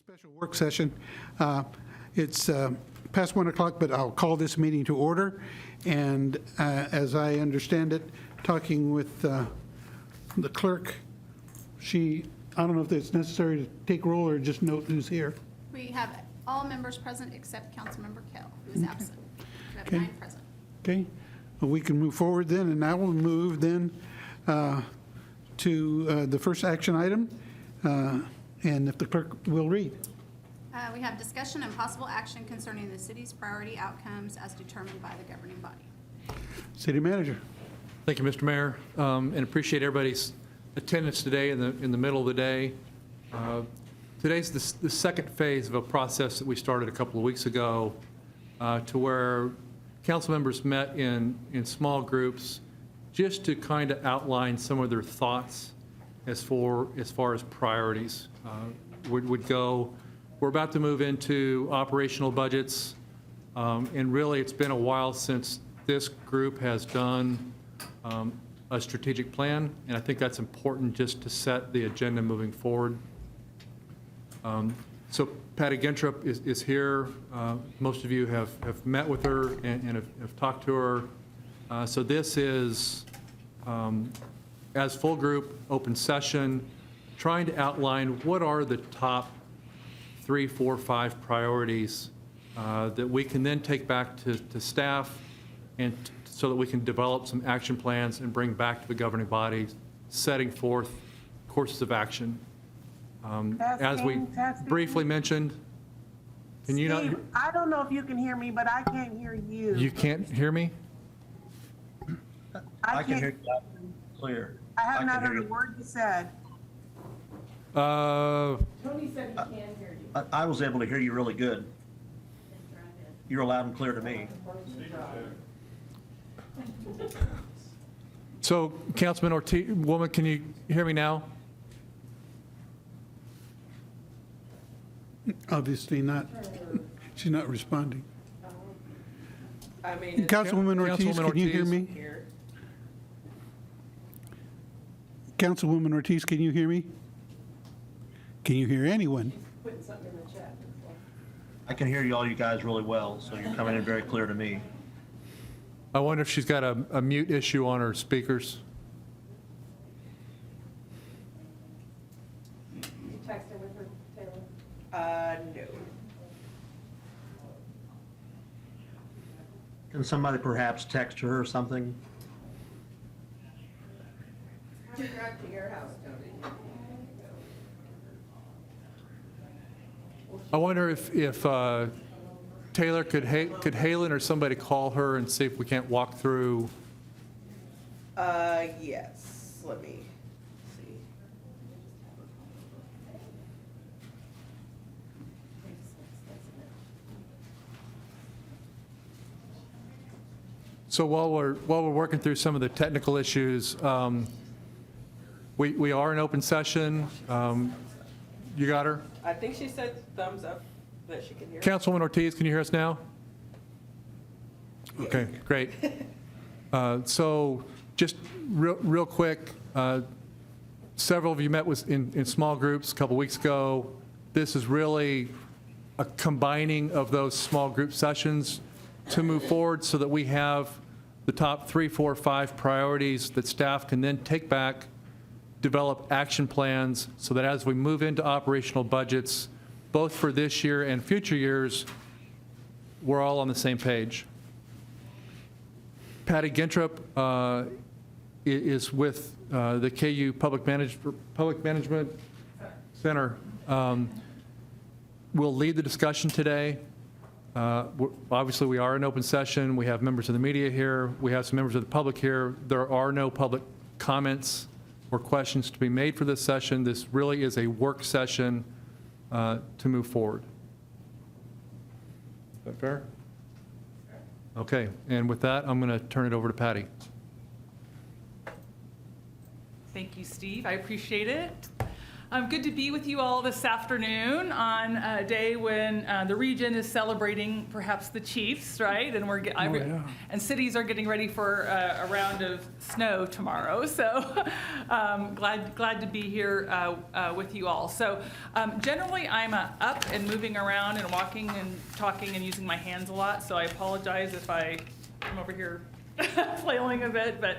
Special work session. It's past 1 o'clock, but I'll call this meeting to order. And as I understand it, talking with the clerk, I don't know if it's necessary to take roll or just note who's here. We have all members present except Councilmember Kell, who is absent. We have Okay. 9 present. Okay, well, we can move forward then, and I will move then to the first action item, and if the clerk will read. We have discussion and possible action concerning the city's priority outcomes as determined by the governing body. City Manager. Thank you, Mr. Mayor, and appreciate everybody's attendance today in the middle of the day. Today's the second phase of a process that we started a couple of weeks ago to where council members met in small groups just to kind of outline some of their thoughts as far as priorities would go. We're about to move into operational budgets, and really it's been a while since this group has done a strategic plan, and I think that's important just to set the agenda moving forward. So Patty Gentrup is here. Most of you have met with her and have talked to her. So this is, as full group, open session, trying to outline what are the top 3, 4, 5 priorities that we can then take back to staff and so that we can develop some action plans and bring back to the governing body, setting forth courses of action. As we briefly mentioned, can you not? Steve, I don't know if you can hear me, but I can't hear you. You can't hear me? I can hear can't, you loud and clear. I have can not hear heard a you. word you said. Tony said he can hear you. I was able to hear you really good. You were loud and clear to me. So, Councilman Ortiz, woman, can you hear me now? Obviously not. She's not responding. I mean, it's Councilwoman Ortiz, Councilwoman can you hear Ortiz? me? here. Councilwoman Ortiz, can you hear me? Can you hear anyone? Putting something in the chat. I can hear you all you guys really well, so you're coming in very clear to me. I wonder if she's got a mute issue on her speakers. You texted with her, Taylor? No. Can somebody perhaps text her or something? Took her out to your house, Tony. I wonder if Taylor could Halen or somebody call her and see if we can't walk through. Yes, let me see. So while we're working through some of the technical issues, we are in open session. You got her? I think she said thumbs up that she can hear. Councilwoman Ortiz, can you hear us now? Okay, great. So just real quick, several of you met in small groups a couple weeks ago. This is really a combining of those small group sessions to move forward so that we have the top 3, 4, 5 priorities that staff can then take back, develop action plans so that as we move into operational budgets, both for this year and future years, we're all on the same page. Patty Gentrup is with the KU Public Management Center. Will lead the discussion today. Obviously, we are in open session. We have members of the media here. We have some members of the public here. There are no public comments or questions to be made for this session. This really is a work session to move forward. Is that fair? Okay, and with that, I'm going to turn it over to Patty. Thank you, Steve. I appreciate it. Good to be with you all this afternoon on a day when the region is celebrating perhaps the Chiefs, right? And and cities are getting ready for a round of snow tomorrow. So glad to be here with you all. So generally I'm up and moving around and walking and talking and using my hands a lot. So I apologize if I'm over here flailing a bit, but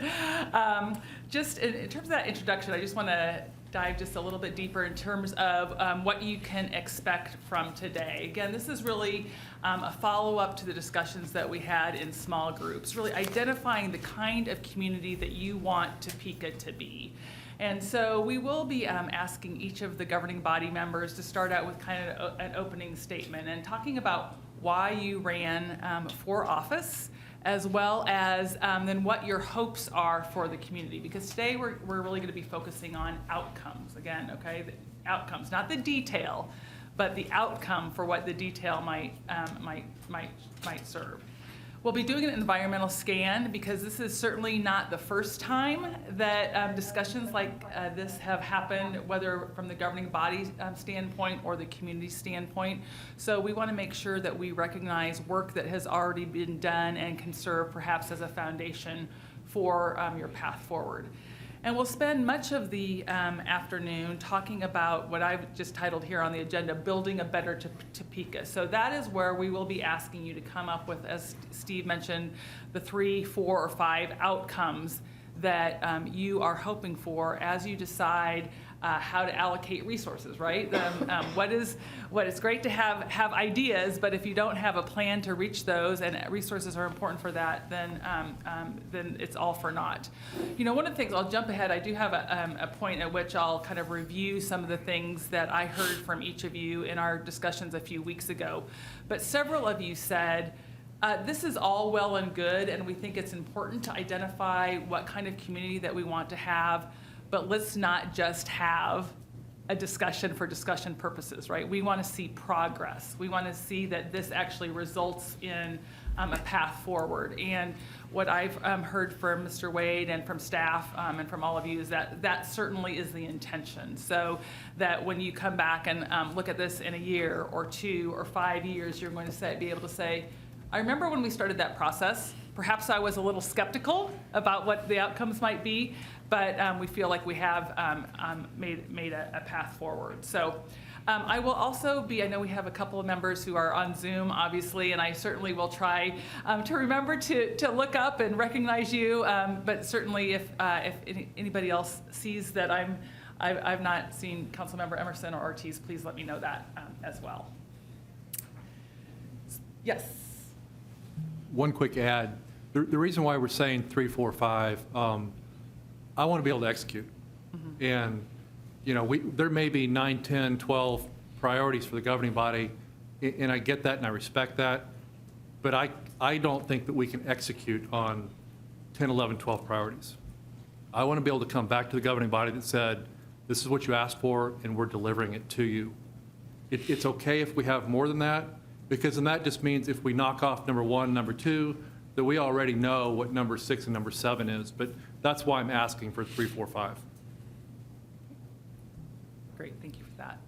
just in terms of that introduction, I just want to dive just a little bit deeper in terms of what you can expect from today. Again, this is really a follow-up to the discussions that we had in small groups, really identifying the kind of community that you want Topeka to be. And so we will be asking each of the governing body members to start out with kind of an opening statement and talking about why you ran for office, as well as then what your hopes are for the community. Because today we're really going to be focusing on outcomes again, okay? The outcomes, not the detail, but the outcome for what the detail might serve. We'll be doing an environmental scan because this is certainly not the first time that discussions like this have happened, whether from the governing body standpoint or the community standpoint. So we want to make sure that we recognize work that has already been done and can serve perhaps as a foundation for your path forward. And we'll spend much of the afternoon talking about what I've just titled here on the agenda, Building a Better Topeka. So that is where we will be asking you to come up with, as Steve mentioned, the 3, 4, or 5 outcomes that you are hoping for as you decide how to allocate resources, right? It's great to have ideas, but if you don't have a plan to reach those, and resources are important for that, then it's all for naught. You know, one of the things, I'll jump ahead, I do have a point at which I'll kind of review some of the things that I heard from each of you in our discussions a few weeks ago. But several of you said, this is all well and good, and we think it's important to identify what kind of community that we want to have, but let's not just have a discussion for discussion purposes, right? We want to see progress. We want to see that this actually results in a path forward. And what I've heard from Mr. Wade and from staff and from all of you is that that certainly is the intention. So that when you come back and look at this in a year or 2 or 5 years, you're going to be able to say, I remember when we started that process, perhaps I was a little skeptical about what the outcomes might be, but we feel like we have made a path forward. So I will also be, I know we have a couple of members who are on Zoom, obviously, and I certainly will try to remember to look up and recognize you, but certainly if anybody else sees that I've not seen Councilmember Emerson or Ortiz, please let me know that as well. Yes. One quick add. The reason why we're saying 3, 4, 5, I want to be able to execute. Mm-hmm. And, you know, there may be 9, 10, 12 priorities for the governing body, and I get that and I respect that, but I don't think that we can execute on 10, 11, 12 priorities. I want to be able to come back to the governing body that said, this is what you asked for, and we're delivering it to you. It's okay if we have more than that, because then that just means if we knock off number 1, number 2, that we already know what number 6 and number 7 is. But that's why I'm asking for 3, 4, 5. Great, thank you for that.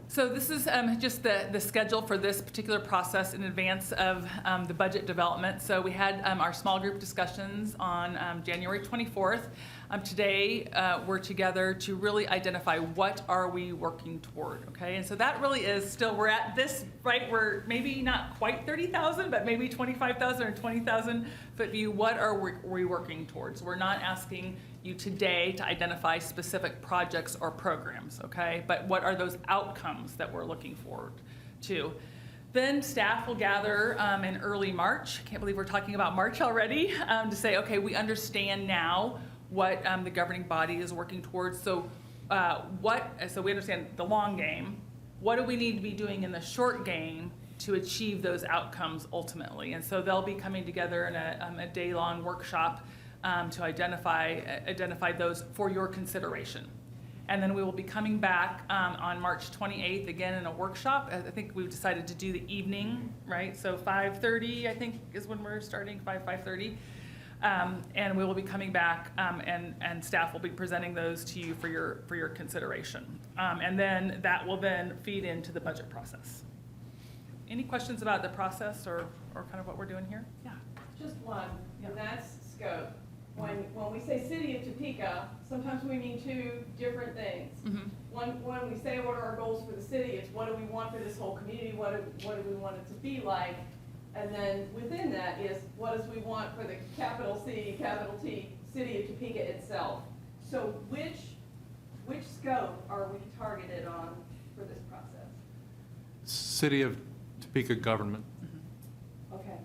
So this is just the schedule for this particular process in advance of the budget development. So we had our small group discussions on January 24th. Today, we're together to really identify what are we working toward, okay? And so that really is still, we're at this, right, we're maybe not quite 30,000, but maybe 25,000 or 20,000 foot view. What are we working towards? We're not asking you today to identify specific projects or programs, okay? But what are those outcomes that we're looking forward to? Then staff will gather in early March. Can't believe we're talking about March already, to say, okay, we understand now what the governing body is working towards. So so we understand the long game. What do we need to be doing in the short game to achieve those outcomes ultimately? And so they'll be coming together in a day-long workshop to identify those for your consideration. And then we will be coming back on March 28th again in a workshop. I think we've decided to do the evening, right? So 5:30, I think, is when we're starting, 5:30. And we will be coming back, and staff will be presenting those to you for your consideration. And then that will then feed into the budget process. Any questions about the process or kind of what we're doing here? Yeah. Just one, Yeah. and that's scope. When we say City of Topeka, sometimes we mean two different things. Mhm. When we say what are our goals for the city, it's what do we want for this whole community, what do we want it to be like? And then within that is what does we want for the capital C, capital T, City of Topeka itself? So which scope are we targeted on for this process? City of Topeka government. Okay.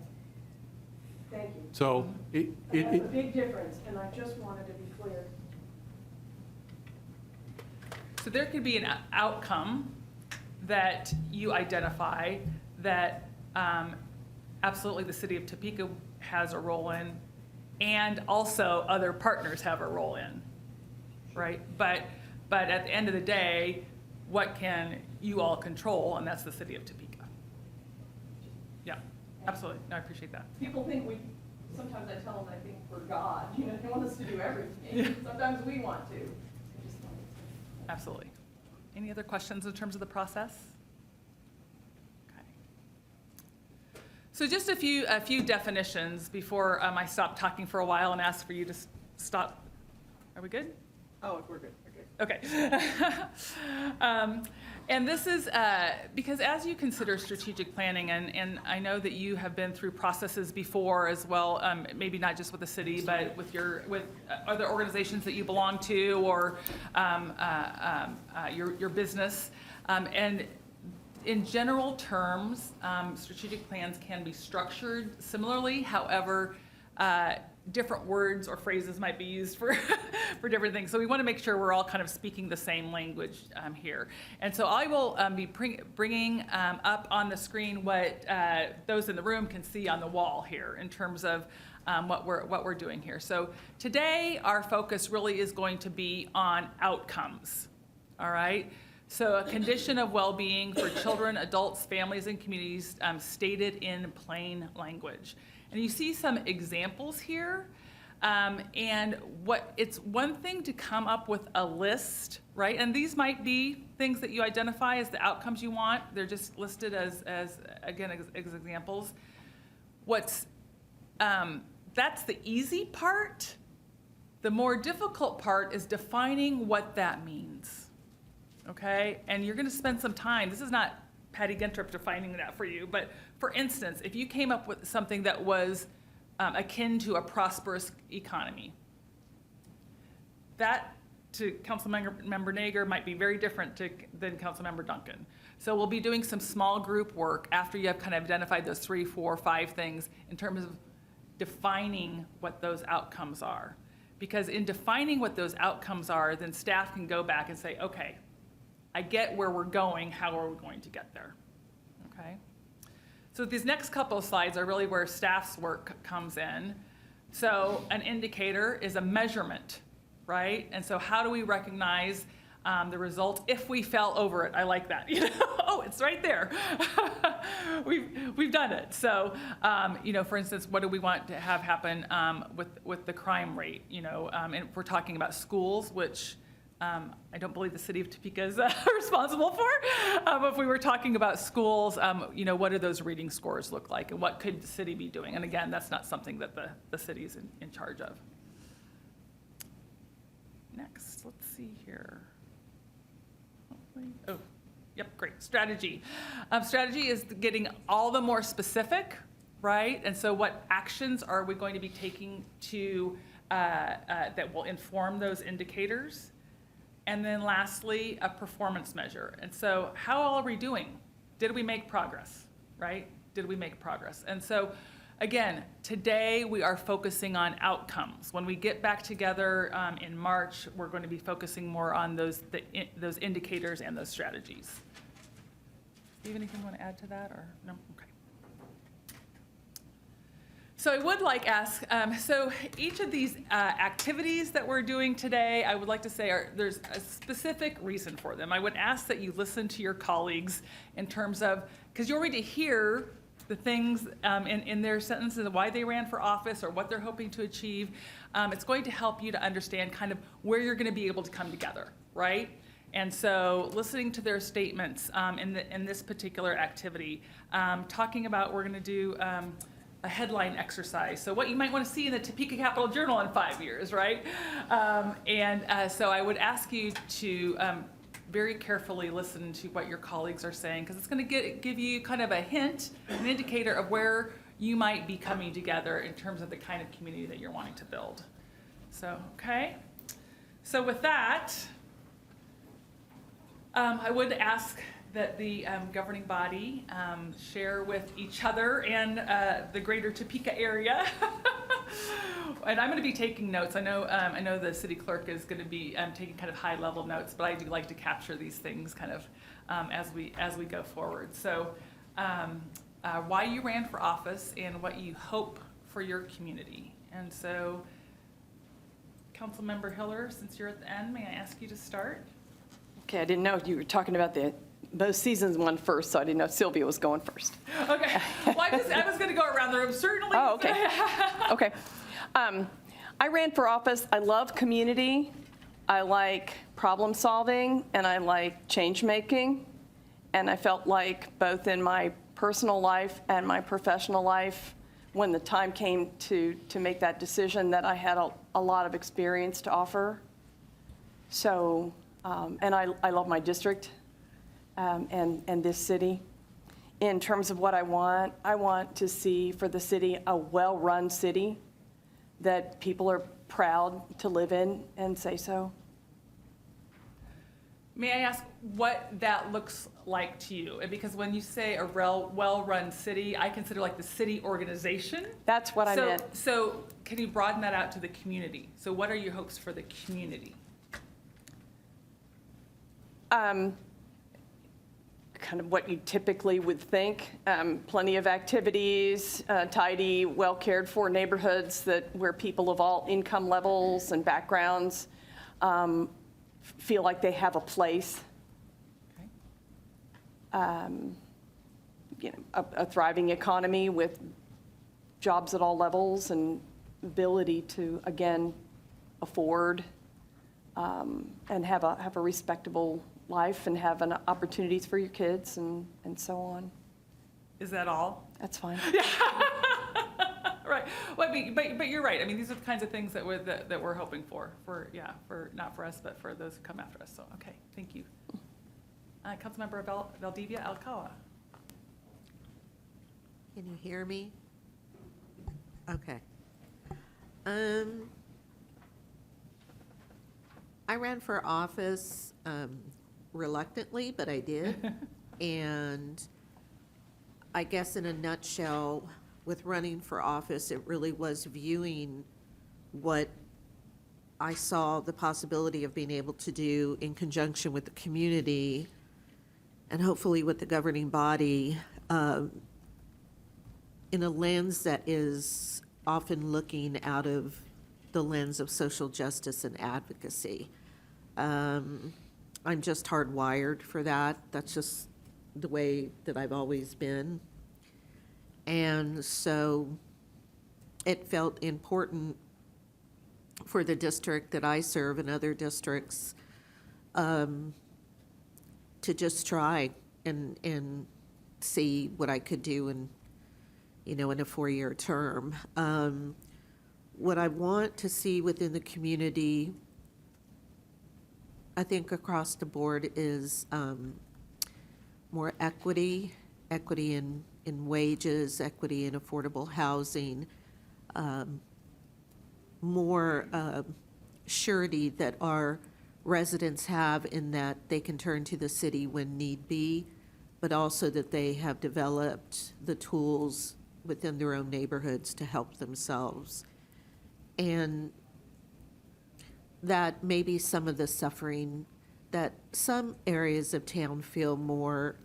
Thank you. So it, That's a big difference, and I just wanted to be clear. So there could be an outcome that you identify that absolutely the City of Topeka has a role in, and also other partners have a role in, right? But at the end of the day, what can you all control, and that's the City of Topeka. Yeah, absolutely. No, I appreciate that. People think sometimes I tell them I think we're God, they want us to do everything. Sometimes we want to. I just wanted to- Absolutely. Any other questions in terms of the process? Okay. So just a few definitions before I stop talking for a while and ask for you to stop. Are we good? Oh, we're good, we're good. Okay. And this is because as you consider strategic planning, and I know that you have been through processes before as well, maybe not just with the city, but with other organizations that you belong to, or your business. And in general terms, strategic plans can be structured similarly. However, different words or phrases might be used for for different things. So we want to make sure we're all kind of speaking the same language here. And so I will be bringing up on the screen what those in the room can see on the wall here in terms of what we're doing here. So today our focus really is going to be on outcomes. All right. So a condition of well-being for children, adults, families, and communities stated in plain language. And you see some examples here. And it's one thing to come up with a list, right? And these might be things that you identify as the outcomes you want. They're just listed as examples. That's the easy part. The more difficult part is defining what that means, okay? And you're gonna spend some time. This is not Patty Gentrup defining that for you, but for instance, if you came up with something that was akin to a prosperous economy, that to Councilmember Nager might be very different than Councilmember Duncan. So we'll be doing some small group work after you have kind of identified those 3, 4, 5 things in terms of defining what those outcomes are. Because in defining what those outcomes are, then staff can go back and say, okay, I get where we're going, how are we going to get there, okay? So these next couple of slides are really where staff's work comes in. So an indicator is a measurement, right? And so how do we recognize the result if we fell over it? I like that, oh, it's right there. We've done it. So, for instance, what do we want to have happen with the crime rate? And if we're talking about schools, which I don't believe the City of Topeka is responsible for. If we were talking about schools, what do those reading scores look like, and what could the city be doing? And again, that's not something that the city is in charge of. Next, let's see here. Oh, yep, great. Strategy. Strategy is getting all the more specific, right? And so what actions are we going to be taking to that will inform those indicators? And then lastly, a performance measure. And so how are we doing? Did we make progress, right? Did we make progress? And so again, today we are focusing on outcomes. When we get back together in March, we're going to be focusing more on those indicators and those strategies. Steve, anything you want to add to that or no? Okay. So I would like to ask, so each of these activities that we're doing today, I would like to say there's a specific reason for them. I would ask that you listen to your colleagues in terms of, because you're going to hear the things in their sentences, why they ran for office or what they're hoping to achieve. It's going to help you to understand kind of where you're going to be able to come together, right? And so listening to their statements in this particular activity, talking about we're going to do a headline exercise. So what you might want to see in the Topeka Capital Journal in 5 years, right? So I would ask you to very carefully listen to what your colleagues are saying, because it's going to give you kind of a hint, an indicator of where you might be coming together in terms of the kind of community that you're wanting to build. So, okay. So with that, I would ask that the governing body share with each other and the greater Topeka area. And I'm going to be taking notes. I know the city clerk is going to be taking kind of high-level notes, but I do like to capture these things kind of as we go forward. So, why you ran for office and what you hope for your community. And so, Councilmember Hiller, since you're at the end, may I ask you to start? Okay, I didn't know you were talking about the both seasons one first, so I didn't know Sylvia was going first. Okay. Well, I was going to go around the room, certainly. Oh, okay. Okay. I ran for office. I love community. I like problem solving, and I like change making. And I felt like both in my personal life and my professional life, when the time came to make that decision, that I had a lot of experience to offer. So, and I love my district and this city. In terms of what I want to see for the city a well-run city that people are proud to live in and say so. May I ask what that looks like to you? And because when you say a well-run city, I consider like the city organization. That's what I meant. So can you broaden that out to the community? So what are your hopes for the community? Kind of what you typically would think. Plenty of activities, tidy, well cared for neighborhoods where people of all income levels and backgrounds feel like they have a place. Okay. A thriving economy with jobs at all levels and ability to, again, afford and have a respectable life and have opportunities for your kids and so on. Is that all? That's fine. Right. Well, I mean, but you're right. I mean, these are the kinds of things that we're hoping for not for us, but for those who come after us. So, okay, thank you. Councilmember Valdivia Alcala. Can you hear me? Okay. I ran for office reluctantly, but I did. And I guess in a nutshell, with running for office, it really was viewing what I saw the possibility of being able to do in conjunction with the community and hopefully with the governing body in a lens that is often looking out of the lens of social justice and advocacy. I'm just hardwired for that. That's just the way that I've always been. And so it felt important for the district that I serve and other districts to just try and see what I could do in a 4-year term. What I want to see within the community, I think across the board, is more equity in wages, equity in affordable housing, more surety that our residents have in that they can turn to the city when need be, but also that they have developed the tools within their own neighborhoods to help themselves. And that maybe some of the suffering that some areas of town feel more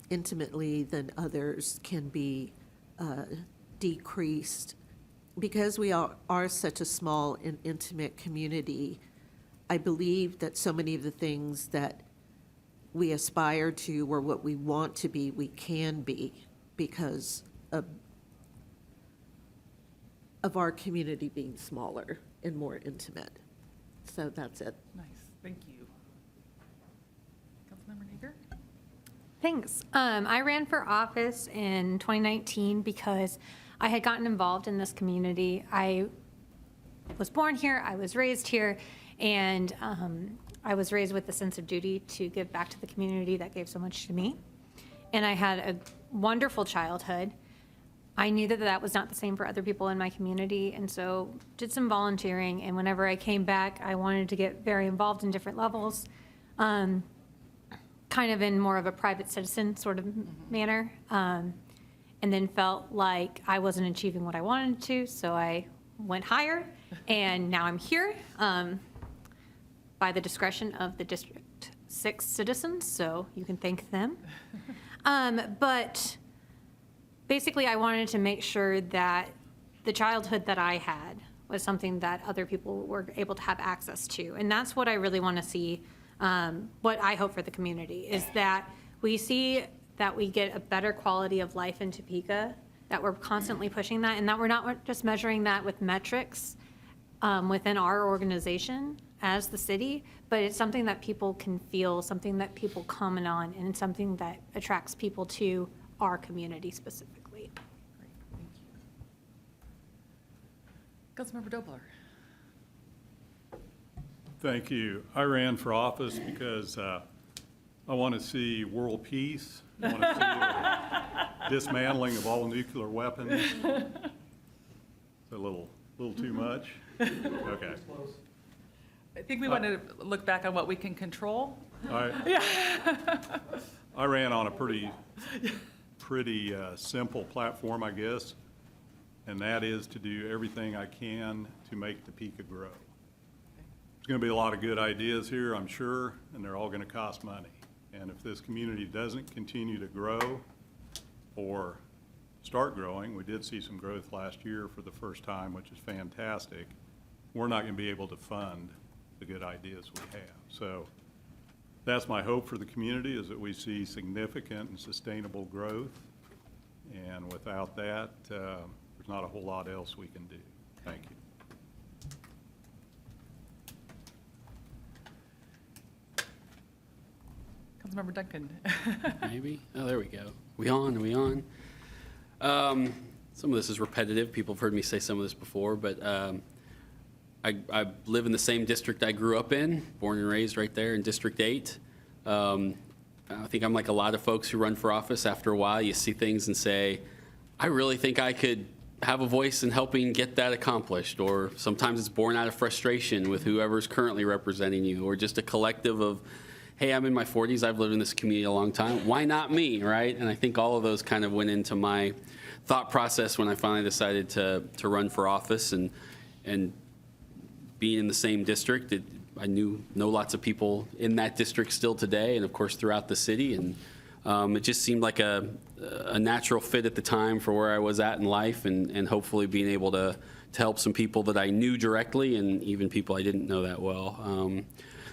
intimately than others can be decreased. Because we are such a small and intimate community, I believe that so many of the things that we aspire to or what we want to be, we can be. because of our community being smaller and more intimate. So that's it. Nice, thank you. Councilmember Nager? Thanks. I ran for office in 2019 because I had gotten involved in this community. I was born here, I was raised here, and I was raised with the sense of duty to give back to the community that gave so much to me. And I had a wonderful childhood. I knew that that was not the same for other people in my community, and so did some volunteering. And whenever I came back, I wanted to get very involved in different levels, kind of in more of a private citizen sort of manner, and then felt like I wasn't achieving what I wanted to, so I went higher, and now I'm here by the discretion of the District 6 citizens, so you can thank them. But basically, I wanted to make sure that the childhood that I had was something that other people were able to have access to. And that's what I really want to see, what I hope for the community, is that we see that we get a better quality of life in Topeka, that we're constantly pushing that, and that we're not just measuring that with metrics within our organization as the city, but it's something that people can feel, something that people comment on, and something that attracts people to our community specifically. Great, thank you. Councilmember Dobler? Thank you. I ran for office because I want to see world peace. I want to see the dismantling of all nuclear weapons. It's a little too much? Okay. I think we want to look back on what we can control. I ran on a pretty simple platform, I guess, and that is to do everything I can to make Topeka grow. There's going to be a lot of good ideas here, I'm sure, and they're all going to cost money. And if this community doesn't continue to grow or start growing, we did see some growth last year for the first time, which is fantastic, we're not going to be able to fund the good ideas we have. So that's my hope for the community, is that we see significant and sustainable growth. And without that, there's not a whole lot else we can do. Thank you. Councilmember Duncan? Maybe. Oh, there we go. We on? Are we on? Some of this is repetitive. People have heard me say some of this before, but I live in the same district I grew up in, born and raised right there in District 8. I think I'm like a lot of folks who run for office. After a while, you see things and say, I really think I could have a voice in helping get that accomplished. Or sometimes it's born out of frustration with whoever's currently representing you, or just a collective of, hey, I'm in my 40s, I've lived in this community a long time, why not me, right? And I think all of those kind of went into my thought process when I finally decided to run for office. And being in the same district, I know lots of people in that district still today, and of course throughout the city, and it just seemed like a natural fit at the time for where I was at in life, and hopefully being able to help some people that I knew directly, and even people I didn't know that well.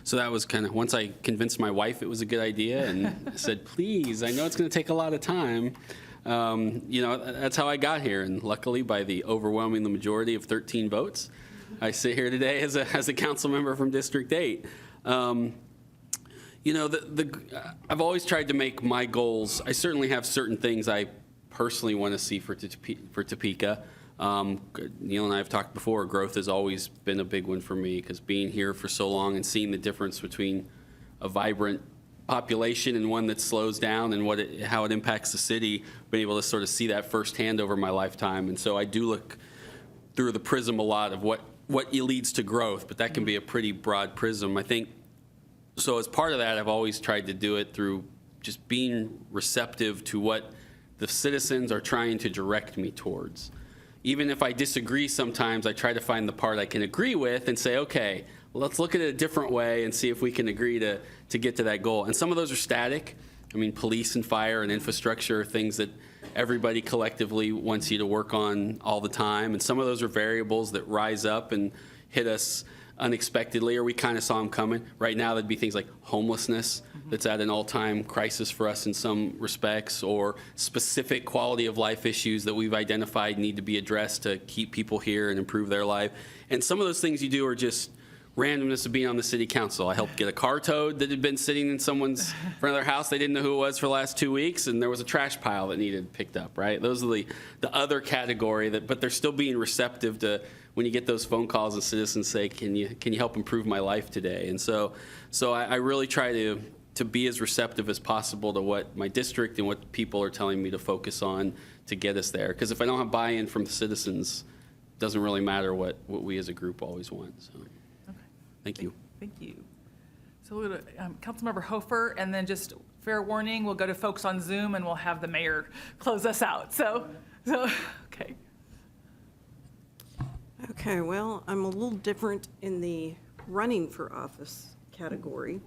So that was kind of, once I convinced my wife it was a good idea, and said, please, I know it's going to take a lot of time. That's how I got here, and luckily by the overwhelming majority of 13 votes, I sit here today as a council member from District 8. I've always tried to make my goals. I certainly have certain things I personally want to see for Topeka. Neil and I have talked before, growth has always been a big one for me, because being here for so long and seeing the difference between a vibrant population and one that slows down, and how it impacts the city, been able to sort of see that firsthand over my lifetime. And so I do look through the prism a lot of what leads to growth, but that can be a pretty broad prism, I think. So as part of that, I've always tried to do it through just being receptive to what the citizens are trying to direct me towards. Even if I disagree sometimes, I try to find the part I can agree with and say, okay, let's look at it a different way and see if we can agree to get to that goal. And some of those are static. I mean, police and fire and infrastructure are things that everybody collectively wants you to work on all the time. And some of those are variables that rise up and hit us unexpectedly, or we kind of saw them coming. Right now, that'd be things like homelessness. that's at an all-time crisis for us in some respects, or specific quality of life issues that we've identified need to be addressed to keep people here and improve their life. And some of those things you do are just randomness of being on the city council. I helped get a car towed that had been sitting in someone's front of their house. They didn't know who it was for the last 2 weeks, and there was a trash pile that needed picked up, right? Those are the other category, that, but they're still being receptive to when you get those phone calls and citizens say, can you help improve my life today? And so I really try to be as receptive as possible to what my district and what people are telling me to focus on to get us there. Because if I don't have buy-in from the citizens, it doesn't really matter what we as a group always want. So. Thank you. Thank you. So we'll go to Councilmember Hofer, and then just fair warning, we'll go to folks on Zoom, and we'll have the mayor close us out. So okay. Okay, well, I'm a little different in the running for office category.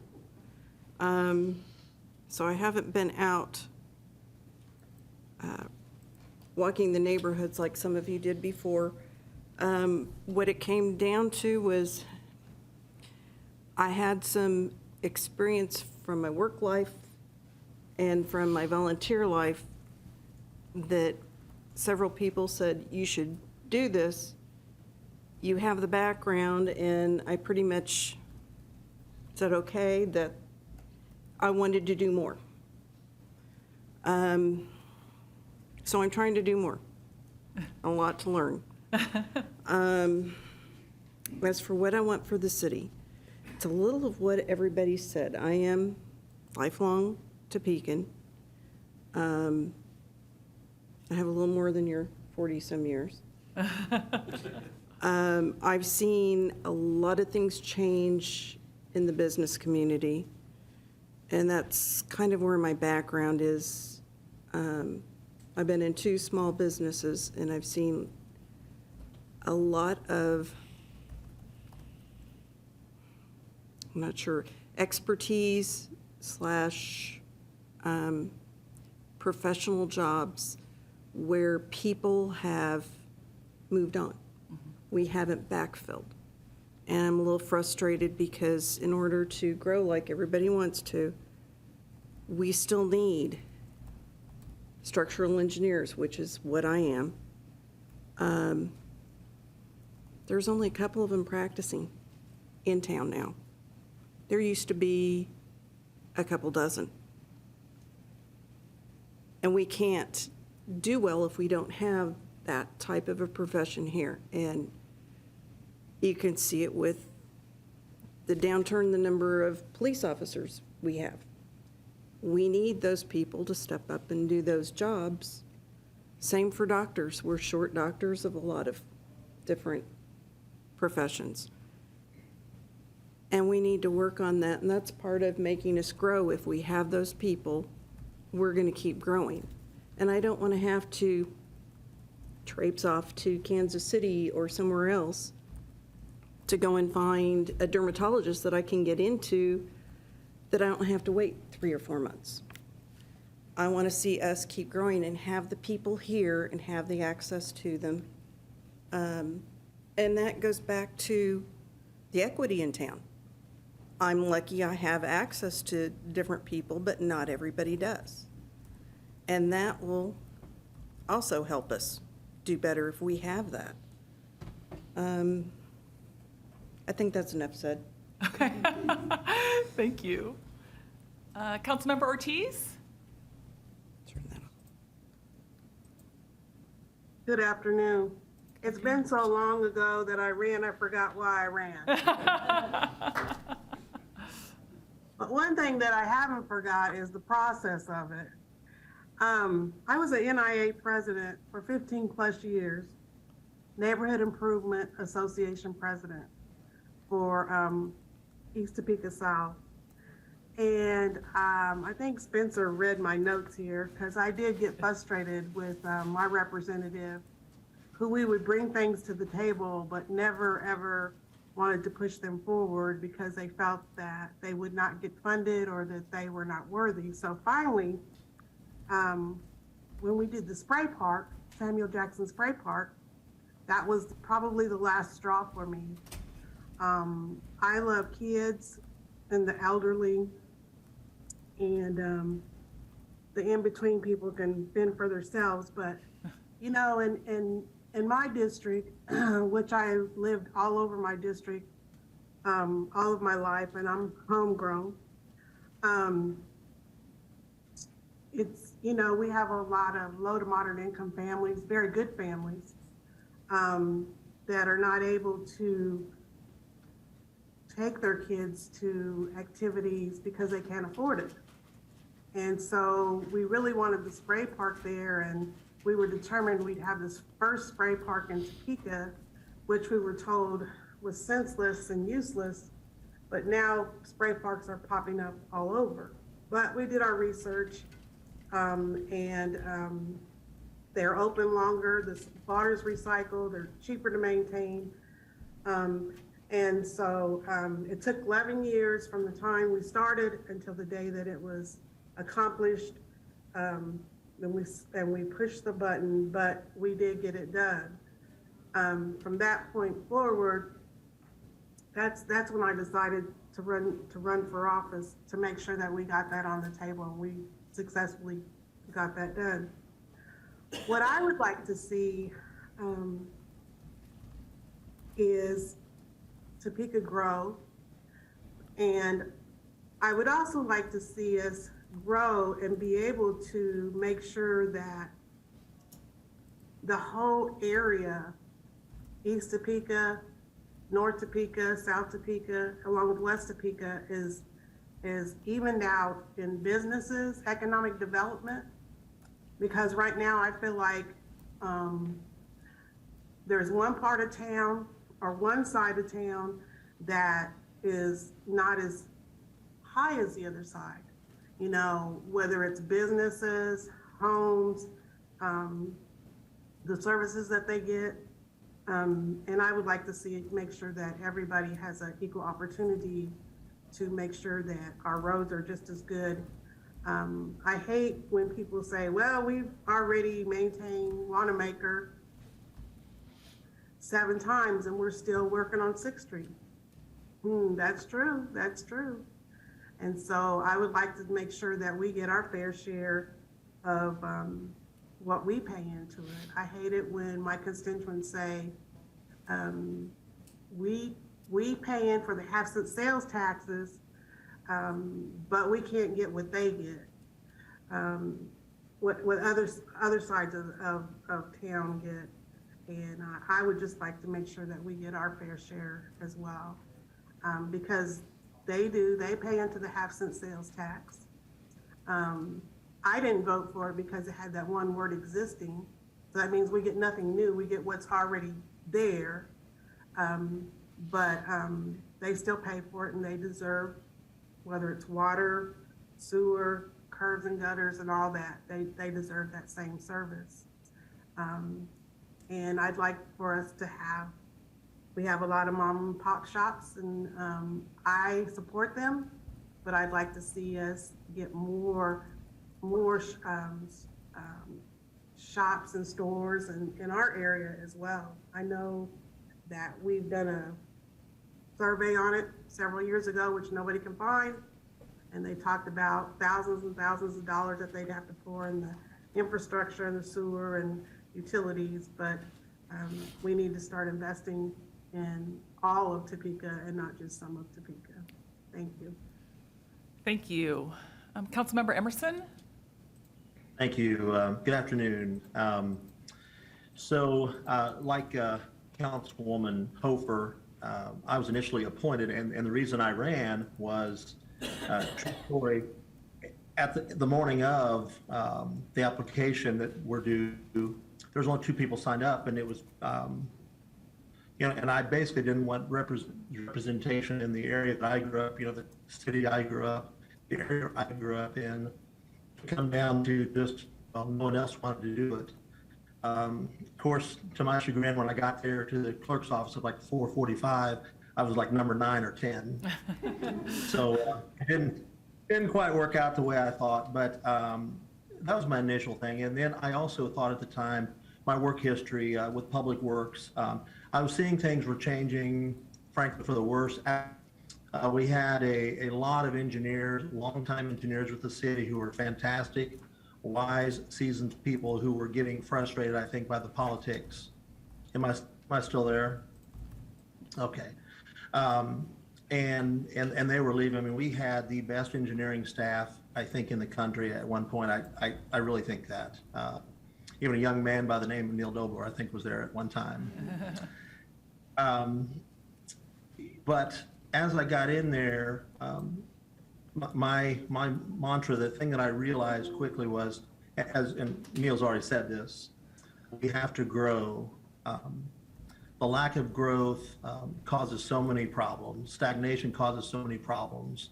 So I haven't been out walking the neighborhoods like some of you did before. What it came down to was I had some experience from my work life and from my volunteer life that several people said, you should do this. You have the background, and I pretty much said, okay, that I wanted to do more. So I'm trying to do more. A lot to learn. As for what I want for the city, it's a little of what everybody said. I am lifelong Topeka. I have a little more than your 40-some years. I've seen a lot of things change in the business community, and that's kind of where my background is. I've been in 2 small businesses, and I've seen a lot of, I'm not sure, expertise / professional jobs where people have moved on. We haven't backfilled. And I'm a little frustrated because in order to grow like everybody wants to, we still need structural engineers, which is what I am. There's only a couple of them practicing in town now. There used to be a couple dozen. And we can't do well if we don't have that type of a profession here. And you can see it with the downturn in the number of police officers we have. We need those people to step up and do those jobs. Same for doctors. We're short doctors of a lot of different professions. And we need to work on that, and that's part of making us grow. If we have those people, we're going to keep growing. And I don't want to have to traipse off to Kansas City or somewhere else to go and find a dermatologist that I can get into that I don't have to wait 3 or 4 months. I want to see us keep growing and have the people here and have the access to them. And that goes back to the equity in town. I'm lucky I have access to different people, but not everybody does. And that will also help us do better if we have that. I think that's enough said. Okay. Thank you. Councilmember Ortiz? Turn that off. Good afternoon. It's been so long ago that I ran, I forgot why I ran. But one thing that I haven't forgot is the process of it. I was an NIA president for 15 plus years, Neighborhood Improvement Association president for East Topeka South. And I think Spencer read my notes here because I did get frustrated with my representative, who we would bring things to the table, but never ever wanted to push them forward because they felt that they would not get funded or that they were not worthy. So finally, when we did the spray park, Samuel Jackson Spray Park, that was probably the last straw for me. I love kids and the elderly, and the in-between people can fend for themselves. But, you know, in my district, which I lived all over my district all of my life, and I'm homegrown, it's, you know, we have a lot of low to moderate income families, very good families, that are not able to take their kids to activities because they can't afford it. And so we really wanted the spray park there, and we were determined we'd have this first spray park in Topeka, which we were told was senseless and useless, but now spray parks are popping up all over. But we did our research, and they're open longer, the water's recycled, they're cheaper to maintain. And so it took 11 years from the time we started until the day that it was accomplished. And we pushed the button, but we did get it done. From that point forward, that's when I decided to run for office, to make sure that we got that on the table, and we successfully got that done. What I would like to see is Topeka grow, and I would also like to see us grow and be able to make sure that the whole area, East Topeka, North Topeka, South Topeka, along with West Topeka, is evened out in businesses, economic development. Because right now I feel like there's one part of town or one side of town that is not as high as the other side. You know, whether it's businesses, homes, the services that they get. And I would like to see, make sure that everybody has an equal opportunity to make sure that our roads are just as good. I hate when people say, well, we've already maintained Wanamaker 7 times and we're still working on 6th Street. That's true, that's true. And so I would like to make sure that we get our fair share of what we pay into it. I hate it when my constituents say, we pay in for the half-cent sales taxes, but we can't get what they get, what other sides of town get. And I would just like to make sure that we get our fair share as well, because they pay into the half-cent sales tax. I didn't vote for it because it had that one word existing. So that means we get nothing new. We get what's already there. But they still pay for it, and they deserve, whether it's water, sewer, curbs and gutters and all that, they deserve that same service. And I'd like for us to we have a lot of mom and pop shops, and I support them, but I'd like to see us get more shops and stores in our area as well. I know that we've done a survey on it several years ago, which nobody can find, and they talked about thousands and thousands of dollars that they'd have to pour in the infrastructure and the sewer and utilities, but we need to start investing in all of Topeka and not just some of Topeka. Thank you. Thank you. Councilmember Emerson? Thank you. Good afternoon. Like Councilwoman Hofer, I was initially appointed, and the reason I ran was, truthfully, at the morning of the application that we're due, there was only 2 people signed up, and it was, and I basically didn't want representation in the area that I grew up, the city I grew up, the area I grew up in, to come down to just, no one else wanted to do it. Of course, to my chagrin, when I got there to the clerk's office at like 4:45, I was like number 9 or 10. So it didn't quite work out the way I thought, but that was my initial thing. And then I also thought at the time, my work history with Public Works, I was seeing things were changing, frankly, for the worse. We had a lot of engineers, longtime engineers with the city who were fantastic, wise, seasoned people who were getting frustrated, I think, by the politics. Am I still there? Okay. And they were leaving. I mean, we had the best engineering staff, I think, in the country at one point. I really think that. Even a young man by the name of Neil Dobler, I think, was there at one time. But as I got in there, my mantra, the thing that I realized quickly was, and Neil's already said this, we have to grow. The lack of growth causes so many problems. Stagnation causes so many problems.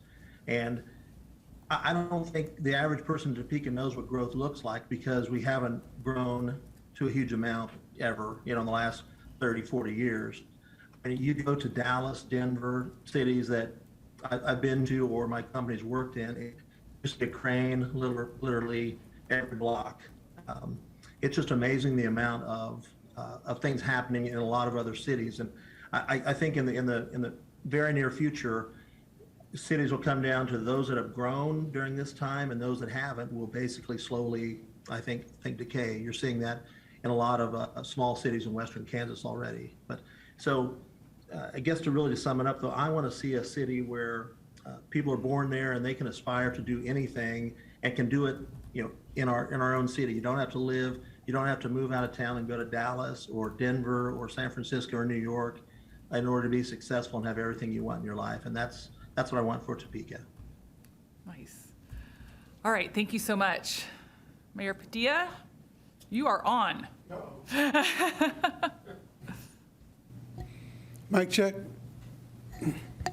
And I don't think the average person in Topeka knows what growth looks like, because we haven't grown to a huge amount ever, in the last 30, 40 years. And you go to Dallas, Denver, cities that I've been to or my company's worked in, it just a crane literally every block. It's just amazing the amount of things happening in a lot of other cities. And I think in the very near future, cities will come down to those that have grown during this time, and those that haven't will basically slowly, I think decay. You're seeing that in a lot of small cities in western Kansas already. But so I guess to sum it up, though, I want to see a city where people are born there and they can aspire to do anything and can do it, in our own city. You don't have to you don't have to move out of town and go to Dallas or Denver or San Francisco or New York in order to be successful and have everything you want in your life. And that's what I want for Topeka. Nice. All right, thank you so much. Mayor Padilla, you are on. Mic check.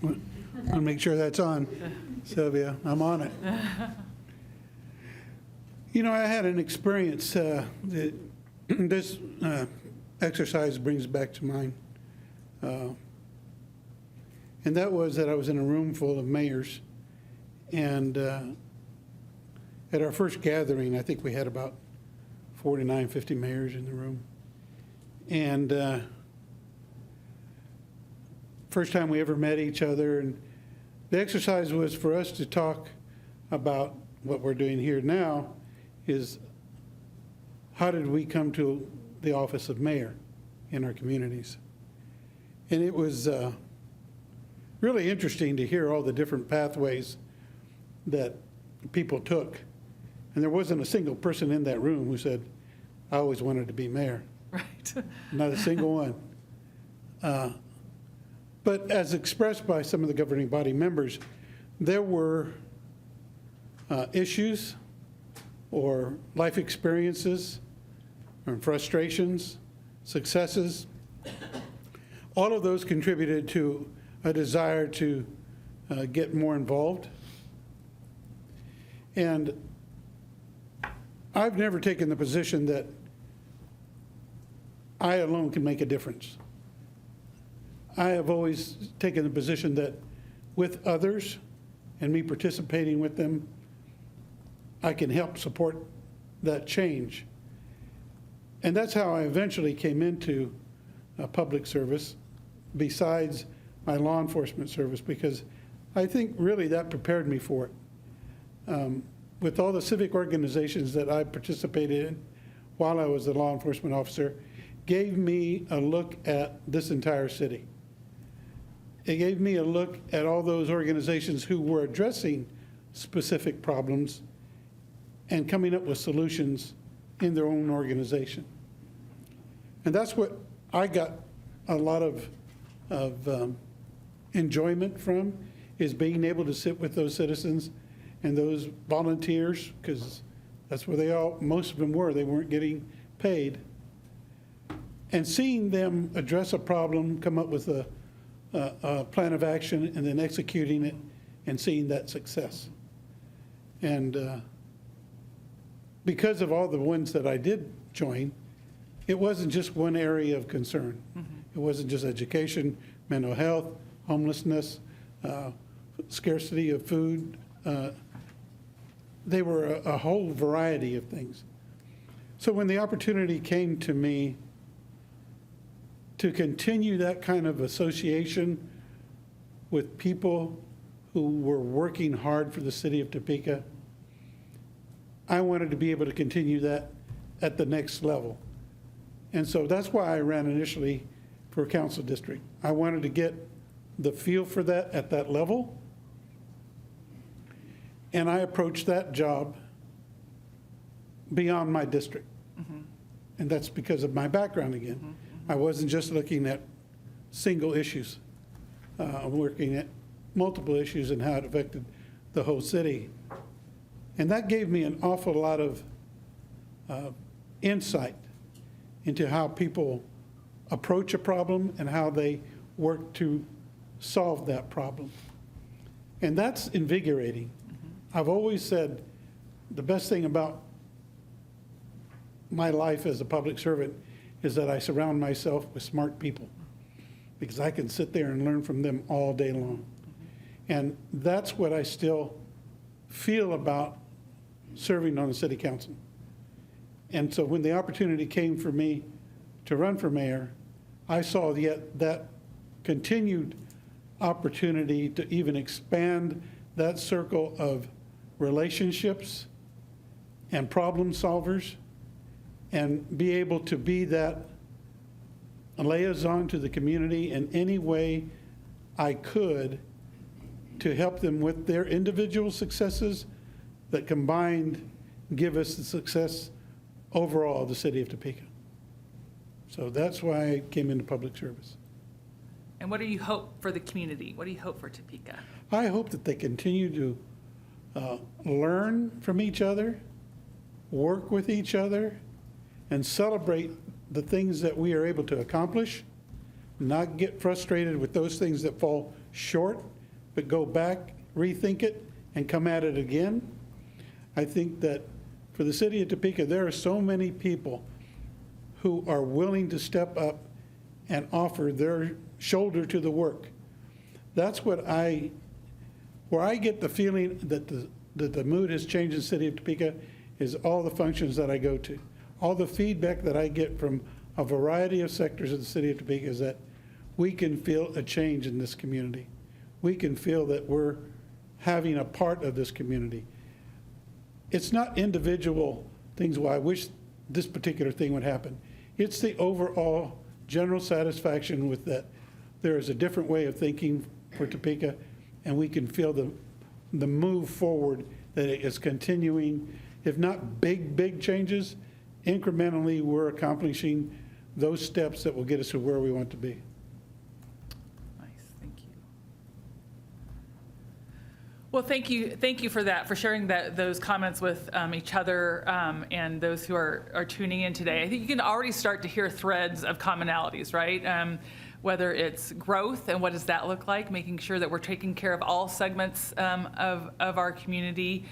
Want to make sure that's on. Sylvia, I'm on it. I had an experience that this exercise brings back to mind. And that was that I was in a room full of mayors. And at our first gathering, I think we had about 49, 50 mayors in the room. And first time we ever met each other. And the exercise was for us to talk about what we're doing here now is how did we come to the office of mayor in our communities. And it was really interesting to hear all the different pathways that people took. And there wasn't a single person in that room who said, I always wanted to be mayor. Right. Not a single one. But as expressed by some of the governing body members, there were issues or life experiences or frustrations, successes. All of those contributed to a desire to get more involved. And I've never taken the position that I alone can make a difference. I have always taken the position that with others and me participating with them, I can help support that change. And that's how I eventually came into public service, besides my law enforcement service, because I think really that prepared me for it. With all the civic organizations that I participated in while I was a law enforcement officer, gave me a look at this entire city. It gave me a look at all those organizations who were addressing specific problems and coming up with solutions in their own organization. And that's what I got a lot of enjoyment from, is being able to sit with those citizens and those volunteers, because that's where most of them were. They weren't getting paid. And seeing them address a problem, come up with a plan of action, and then executing it and seeing that success. And because of all the ones that I did join, it wasn't just one area of concern. It wasn't just education, mental health, homelessness, scarcity of food. They were a whole variety of things. So when the opportunity came to me to continue that kind of association with people who were working hard for the city of Topeka. I wanted to be able to continue that at the next level. And so that's why I ran initially for council district. I wanted to get the feel for that at that level. And I approached that job beyond my district. And that's because of my background again. I wasn't just looking at single issues. I'm working at multiple issues and how it affected the whole city. And that gave me an awful lot of insight into how people approach a problem and how they work to solve that problem. And that's invigorating. I've always said the best thing about my life as a public servant is that I surround myself with smart people, because I can sit there and learn from them all day long. And that's what I still feel about serving on the city council. And so when the opportunity came for me to run for mayor, I saw yet that continued opportunity to even expand that circle of relationships and problem solvers, and be able to be that liaison to the community in any way I could to help them with their individual successes that combined give us the success overall of the city of Topeka. So that's why I came into public service. And what do you hope for the community? What do you hope for Topeka? I hope that they continue to learn from each other, work with each other, and celebrate the things that we are able to accomplish, not get frustrated with those things that fall short, but go back, rethink it, and come at it again. I think that for the city of Topeka, there are so many people who are willing to step up and offer their shoulder to the work. That's where I get the feeling that the mood has changed in the city of Topeka is all the functions that I go to. All the feedback that I get from a variety of sectors of the city of Topeka is that we can feel a change in this community. We can feel that we're having a part of this community. It's not individual things, well, I wish this particular thing would happen. It's the overall general satisfaction with that there is a different way of thinking for Topeka, and we can feel the move forward, that it is continuing, if not big changes, incrementally we're accomplishing those steps that will get us to where we want to be. Nice, thank you. Well, thank you for that, for sharing those comments with each other and those who are tuning in today. I think you can already start to hear threads of commonalities, right? Whether it's growth and what does that look like, making sure that we're taking care of all segments of our community,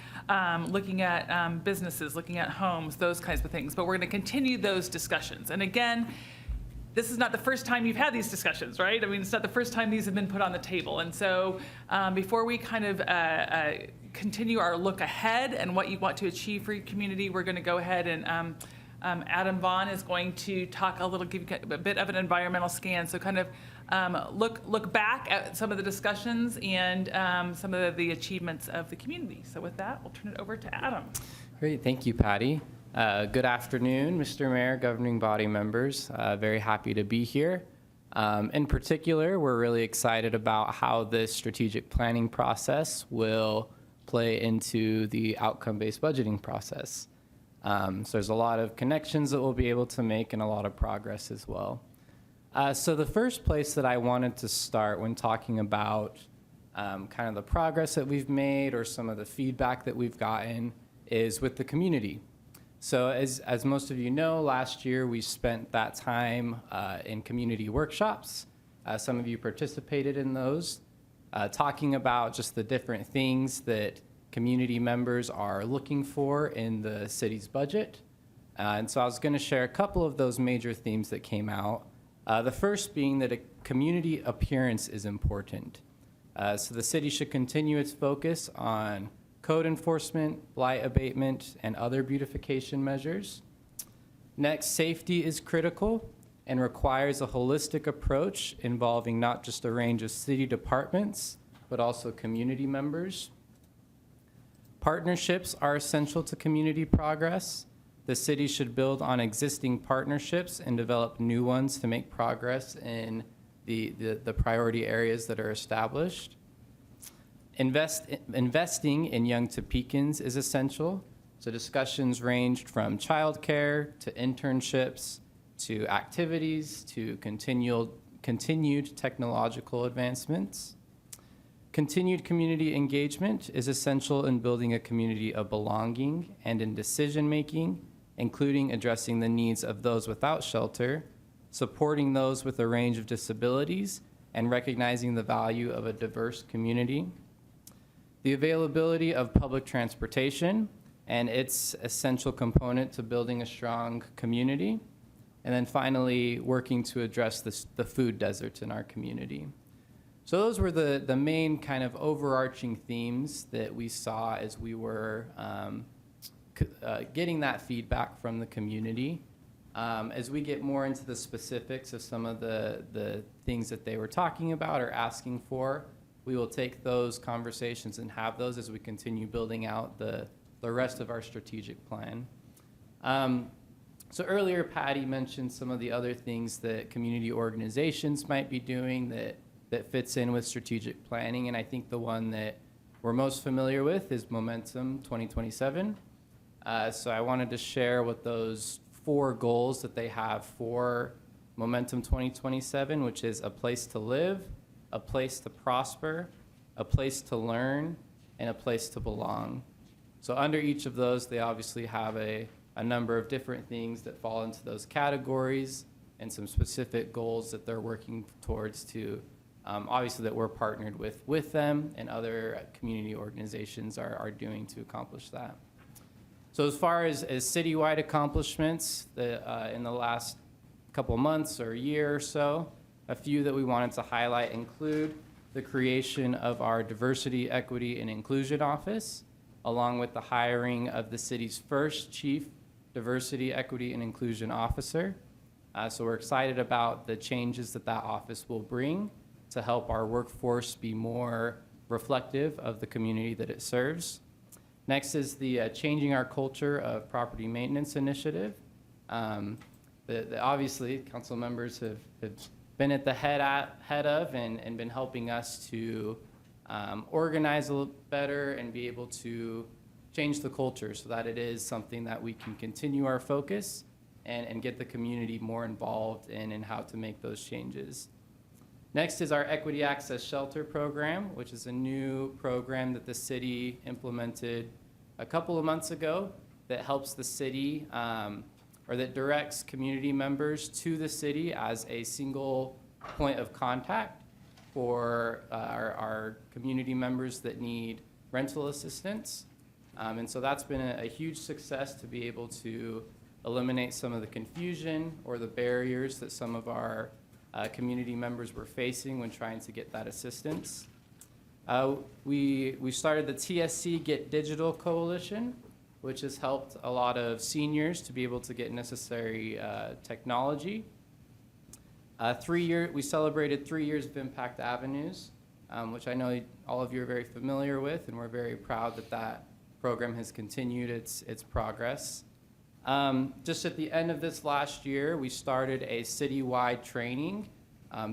looking at businesses, looking at homes, those kinds of things. But we're going to continue those discussions. And again, this is not the first time you've had these discussions, right? I mean, it's not the first time these have been put on the table. And so before we kind of continue our look ahead and what you want to achieve for your community, we're going to go ahead and Adam Vaughn is going to talk give you a bit of an environmental scan. So kind of look back at some of the discussions and some of the achievements of the community. So with that, we'll turn it over to Adam. Great, thank you, Patty. Good afternoon, Mr. Mayor, governing body members. Very happy to be here. In particular, we're really excited about how this strategic planning process will play into the outcome-based budgeting process. So there's a lot of connections that we'll be able to make and a lot of progress as well. So the first place that I wanted to start when talking about kind of the progress that we've made or some of the feedback that we've gotten is with the community. So as most of you know, last year we spent that time in community workshops. Some of you participated in those, talking about just the different things that community members are looking for in the city's budget. And so I was going to share a couple of those major themes that came out. The first being that a community appearance is important. So the city should continue its focus on code enforcement, blight abatement, and other beautification measures. Next, safety is critical. and requires a holistic approach involving not just a range of city departments, but also community members. Partnerships are essential to community progress. The city should build on existing partnerships and develop new ones to make progress in the priority areas that are established. Investing in young Topekans is essential. So discussions ranged from childcare to internships to activities to continued technological advancements. Continued community engagement is essential in building a community of belonging and in decision-making, including addressing the needs of those without shelter, supporting those with a range of disabilities, and recognizing the value of a diverse community. The availability of public transportation and its essential component to building a strong community. And then finally, working to address the food deserts in our community. So those were the main kind of overarching themes that we saw as we were getting that feedback from the community. As we get more into the specifics of some of the things that they were talking about or asking for, we will take those conversations and have those as we continue building out the rest of our strategic plan. So earlier, Patty mentioned some of the other things that community organizations might be doing that fits in with strategic planning, and I think the one that we're most familiar with is Momentum 2027. So I wanted to share what those 4 goals that they have for Momentum 2027, which is a place to live, a place to prosper, a place to learn, and a place to belong. So under each of those, they obviously have a number of different things that fall into those categories and some specific goals that they're working towards to obviously that we're partnered with them and other community organizations are doing to accomplish that. So as far as citywide accomplishments in the last couple months or year or so, a few that we wanted to highlight include the creation of our Diversity, Equity, and Inclusion Office, along with the hiring of the city's first Chief Diversity, Equity, and Inclusion Officer. So we're excited about the changes that office will bring to help our workforce be more reflective of the community that it serves. Next is the Changing Our Culture of Property Maintenance Initiative. Obviously, council members have been at the head of and been helping us to organize a little better and be able to change the culture so that it is something that we can continue our focus and get the community more involved in how to make those changes. Next is our Equity Access Shelter Program, which is a new program that the city implemented a couple of months ago that helps the city or that directs community members to the city as a single point of contact for our community members that need rental assistance. And so that's been a huge success to be able to eliminate some of the confusion or the barriers that some of our community members were facing when trying to get that assistance. We started the TSC Get Digital Coalition, which has helped a lot of seniors to be able to get necessary technology. We celebrated 3 years of Impact Avenues, which I know all of you are very familiar with, and we're very proud that program has continued its progress. Just at the end of this last year, we started a citywide training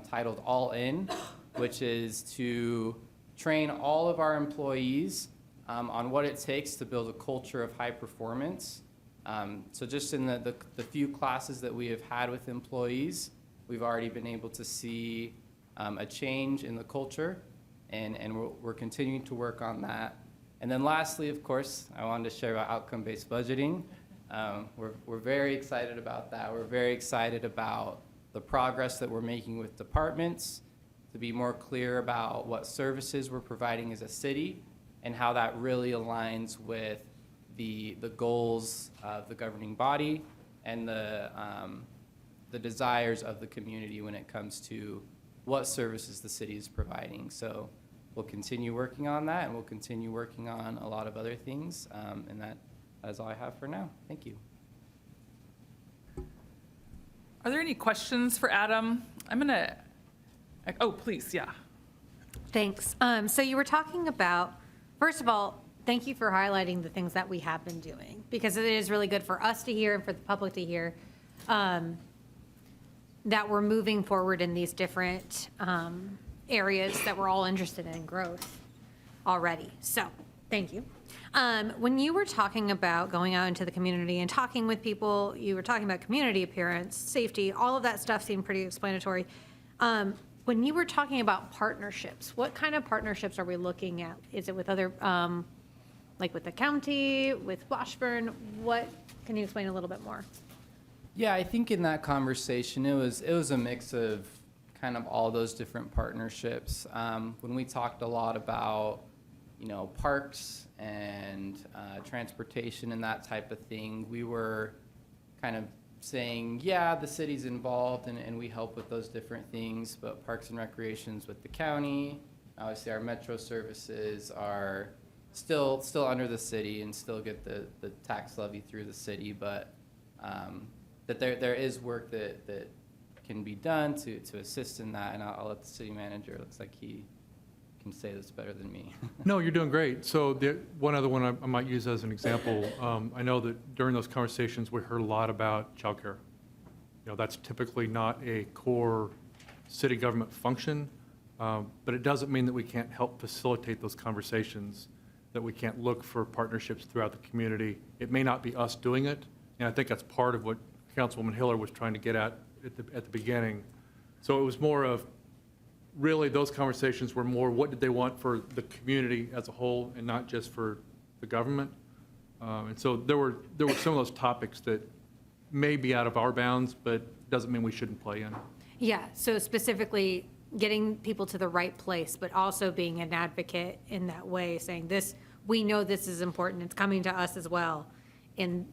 titled All In, which is to train all of our employees on what it takes to build a culture of high performance. So just in the few classes that we have had with employees, we've already been able to see a change in the culture, and we're continuing to work on that. And then lastly, of course, I wanted to share about outcome-based budgeting. We're very excited about that. We're very excited about the progress that we're making with departments to be more clear about what services we're providing as a city and how that really aligns with the goals of the governing body and the desires of the community when it comes to what services the city is providing. So we'll continue working on that, and we'll continue working on a lot of other things, and that is all I have for now. Thank you. Are there any questions for Adam? Oh, please, yeah. Thanks. So you were talking about, first of all, thank you for highlighting the things that we have been doing, because it is really good for us to hear and for the public to hear that we're moving forward in these different areas that we're all interested in growth already. So, thank you. When you were talking about going out into the community and talking with people, you were talking about community appearance, safety, all of that stuff seemed pretty explanatory. When you were talking about partnerships, what kind of partnerships are we looking at? Is it with other, like with the county, with Washburn? What, can you explain a little bit more? Yeah, I think in that conversation, it was a mix of kind of all those different partnerships. When we talked a lot about, parks and transportation and that type of thing, we were kind of saying, yeah, the city's involved and we help with those different things, but Parks and Recreation's with the county. Obviously, our metro services are still under the city and still get the tax levy through the city, but that there is work that can be done to assist in that, and I'll let the city manager, it looks like he can say this better than me. No, you're doing great. So one other one I might use as an example, I know that during those conversations, we heard a lot about childcare. That's typically not a core city government function, but it doesn't mean that we can't help facilitate those conversations, that we can't look for partnerships throughout the community. It may not be us doing it, and I think that's part of what Councilwoman Hiller was trying to get at the beginning. So it was more of, really, those conversations were more, what did they want for the community as a whole and not just for the government? And so there were some of those topics that may be out of our bounds, but doesn't mean we shouldn't play in. Yeah, so specifically getting people to the right place, but also being an advocate in that way, saying this, we know this is important, it's coming to us as well, and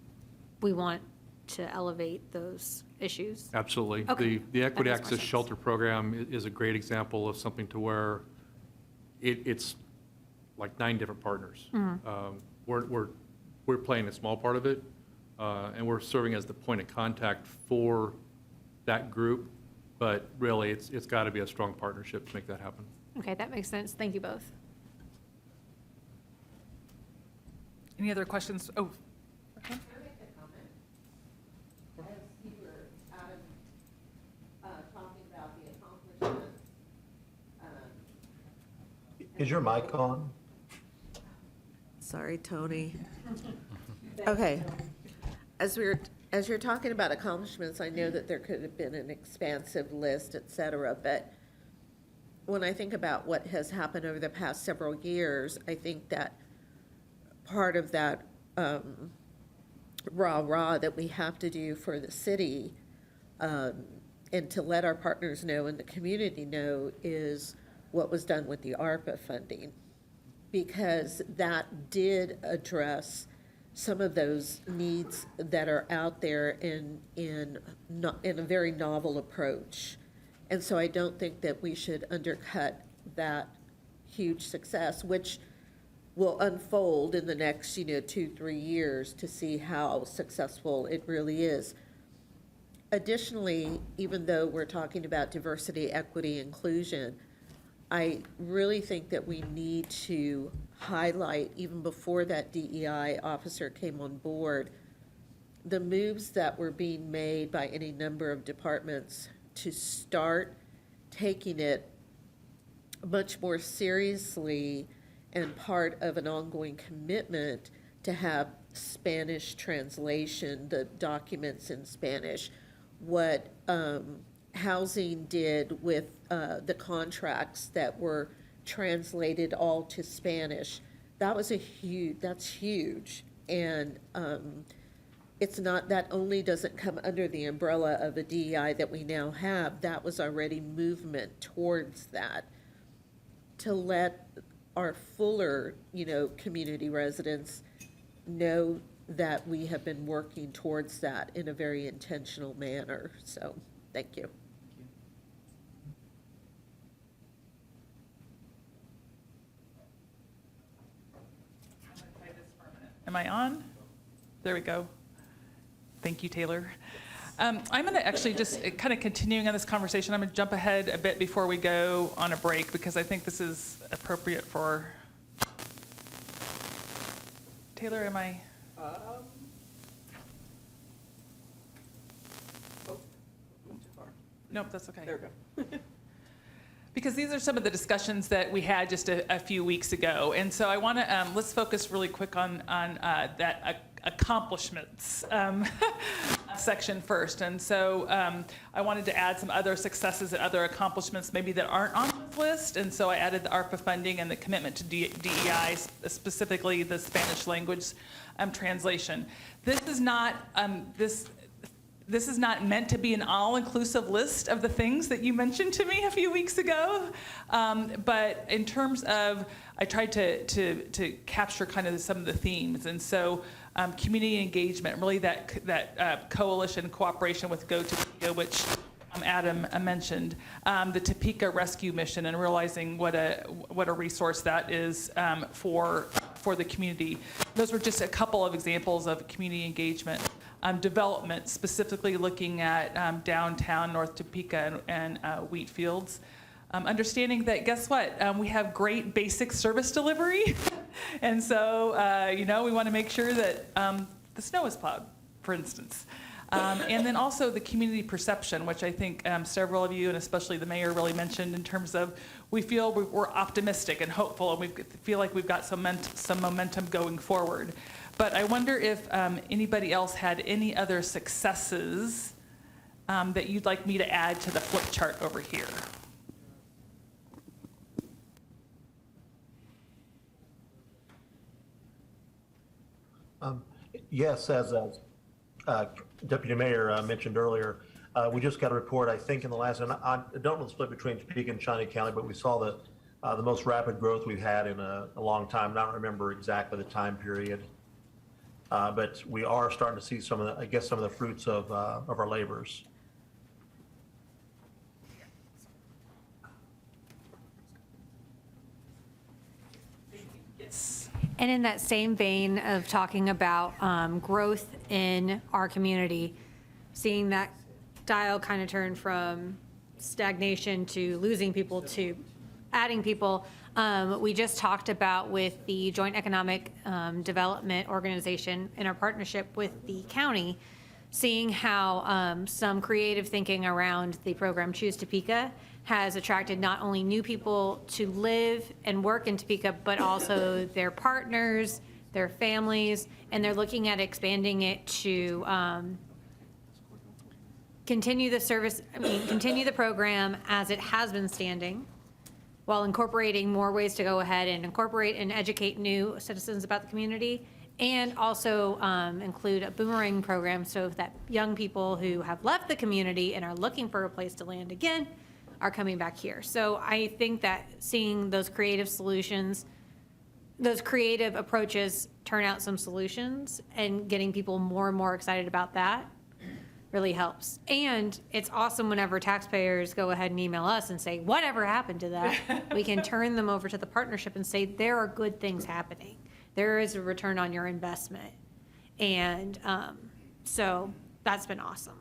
we want to elevate those issues. Absolutely. Okay, The that Equity makes more Access sense. Shelter Program is a great example of something to where it's like 9 different partners. We're playing a small part of it, and we're serving as the point of contact for that group, but really, it's got to be a strong partnership to make that happen. Okay, that makes sense. Thank you both. Any other questions? Oh, okay. Is your mic on? Sorry, Tony. Okay. As you're talking about accomplishments, I know that there could have been an expansive list, et cetera, but when I think about what has happened over the past several years, I think that part of that rah-rah that we have to do for the city and to let our partners know and the community know is what was done with the ARPA funding, because that did address some of those needs that are out there in a very novel approach. And so I don't think that we should undercut that huge success, which will unfold in the next, 2-3 years to see how successful it really is. Additionally, even though we're talking about diversity, equity, inclusion, I really think that we need to highlight, even before that DEI officer came on board, the moves that were being made by any number of departments to start taking it much more seriously and part of an ongoing commitment to have Spanish translation, the documents in Spanish. What housing did with the contracts that were translated all to Spanish, that's huge. And it's not, that only doesn't come under the umbrella of a DEI that we now have, that was already movement towards that. To let our fuller, community residents know that we have been working towards that in a very intentional manner. So, thank you. Am I on? There we go. Thank you, Taylor. I'm going to actually just kind of continuing on this conversation, I'm going to jump ahead a bit before we go on a break because I think this is appropriate for. Taylor, am I? Nope, that's okay. There we go. Because these are some of the discussions that we had just a few weeks ago. And so I want to, let's focus really quick on that accomplishments section first. And so I wanted to add some other successes and other accomplishments maybe that aren't on this list. And so I added the ARPA funding and the commitment to DEI, specifically the Spanish language translation. This is not, this is not meant to be an all-inclusive list of the things that you mentioned to me a few weeks ago. But in terms of, I tried to capture kind of some of the themes. And so community engagement, really that coalition cooperation with Go Topeka, which Adam mentioned, the Topeka Rescue Mission, and realizing what a resource that is for the community. Those were just a couple of examples of community engagement. Development, specifically looking at downtown North Topeka and wheat fields. Understanding that, guess what? We have great basic service delivery. And so, we want to make sure that the snow is plowed, for instance. And then also the community perception, which I think several of you, and especially the mayor, really mentioned in terms of we feel we're optimistic and hopeful, and we feel like we've got some momentum going forward. But I wonder if anybody else had any other successes that you'd like me to add to the flip chart over here. Yes, as Deputy Mayor mentioned earlier, we just got a report, I think, in the last, and I don't know the split between Topeka and Shawnee County, but we saw the most rapid growth we've had in a long time. I don't remember exactly the time period. But we are starting to see some of the fruits of our labors. Yes. And in that same vein of talking about growth in our community, seeing that dial kind of turn from stagnation to losing people to adding people, we just talked about with the Joint Economic Development Organization in our partnership with the county, seeing how some creative thinking around the program Choose Topeka has attracted not only new people to live and work in Topeka, but also their partners, their families, and they're looking at expanding it to continue the program as it has been standing, while incorporating more ways to go ahead and incorporate and educate new citizens about the community, and also include a boomerang program so that young people who have left the community and are looking for a place to land again are coming back here. So I think that seeing those creative solutions, those creative approaches turn out some solutions, and getting people more and more excited about that really helps. And it's awesome whenever taxpayers go ahead and email us and say, whatever happened to that? We can turn them over to the partnership and say, there are good things happening. There is a return on your investment. And so that's been awesome.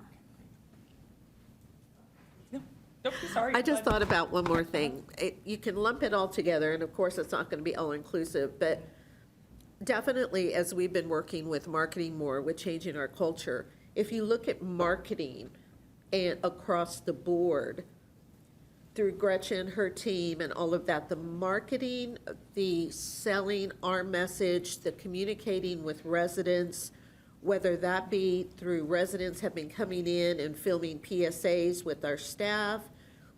Nope, sorry. I just thought about one more thing. You can lump it all together, and of course, it's not going to be all-inclusive, but definitely, as we've been working with marketing more, with changing our culture, if you look at marketing and across the board, through Gretchen, her team, and all of that, the marketing, the selling our message, the communicating with residents, whether that be through residents have been coming in and filming PSAs with our staff.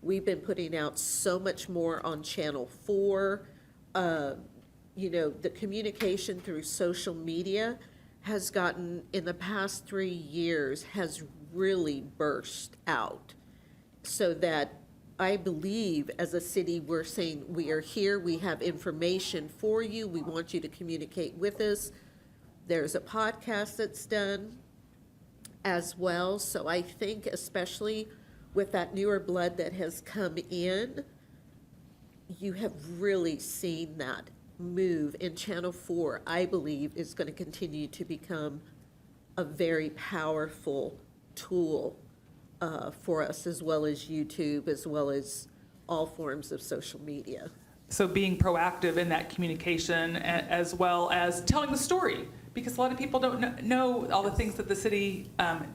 We've been putting out so much more on Channel 4. The communication through social media has gotten, in the past 3 years, has really burst out. So that I believe as a city, we're saying, we are here, we have information for you, we want you to communicate with us. There's a podcast that's done as well. So I think especially with that newer blood that has come in, you have really seen that move. And Channel 4, I believe, is going to continue to become a very powerful tool for us, as well as YouTube, as well as all forms of social media. So being proactive in that communication as well as telling the story, because a lot of people don't know all the things that the city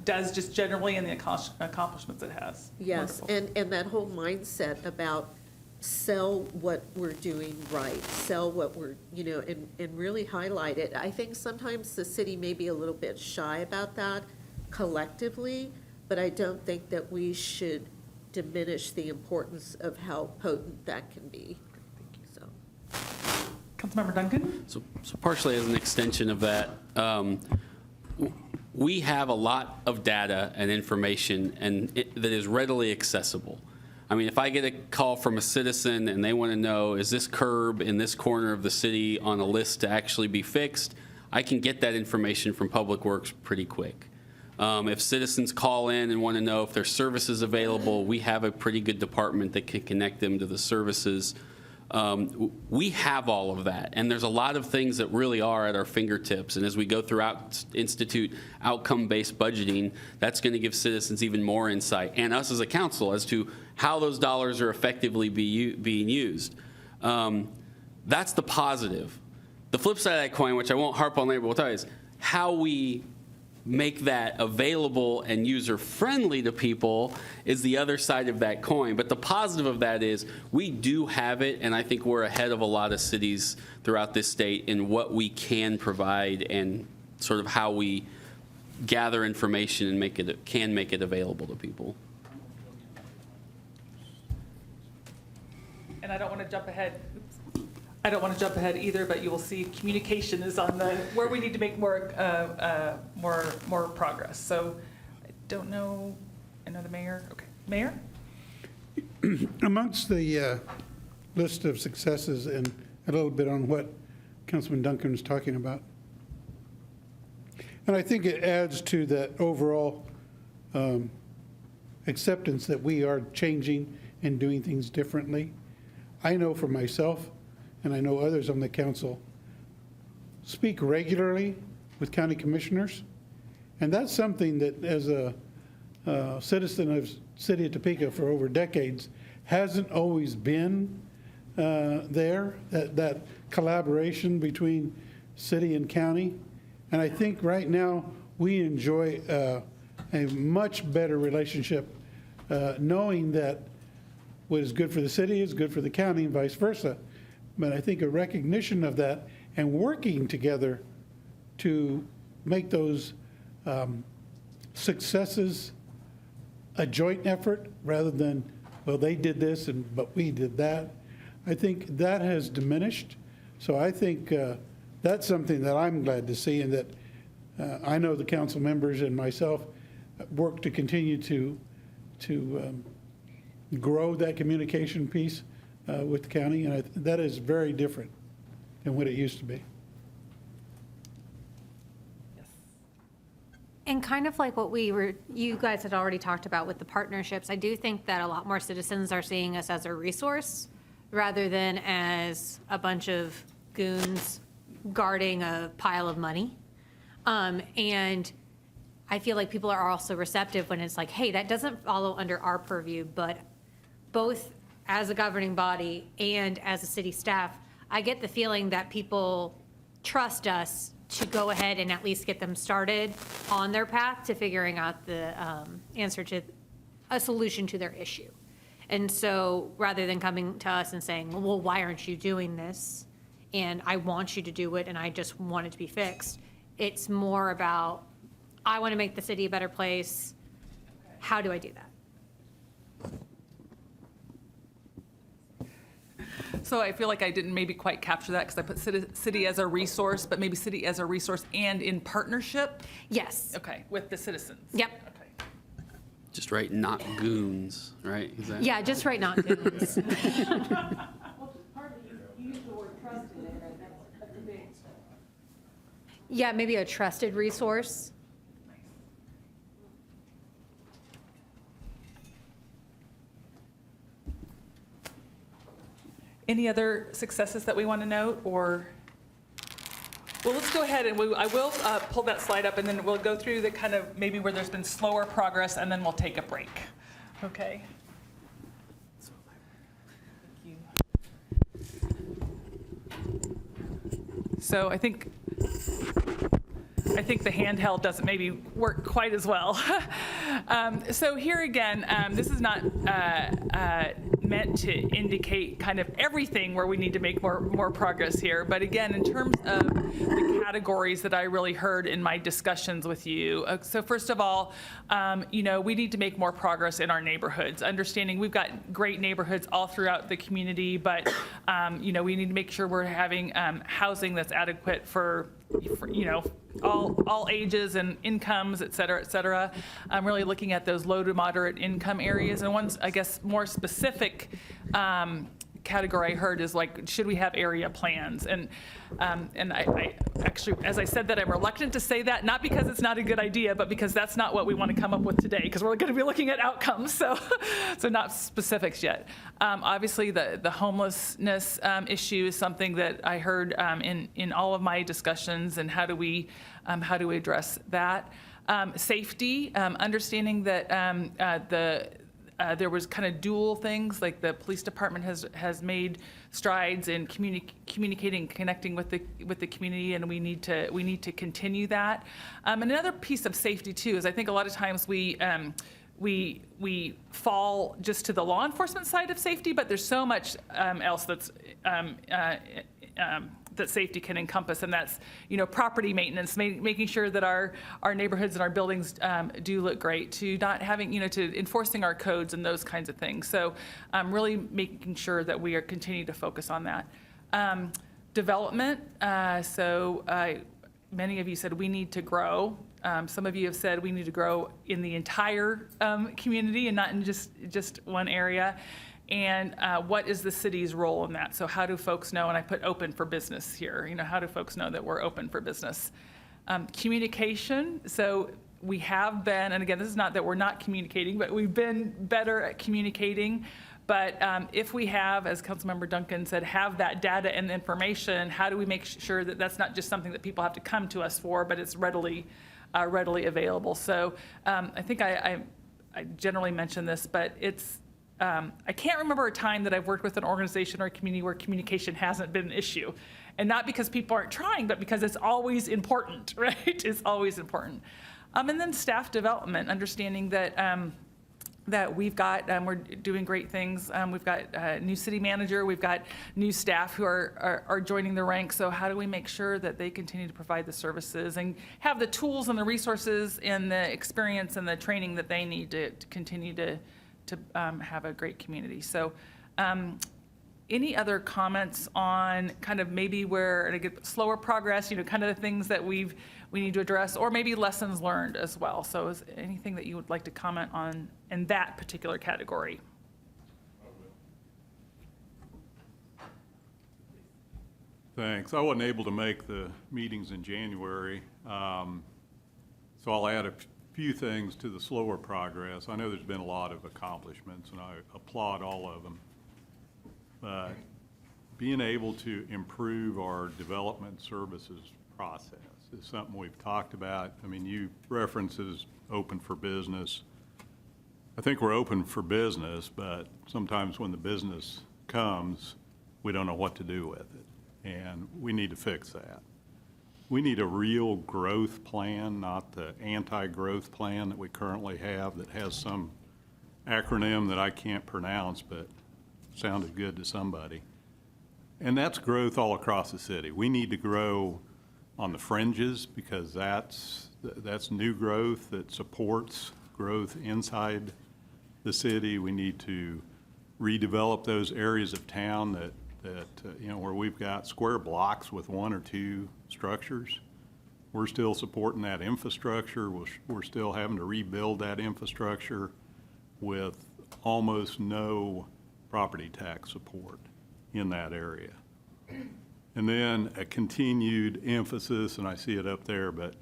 does just generally and the accomplishments it has. Yes, Wonderful. and that whole mindset about sell what we're doing right, sell what we're, and really highlight it. I think sometimes the city may be a little bit shy about that collectively, but I don't think that we should diminish the importance of how potent that can be. So. Councilmember Duncan? So partially as an extension of that, we have a lot of data and information that is readily accessible. I mean, if I get a call from a citizen and they want to know, is this curb in this corner of the city on a list to actually be fixed, I can get that information from Public Works pretty quick. If citizens call in and want to know if there's services available, we have a pretty good department that can connect them to the services. We have all of that, and there's a lot of things that really are at our fingertips. And as we go throughout institute outcome-based budgeting, that's going to give citizens even more insight, and us as a council, as to how those dollars are effectively being used. That's the positive. The flip side of that coin, which I won't harp on later, but we'll tell you, is how we make that available and user-friendly to people is the other side of that coin. But the positive of that is we do have it, and I think we're ahead of a lot of cities throughout this state in what we can provide and sort of how we gather information and make it available to people. And I don't want to jump ahead. I don't want to jump ahead either, but you will see communication is on where we need to make more progress. So I don't know. I know the mayor. Okay, Mayor. Amongst the list of successes, and a little bit on what Councilman Duncan was talking about, and I think it adds to that overall acceptance that we are changing and doing things differently. I know for myself, and I know others on the council, speak regularly with county commissioners. And that's something that, as a citizen of City of Topeka for over decades, hasn't always been there, that collaboration between city and county. And I think right now we enjoy a much better relationship, knowing that what is good for the city is good for the county and vice versa. But I think a recognition of that and working together to make those successes a joint effort rather than, well, they did this but we did that. I think that has diminished. So I think that's something that I'm glad to see, and that I know the council members and myself work to continue to grow that communication piece with the county, and that is very different than what it used to be. And kind of like what you guys had already talked about with the partnerships, I do think that a lot more citizens are seeing us as a resource rather than as a bunch of goons guarding a pile of money. And I feel like people are also receptive when it's like, hey, that doesn't follow under our purview, but both as a governing body and as a city staff, I get the feeling that people trust us to go ahead and at least get them started on their path to figuring out the answer to a solution to their issue. And so rather than coming to us and saying, well, why aren't you doing this? And I want you to do it and I just want it to be fixed. It's more about, I want to make the city a better place. How do I do that? So I feel like I didn't maybe quite capture that because I put city as a resource, but maybe city as a resource and in partnership? Yes. Okay, with the citizens? Yep. Okay. Just right, not goons, right? Is that- Yeah, just right, not goons. Well, partly you use the word trust in there, and that's a big. Yeah, maybe a trusted resource. Any other successes that we want to note, or Well, let's go ahead and I will pull that slide up and then we'll go through the kind of maybe where there's been slower progress and then we'll take a break. Okay? Thank you. So I think the handheld doesn't maybe work quite as well. So here again, this is not meant to indicate kind of everything where we need to make more progress here. But again, in terms of the categories that I really heard in my discussions with you. So first of all, we need to make more progress in our neighborhoods. Understanding we've got great neighborhoods all throughout the community, but we need to make sure we're having housing that's adequate for all ages and incomes, et cetera. I'm really looking at those low to moderate income areas. And one, I guess, more specific category I heard is like, should we have area plans? And I actually, as I said that, I'm reluctant to say that, not because it's not a good idea, but because that's not what we want to come up with today, because we're going to be looking at outcomes, so not specifics yet. Obviously, the homelessness issue is something that I heard in all of my discussions, and how do we address that? Safety, understanding that there was kind of dual things, like the police department has made strides in communicating, connecting with the community, and we need to continue that. Another piece of safety too is I think a lot of times we fall just to the law enforcement side of safety, but there's so much else that's that safety can encompass, and that's property maintenance, making sure that our neighborhoods and our buildings do look great, to not having to enforcing our codes and those kinds of things. So really making sure that we are continuing to focus on that. Development. Many of you said we need to grow. Some of you have said we need to grow in the entire community and not in just one area. And what is the city's role in that? So how do folks know, and I put open for business here, how do folks know that we're open for business? Communication, so we have been, and again, this is not that we're not communicating, but we've been better at communicating. But if we have, as Councilmember Duncan said, have that data and information, how do we make sure that that's not just something that people have to come to us for, but it's readily available? So I think I generally mention this, but it's, I can't remember a time that I've worked with an organization or a community where communication hasn't been an issue. And not because people aren't trying, but because it's always important, right? It's always important. And then staff development, understanding that we've got, we're doing great things. We've got a new city manager, we've got new staff who are joining the ranks. So how do we make sure that they continue to provide the services and have the tools and the resources and the experience and the training that they need to continue to have a great community? So any other comments on kind of maybe where to get slower progress, kind of the things that we need to address, or maybe lessons learned as well? So is anything that you would like to comment on in that particular category? Thanks. I wasn't able to make the meetings in January, so I'll add a few things to the slower progress. I know there's been a lot of accomplishments, and I applaud all of them. But being able to improve our development services process is something we've talked about. I mean, you references open for business. I think we're open for business, but sometimes when the business comes, we don't know what to do with it, and we need to fix that. We need a real growth plan, not the anti-growth plan that we currently have that has some acronym that I can't pronounce, but sounded good to somebody. And that's growth all across the city. We need to grow on the fringes, because that's new growth that supports growth inside the city. We need to redevelop those areas of town that where we've got square blocks with one or two structures. We're still supporting that infrastructure. We're still having to rebuild that infrastructure with almost no property tax support in that area. And then a continued emphasis, and I see it up there, but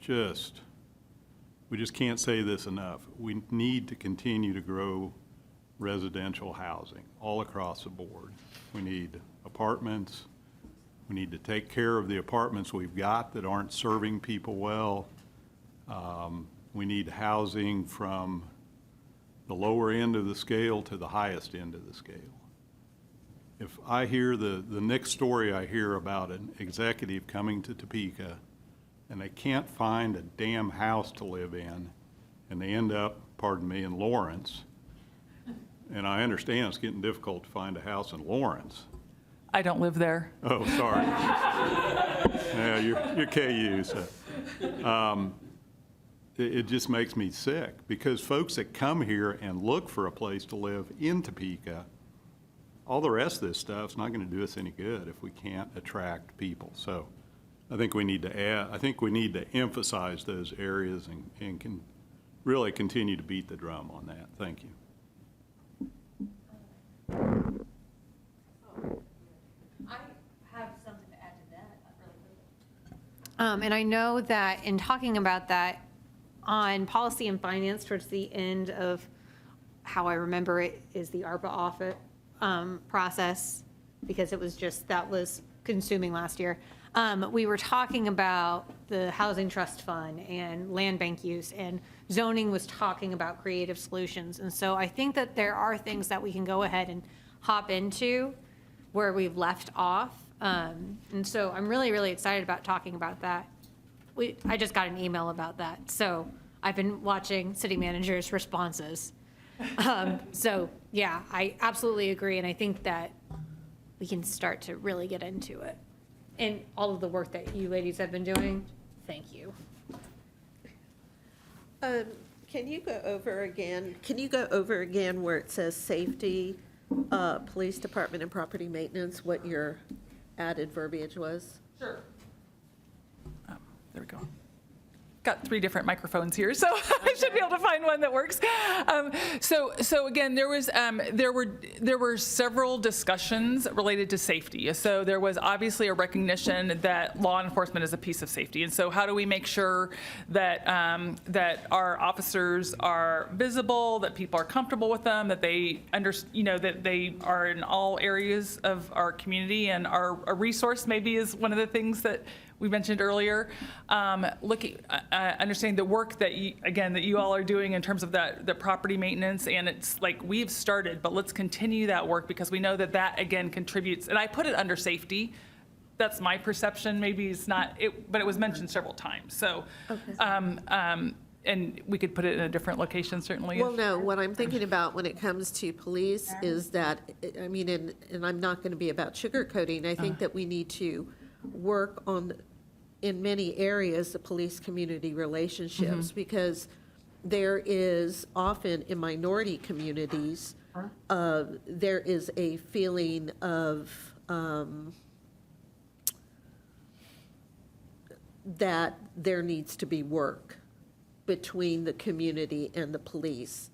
we just can't say this enough. We need to continue to grow residential housing all across the board. We need apartments, We need to take care of the apartments we've got that aren't serving people well. We need housing from the lower end of the scale to the highest end of the scale. If I hear the next story I hear about an executive coming to Topeka and they can't find a damn house to live in, and they end up, pardon me, in Lawrence, and I understand it's getting difficult to find a house in Lawrence. I don't live there. Oh, sorry. Yeah, you're KU, so. It just makes me sick, because folks that come here and look for a place to live in Topeka, all the rest of this stuff's not going to do us any good if we can't attract people. So I think we need to emphasize those areas and can really continue to beat the drum on that. Thank you. I have something to add to that really quickly. And I know that in talking about that on policy and finance towards the end of how I remember it is the ARPA office process, because it was just, that was consuming last year. We were talking about the Housing Trust Fund and land bank use, and zoning was talking about creative solutions. And so I think that there are things that we can go ahead and hop into where we've left off. And so I'm really, really excited about talking about that. I just got an email about that. So I've been watching city managers' responses. So yeah, I absolutely agree. And I think that we can start to really get into it. And all of the work that you ladies have been doing, thank you. Can you go over again where it says safety, police department and property maintenance, what your added verbiage was? Sure. There we go. Got 3 different microphones here, so I should be able to find one that works. So again, there were several discussions related to safety. So there was obviously a recognition that law enforcement is a piece of safety, and so how do we make sure that that our officers are visible, that people are comfortable with them, that they that they are in all areas of our community, and a resource maybe is one of the things that we mentioned earlier. Understanding the work that you all are doing in terms of the property maintenance, and it's like we've started, but let's continue that work, because we know that again contributes. And I put it under safety. That's my perception. Maybe it's not, but it was mentioned several times. So, and we could put it in a different location certainly. Well, no, what I'm thinking about when it comes to police is that, I mean, and I'm not going to be about sugarcoating, I think that we need to work on, in many areas, the police-community relationships, because there is often in minority communities, there is a feeling of that there needs to be work between the community and the police.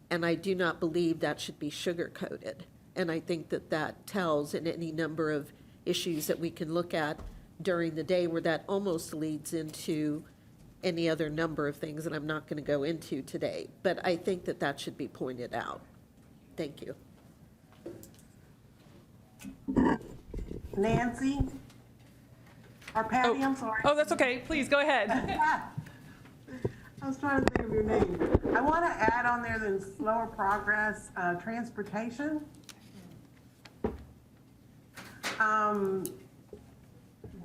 And I do not believe that should be sugar-coated. And I think that tells in any number of issues that we can look at during the day, where that almost leads into any other number of things that I'm not going to go into today. But I think that should be pointed out. Thank you. Nancy? Or Patty, I'm sorry. Oh, that's okay. Please go ahead. I was trying to think of your name. I want to add on there the slower progress, transportation.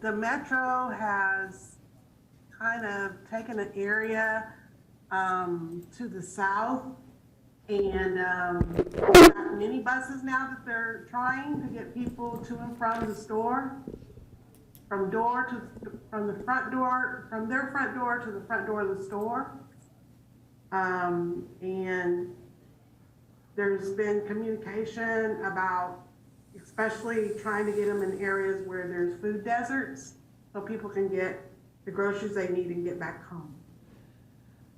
The Metro has kind of taken an area to the south, and got minibuses now that they're trying to get people to and from the store, from their front door to the front door of the store. And there's been communication about especially trying to get them in areas where there's food deserts, so people can get the groceries they need and get back home.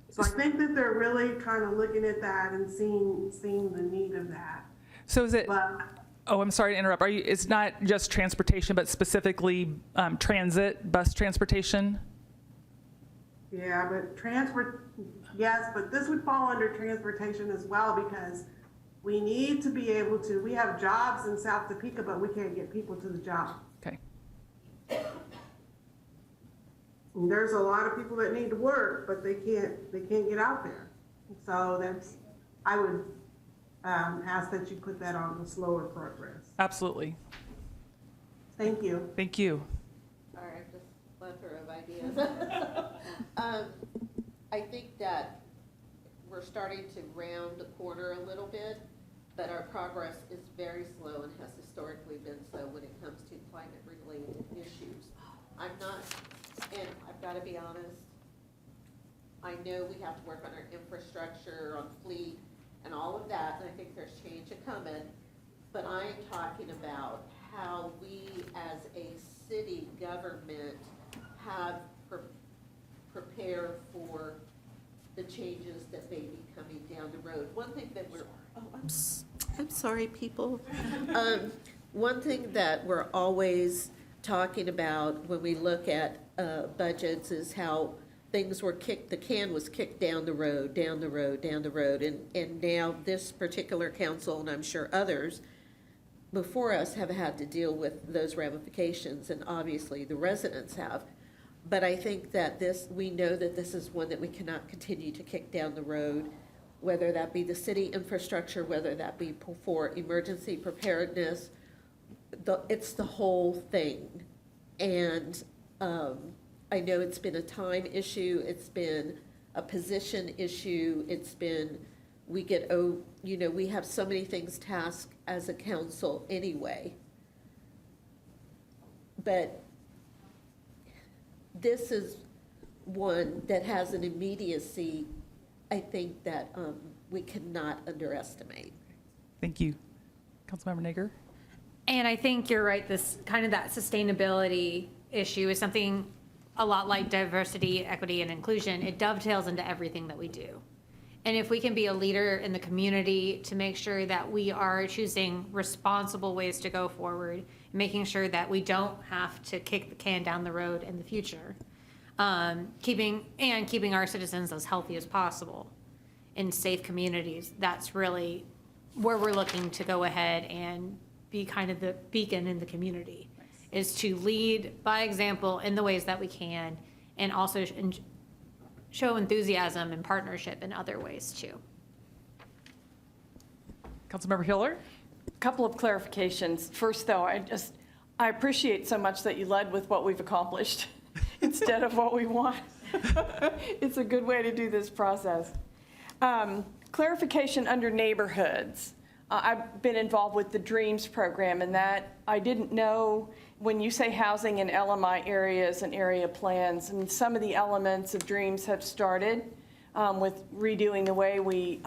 So I think that they're really kind of looking at that and seeing the need of that. So is it? But Oh, I'm sorry to interrupt. It's not just transportation, but specifically transit, bus transportation? yeah, yes, but this would fall under transportation as well, because we need to be able to, we have jobs in South Topeka, but we can't get people to the job. Okay. There's a lot of people that need to work, but they can't get out there. So I would ask that you put that on the slower progress. Absolutely. Thank you. Thank you. All right, just a plethora of ideas. I think that we're starting to round the corner a little bit, but our progress is very slow and has historically been so when it comes to climate-related issues. And I've got to be honest, I know we have to work on our infrastructure, on fleet, and all of that, and I think there's change a-coming, but I am talking about how we as a city government have prepared for the changes that may be coming down the road. One thing that I'm sorry, people. One thing that we're always talking about when we look at budgets is how things were the can was kicked down the road, down the road, down the road. And now this particular council, and I'm sure others before us, have had to deal with those ramifications, and obviously the residents have. But I think that we know that this is one that we cannot continue to kick down the road, whether that be the city infrastructure, whether that be for emergency preparedness. It's the whole thing. And I know it's been a time issue, it's been a position issue, we have so many things tasked as a council anyway. But this is one that has an immediacy, I think, that we cannot underestimate. Thank you. Councilmember Nager? And I think you're right, this kind of that sustainability issue is something a lot like diversity, equity, and inclusion. It dovetails into everything that we do. And if we can be a leader in the community to make sure that we are choosing responsible ways to go forward, making sure that we don't have to kick the can down the road in the future, keeping our citizens as healthy as possible in safe communities, that's really where we're looking to go ahead and be kind of the beacon in the community, is to lead by example in the ways that we can, and also show enthusiasm and partnership in other ways too. Councilmember Hiller? Couple of clarifications. First, though, I appreciate so much that you led with what we've accomplished instead of what we want. It's a good way to do this process. Clarification under neighborhoods. I've been involved with the DREAMS program, and that I didn't know when you say housing in LMI areas and area plans, I mean, some of the elements of DREAMS have started with redoing the way we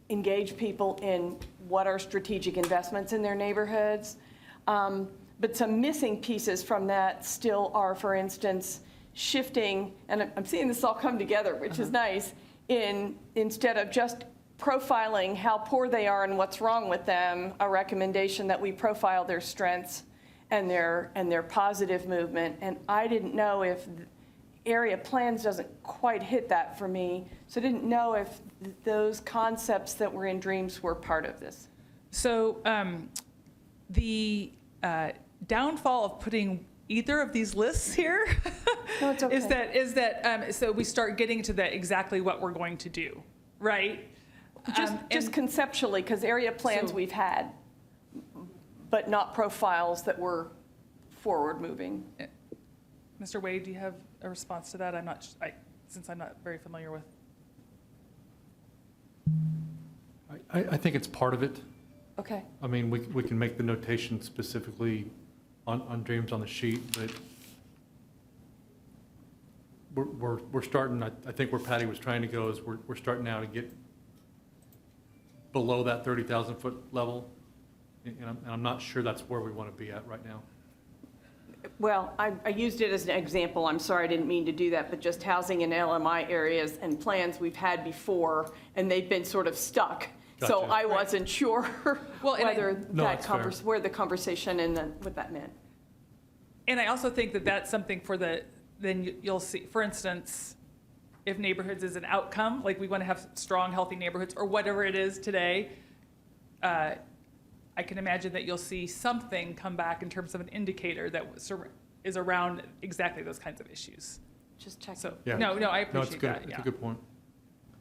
engage people in what are strategic investments in their neighborhoods. But some missing pieces from that still are, for instance, shifting, and I'm seeing this all come together, which is nice, instead of just profiling how poor they are and what's wrong with them, a recommendation that we profile their strengths and their positive movement. And I didn't know if area plans doesn't quite hit that for me, so I didn't know if those concepts that were in DREAMS were part of this. So the downfall of putting either of these lists here No, it's okay. is that so we start getting to that exactly what we're going to do, right? Just conceptually, because area plans we've had, but not profiles that were forward-moving. Mr. Wade, do you have a response to that? Since I'm not very familiar with. I think it's part of it. Okay. I mean, we can make the notation specifically on DREAMS on the sheet, but we're starting, I think where Patty was trying to go is we're starting now to get below that 30,000 foot level. And I'm not sure that's where we want to be at right now. Well, I used it as an example. I'm sorry, I didn't mean to do that, but just housing in LMI areas and plans we've had before, and they've been sort of stuck. So Gotcha. I wasn't sure whether where the conversation and what that meant. And I also think that that's something then you'll see, for instance, if neighborhoods is an outcome, like we want to have strong, healthy neighborhoods or whatever it is today, I can imagine that you'll see something come back in terms of an indicator that is around exactly those kinds of issues. Just checking. So, Yeah. no, I No, it's appreciate good. that, It's yeah. a good point.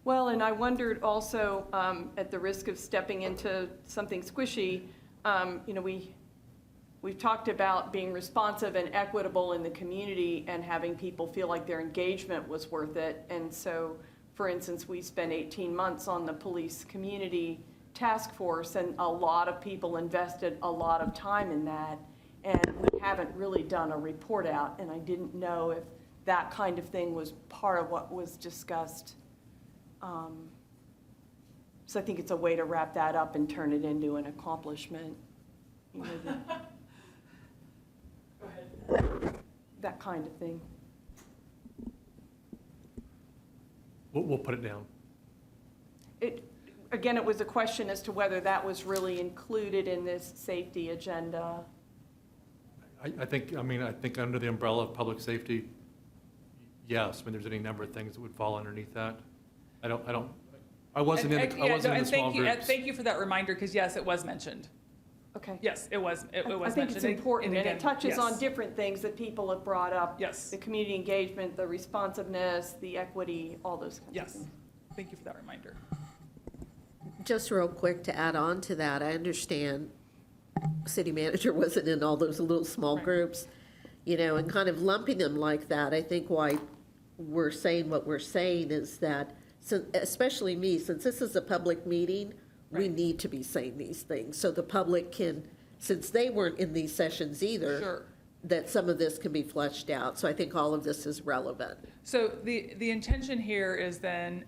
Well, and I wondered also, at the risk of stepping into something squishy, we've talked about being responsive and equitable in the community and having people feel like their engagement was worth it. And so, for instance, we spent 18 months on the police community task force, and a lot of people invested a lot of time in that. And we haven't really done a report out, and I didn't know if that kind of thing was part of what was discussed. So I think it's a way to wrap that up and turn it into an accomplishment. You know, that kind of thing. We'll put it down. Again, it was a question as to whether that was really included in this safety agenda. I think under the umbrella of public safety, yes. I mean, there's any number of things that would fall underneath that. I wasn't in the small groups. Thank you for that reminder, because yes, it was mentioned. Okay. Yes, it was mentioned. I think it's important, and again, it touches on yes. different things that people have brought up. Yes. The community engagement, the responsiveness, the equity, all those kinds of Yes, things. thank you for that reminder. Just real quick to add on to that, I understand city manager wasn't in all those little small Right. groups, and kind of lumping them like that. I think why we're saying what we're saying is that, especially me, since this is a public meeting, we Right. need to be saying these things so the public can, since they weren't in these sessions either, Sure. that some of this can be fleshed out. So I think all of this is relevant. So the intention here is then,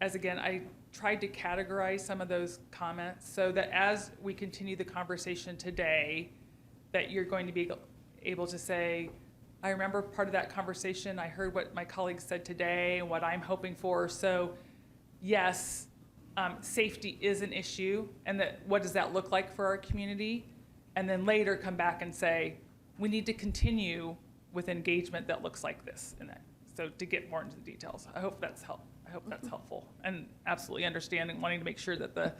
as again, I tried to categorize some of those comments so that as we continue the conversation today, that you're going to be able to say, I remember part of that conversation, I heard what my colleagues said today and what I'm hoping for. So yes, safety is an issue, and that what does that look like for our community? And then later come back and say, we need to continue with engagement that looks like this and that. So to get more into the details, I hope that's helpful, and absolutely understanding, wanting to make sure that the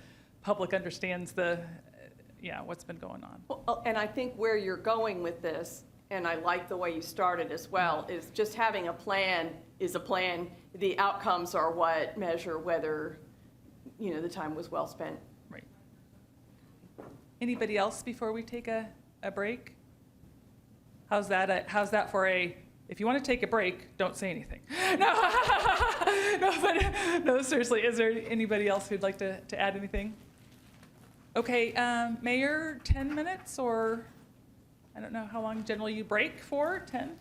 public understands what's been going on. Well, and I think where you're going with this, and I like the way you started as well, is just having a plan is a plan. The outcomes are what measure whether, the time was well spent. Right. Anybody else before we take a break? How's that for if you want to take a break, don't say anything. No, seriously, is there anybody else who'd like to add anything? Okay, Mayor, 10 minutes, or I don't know how long generally you break for, 10?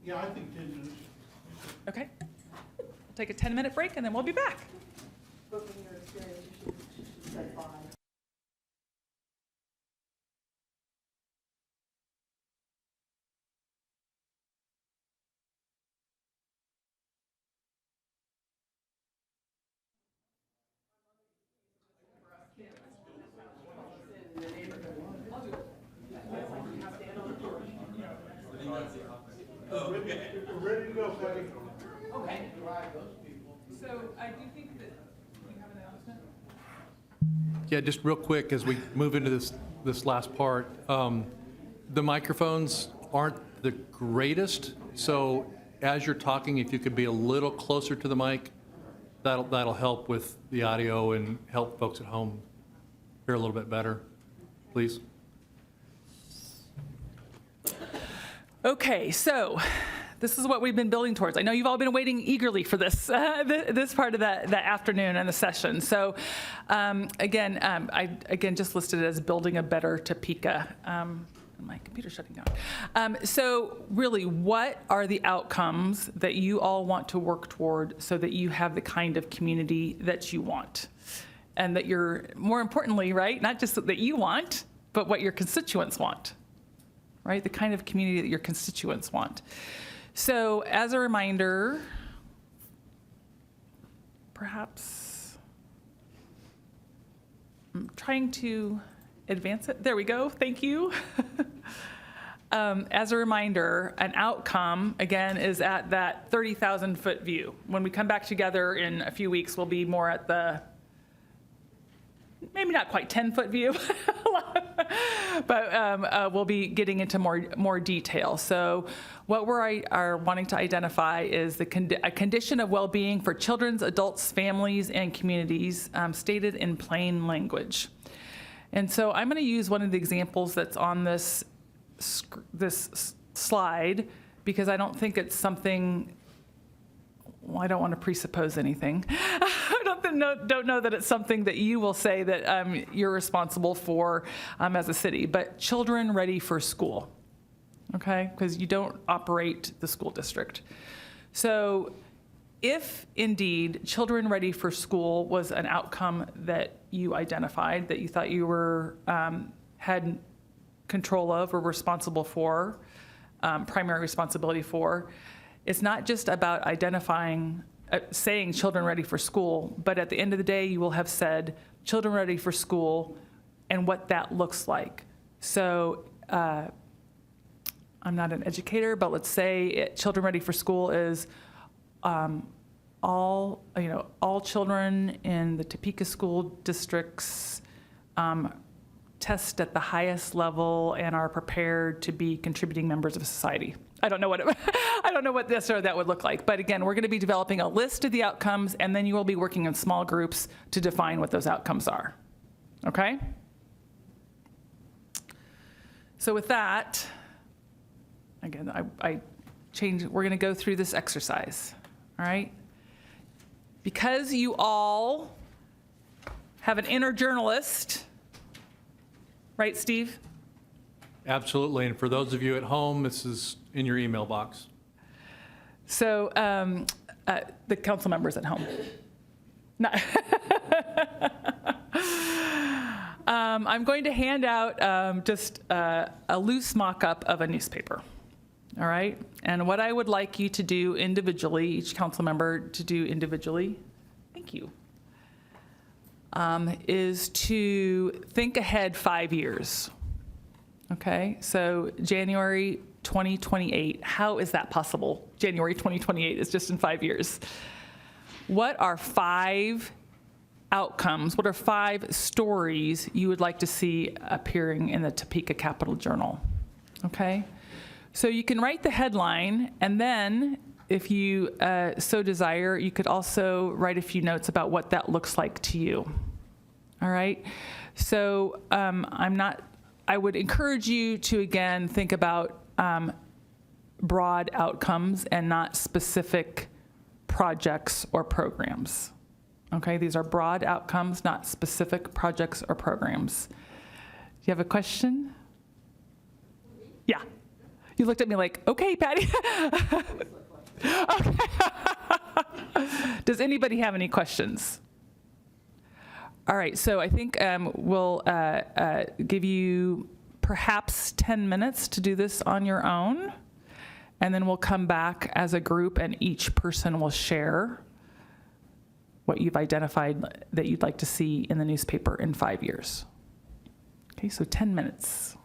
Yeah, I think 10 minutes. Okay. We'll take a 10-minute break, and then we'll be back. Ready to go, Patty. Okay. So I do think that we have an announcement. Yeah, just real quick, as we move into this last part, the microphones aren't the greatest, so as you're talking, if you could be a little closer to the mic, that'll help with the audio and help folks at home hear a little bit better, please. Okay, so this is what we've been building towards. I know you've all been waiting eagerly for this this part of the afternoon and the session. So I just listed it as building a better Topeka. My computer's shutting down. So really, what are the outcomes that you all want to work toward so that you have the kind of community that you want? And that you're, more importantly, right, not just that you want, but what your constituents want, right? The kind of community that your constituents want. So as a reminder, perhaps I'm trying to advance it. There we go. Thank you. As a reminder, an outcome, again, is at that 30,000-foot view. When we come back together in a few weeks, we'll be more at the maybe not quite 10-foot view, but we'll be getting into more detail. So what are wanting to identify is a condition of well-being for children's, adults, families, and communities, stated in plain language. And so I'm going to use one of the examples that's on this slide, because I don't think it's something, well, I don't want to presuppose anything. I don't know that it's something that you will say that you're responsible for as a city, but children ready for school, okay? Because you don't operate the school district. So if indeed children ready for school was an outcome that you identified, that you thought you were had control of or responsible for, primary responsibility for, it's not just about identifying, saying children ready for school, but at the end of the day, you will have said children ready for school and what that looks like. So I'm not an educator, but let's say children ready for school is all children in the Topeka school districts test at the highest level and are prepared to be contributing members of society. I don't know what this or that would look like. But again, we're going to be developing a list of the outcomes, and then you will be working in small groups to define what those outcomes are. Okay? So with that, again, we're going to go through this exercise. All right? Because you all have an inner journalist, right, Steve? Absolutely. And for those of you at home, this is in your email box. So the council members at home. No. I'm going to hand out just a loose mock-up of a newspaper. All right? And what I would like you to do individually, each council member to do individually, thank you, is to think ahead 5 years. Okay? So January 2028, how is that possible? January 2028 is just in 5 years. What are 5 outcomes? What are 5 stories you would like to see appearing in the Topeka Capital Journal? Okay? So you can write the headline, and then if you so desire, you could also write a few notes about what that looks like to you. All right? So I would encourage you to, again, think about broad outcomes and not specific projects or programs. Okay, these are broad outcomes, not specific projects or programs. Do you have a question? Yeah. You looked at me like, okay, Patty. Okay. Does anybody have any questions? All right, so I think we'll give you perhaps 10 minutes to do this on your own, and then we'll come back as a group and each person will share what you've identified that you'd like to see in the newspaper in 5 years. Okay, so 10 minutes.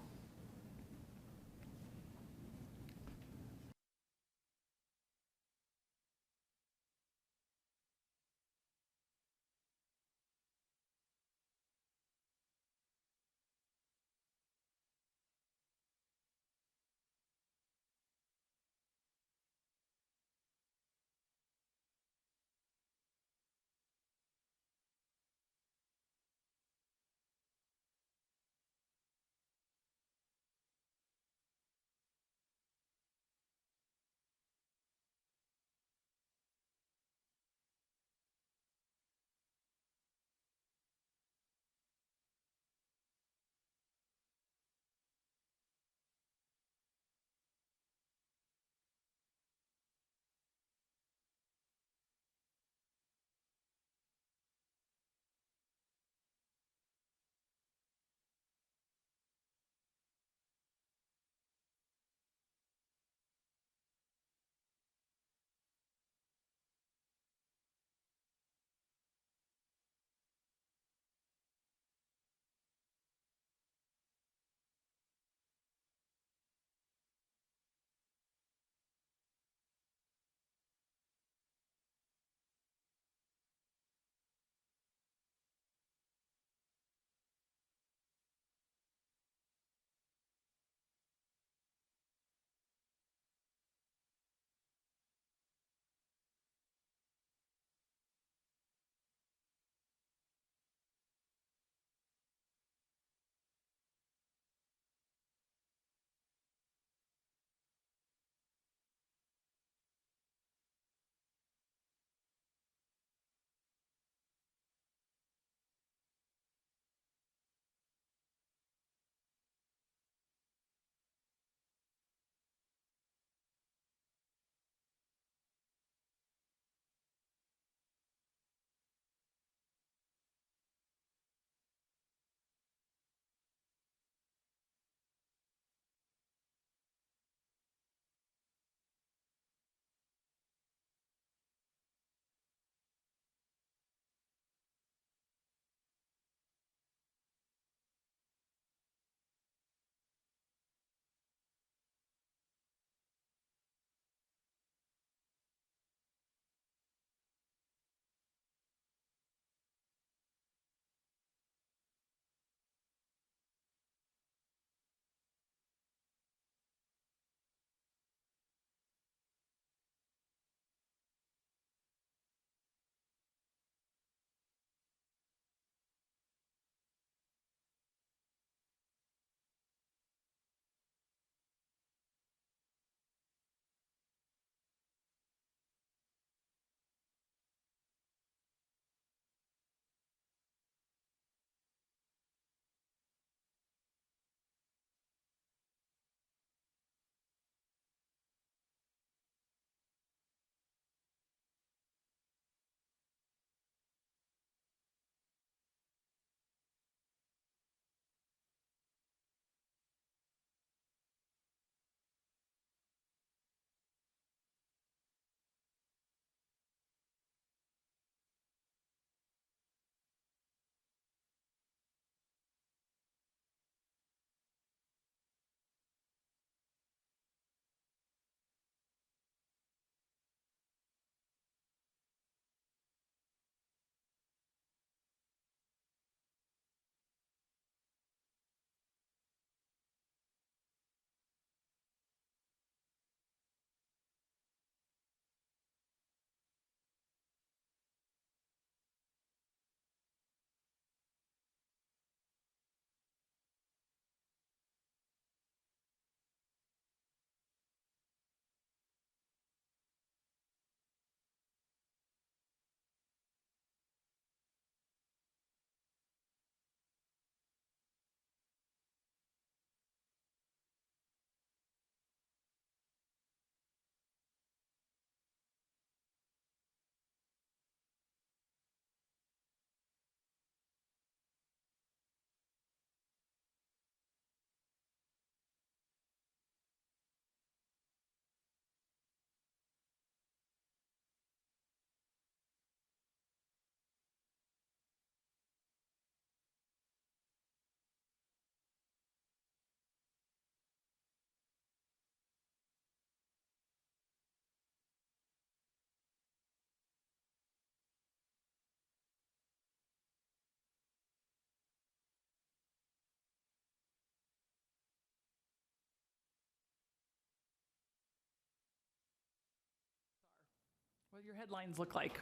What do your headlines look like?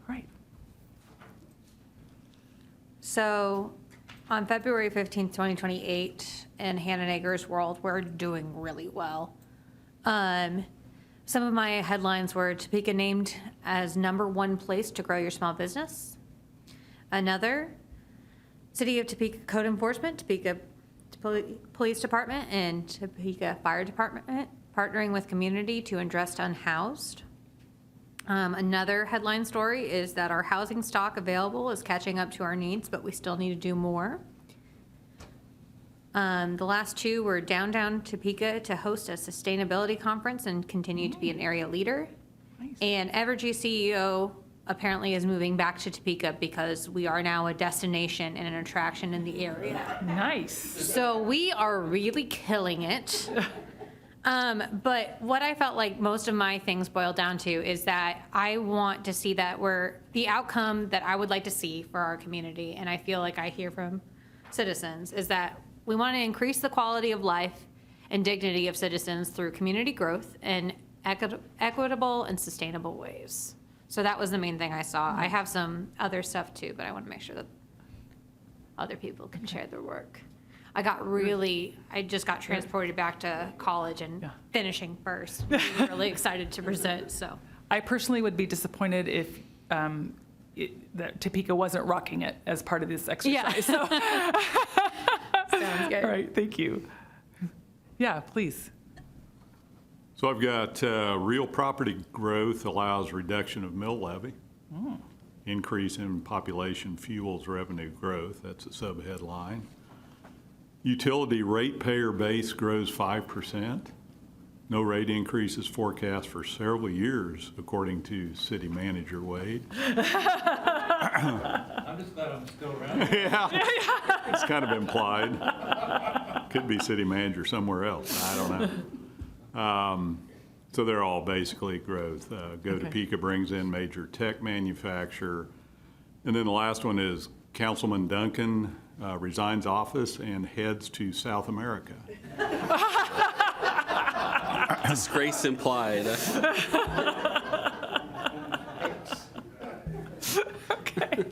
Right. So on February 15th, 2028, in Hannah Nagers World, we're doing really well. Some of my headlines were Topeka named as #1 place to grow your small business. Another, City of Topeka Code Enforcement, Topeka Police Department, and Topeka Fire Department partnering with community to address unhoused. Another headline story is that our housing stock available is catching up to our needs, but we still need to do more. The last two were downtown Topeka to host a sustainability conference and continue to be an area leader. Nice. And Evergy CEO apparently is moving back to Topeka because we are now a destination and an attraction in the area. Nice. So we are really killing it. But what I felt like most of my things boil down to is that I want to see that the outcome that I would like to see for our community, and I feel like I hear from citizens, is that we want to increase the quality of life and dignity of citizens through community growth in equitable and sustainable ways. So that was the main thing I saw. I have some other stuff too, but I want to make sure that other people can share their work. I just got transported back to college and finishing first. I'm really excited to present, so. I personally would be disappointed if that Topeka wasn't rocking it as part of this exercise. So. Sounds good. All right, thank you. Yeah, please. So I've got real property growth allows reduction of mill levy. Increase in population fuels revenue growth. That's a sub-headline. Utility ratepayer base grows 5%. No rate increases forecast for several years, according to City Manager Wade. I'm just glad I'm still around. Yeah, it's kind of implied. Could be city manager somewhere else. I don't know. So they're all basically growth. Go Topeka brings in major tech manufacturer. And then the last one is Councilman Duncan resigns office and heads to South America. Disgrace implied. Okay.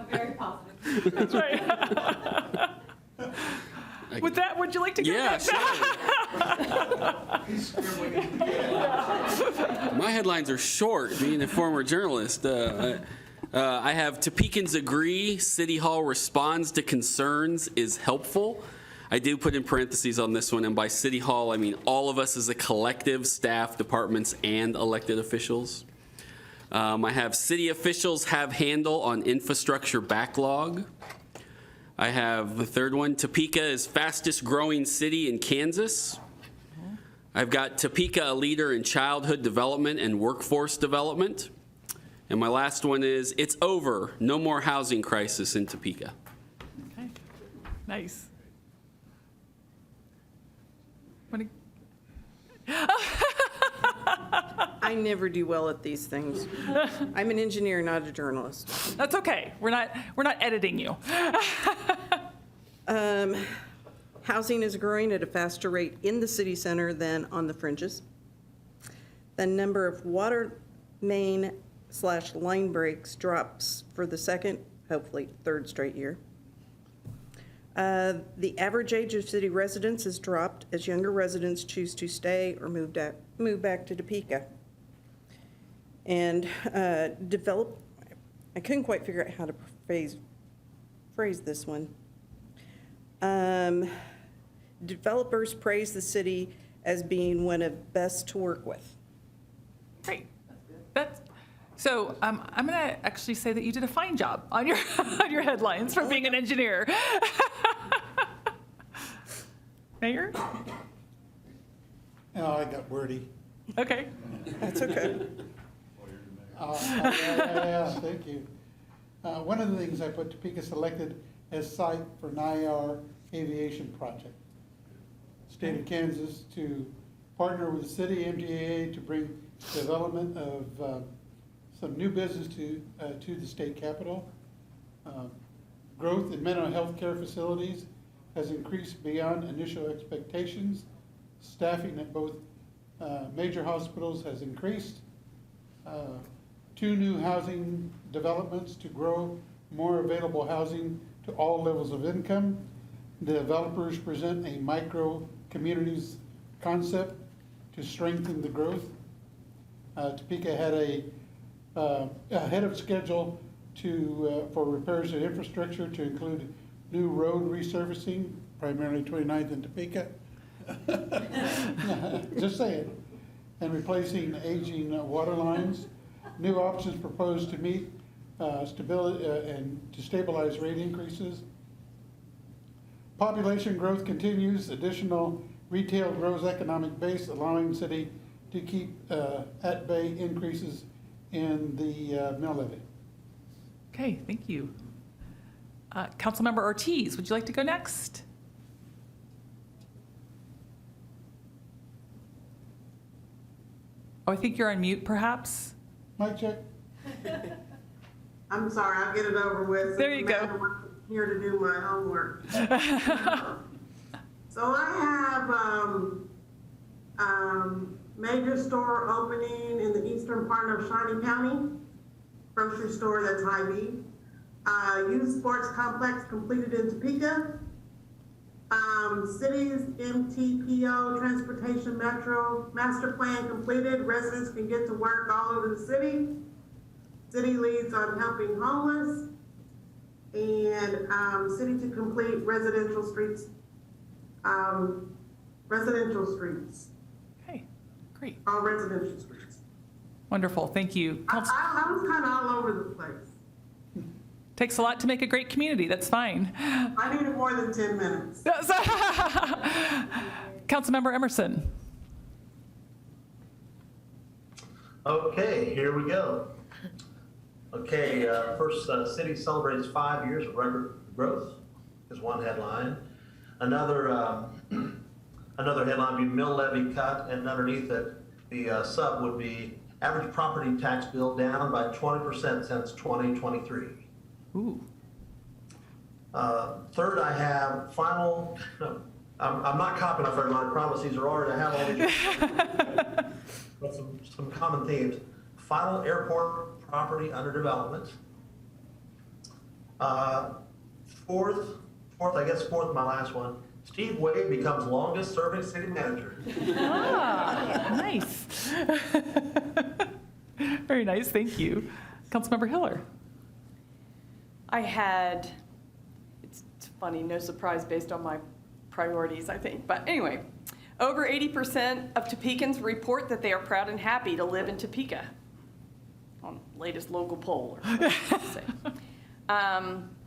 Very positive. That's right. With that, would you like to go Yeah, next? sure. My headlines are short, being a former journalist. I have Topekans agree City Hall responds to concerns is helpful. I do put in parentheses on this one, and by City Hall, I mean all of us as a collective, staff, departments, and elected officials. I have city officials have handle on infrastructure backlog. I have the third one, Topeka is fastest growing city in Kansas. I've got Topeka, a leader in childhood development and workforce development. And my last one is, it's over, no more housing crisis in Topeka. Okay. Nice. I never do well at these things. I'm an engineer, not a journalist. That's okay. We're not editing you. Housing is growing at a faster rate in the city center than on the fringes. The number of water main/line breaks drops for the second, hopefully third straight year. The average age of city residents has dropped as younger residents choose to stay or move back to Topeka. And I couldn't quite figure out how to phrase this one. Developers praise the city as being one of best to work with. Great. So I'm going to actually say that you did a fine job on your on your headlines for being an engineer. Mayor? Oh, I got wordy. Okay. That's okay. Yeah, thank you. One of the things I put Topeka selected as site for NIAR aviation project. State of Kansas to partner with the city MGA to bring development of some new business to the state capital. Growth in mental health care facilities has increased beyond initial expectations. Staffing at both major hospitals has increased. 2 new housing developments to grow more available housing to all levels of income. The developers present a micro communities concept to strengthen the growth. Topeka had ahead of schedule for repairs to infrastructure to include new road resurfacing, primarily 29th and Topeka. Just saying. And replacing aging water lines. New options proposed to meet stability and to stabilize rate increases. Population growth continues. Additional retail grows economic base, allowing city to keep at bay increases in the mill levy. Okay, thank you. Councilmember Ortiz, would you like to go next? Oh, I think you're on mute, perhaps. Mic check. I'm sorry, I'll get it over with. There you go. I'm here to do my homework. So I have major store opening in the eastern part of Shawnee County, grocery store that's Hy-Vee. Youth sports complex completed in Topeka. Cities MTPO transportation metro master plan completed. Residents can get to work all over the city. City leads on helping homeless. And city to complete residential streets. Okay, great. All residential streets. Wonderful, thank you. I was kind of all over the place. Takes a lot to make a great community, that's fine. I needed more than 10 minutes. Councilmember Emerson. Okay, here we go. Okay, first, city celebrates 5 years of record growth is one headline. Another headline would be mill levy cut, and underneath it, the sub would be average property tax bill down by 20% since 2023. Ooh. Third, I have final, no, I'm not copying off everyone, I promise these are already, I have all these. But some common themes. Final airport property under development. Fourth, my last one. Steve Wade becomes longest serving city manager. Ah, nice. Very nice, thank you. Councilmember Hiller. I had, it's funny, no surprise based on my priorities, I think. But anyway, over 80% of Topekans report that they are proud and happy to live in Topeka. On latest local poll.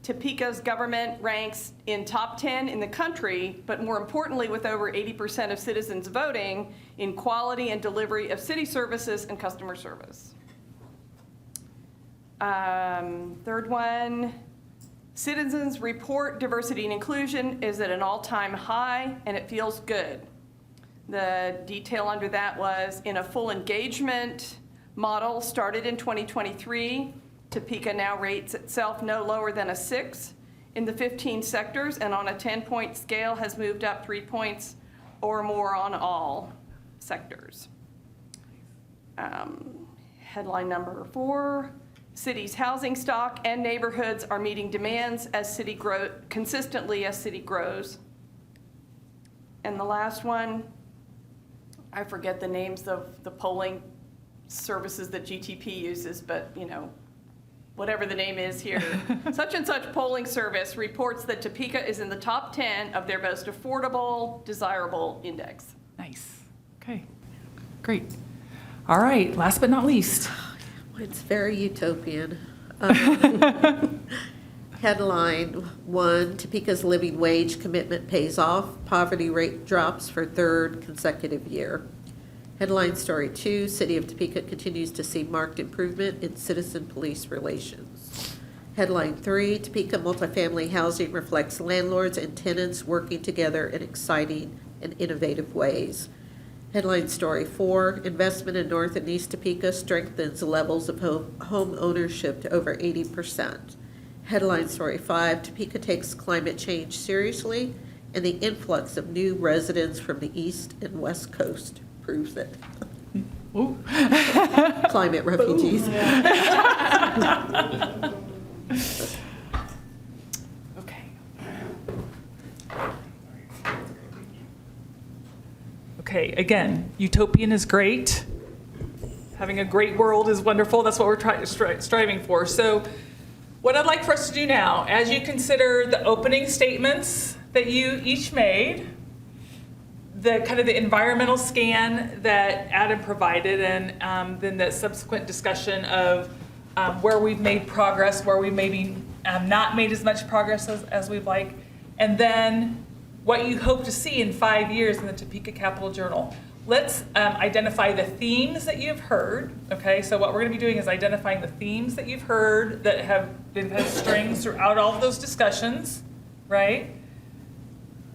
Topeka's government ranks in top 10 in the country, but more importantly, with over 80% of citizens voting in quality and delivery of city services and customer service. Third one, citizens report diversity and inclusion is at an all-time high, and it feels good. The detail under that was in a full engagement model started in 2023. Topeka now rates itself no lower than a 6 in the 15 sectors, and on a 10-point scale has moved up 3 points or more on all sectors. Headline number 4, city's housing stock and neighborhoods are meeting demands as city consistently as city grows. And the last one, I forget the names of the polling services that GTP uses, but you know, whatever the name is here. Such and such polling service reports that Topeka is in the top 10 of their most affordable, desirable index. Nice. Okay, great. All right, last but not least. It's very utopian. Headline 1, Topeka's living wage commitment pays off. Poverty rate drops for 3rd consecutive year. Headline story 2, City of Topeka continues to see marked improvement in citizen-police relations. Headline 3, Topeka multifamily housing reflects landlords and tenants working together in exciting and innovative ways. Headline story 4, investment in North and East Topeka strengthens levels of home ownership to over 80%. Headline story 5, Topeka takes climate change seriously and the influx of new residents from the East and West Coast. proves it. Ooh. Climate refugees. Okay. Okay, again, utopian is great. Having a great world is wonderful. That's what we're striving for. So what I'd like for us to do now, as you consider the opening statements that you each made, the kind of the environmental scan that Adam provided, and then the subsequent discussion of where we've made progress, where we maybe not made as much progress as we'd like, and then what you hope to see in 5 years in the Topeka Capital Journal. Let's identify the themes that you've heard, okay? So what we're gonna be doing is identifying the themes that you've heard that have been kind of strings throughout all of those discussions, right?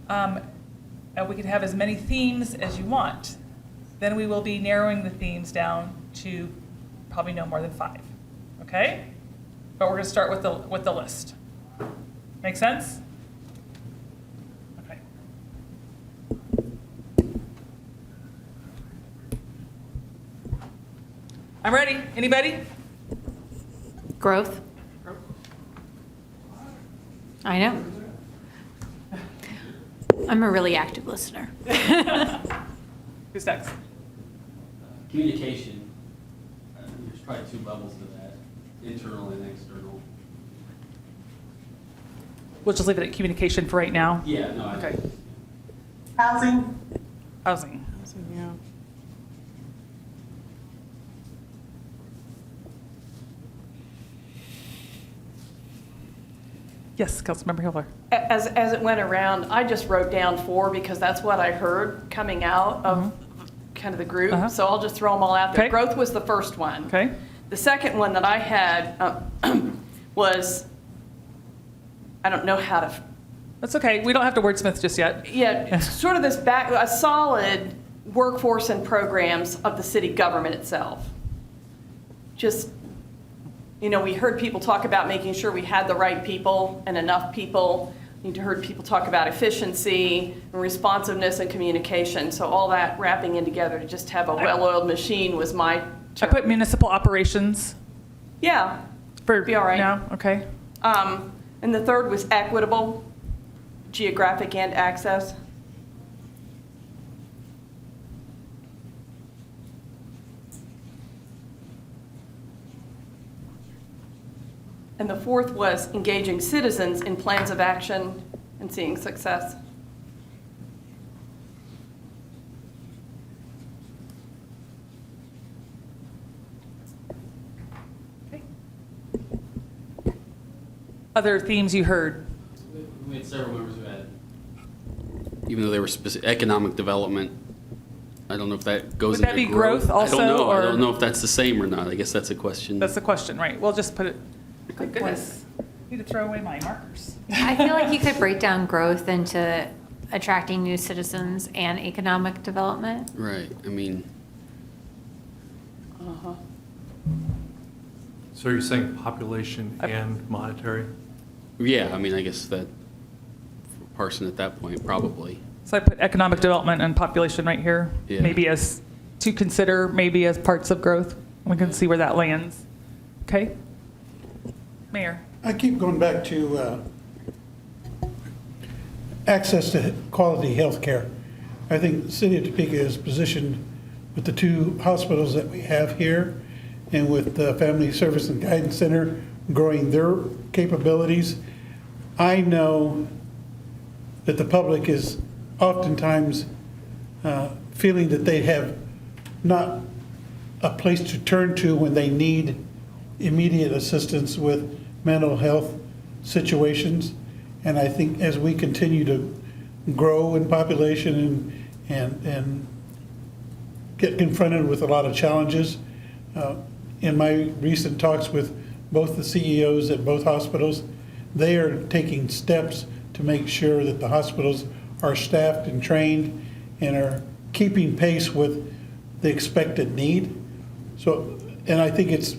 And we can have as many themes as you want. Then we will be narrowing the themes down to probably no more than 5, okay? But we're gonna start with the list. Make sense? Okay. I'm ready. Anybody? Growth. I know. I'm a really active listener. Who's next? Communication, there's probably 2 levels to that, internal and external. We'll just leave it at communication for right now. Yeah, no, Okay. Housing, Housing. Yeah. Yes, Councilmember Hiller. As it went around, I just wrote down 4 because that's what I heard coming out of kind of the group. Uh-huh. So I'll just throw them all out there. Okay. Growth was the first one. Okay. The second one that I had was, I don't know how to, That's okay. We don't have to wordsmith just yet. yeah, sort of this a solid workforce and programs of the city government itself. Just, you know, we heard people talk about making sure we had the right people and enough people. You heard people talk about efficiency and responsiveness and communication. So all that wrapping in together to just have a well-oiled machine was my I term. put municipal operations Yeah, for Be all right. now. Okay. and the third was equitable, geographic and access. And the fourth was engaging citizens in plans of action and seeing success. Other themes you heard? We had several members who had, even though they were specific, economic development. I don't know if that goes Would into that be growth also, I don't know. I or- don't know if that's the same or not. I guess that's a question. That's the question, right? We'll just put it, good goodness. Need to throw away my markers. I feel like you could break down growth into attracting new citizens and economic development. Right, I mean, So you're saying population and monetary? yeah, I mean, I guess that, parsing at that point, probably. So I put economic development and population right here, Yeah. maybe as, to consider, maybe as parts of growth. We can see where that lands. Okay? Mayor? I keep going back to access to quality health care. I think the city of Topeka is positioned with the 2 hospitals that we have here and with the Family Service and Guidance Center growing their capabilities. I know that the public is oftentimes feeling that they have not a place to turn to when they need immediate assistance with mental health situations. And I think as we continue to grow in population and get confronted with a lot of challenges, in my recent talks with both the CEOs at both hospitals, they are taking steps to make sure that the hospitals are staffed and trained and are keeping pace with the expected need. So, and I think it's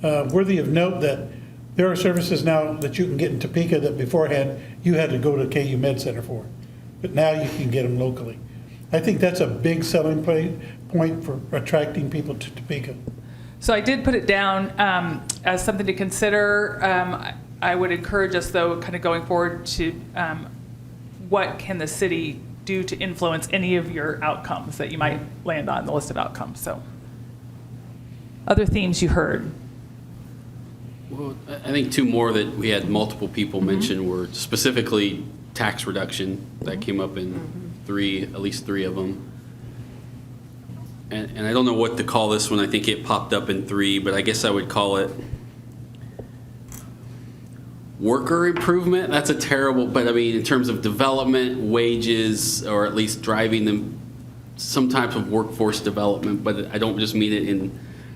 worthy of note that there are services now that you can get in Topeka that beforehand you had to go to KU Med Center for, but now you can get them locally. I think that's a big selling point for attracting people to Topeka. So I did put it down as something to consider. I would encourage us, though, kind of going forward to what can the city do to influence any of your outcomes that you might land on the list of outcomes. So other themes you heard. Well, I think two more that we had multiple people mention were specifically tax reduction. That came up in at least three of them. And I don't know what to call this one. I think it popped up in 3, but I guess I would call it worker improvement. That's a terrible, but I mean, in terms of development, wages, or at least driving them, some type of workforce development, but I don't just mean it in,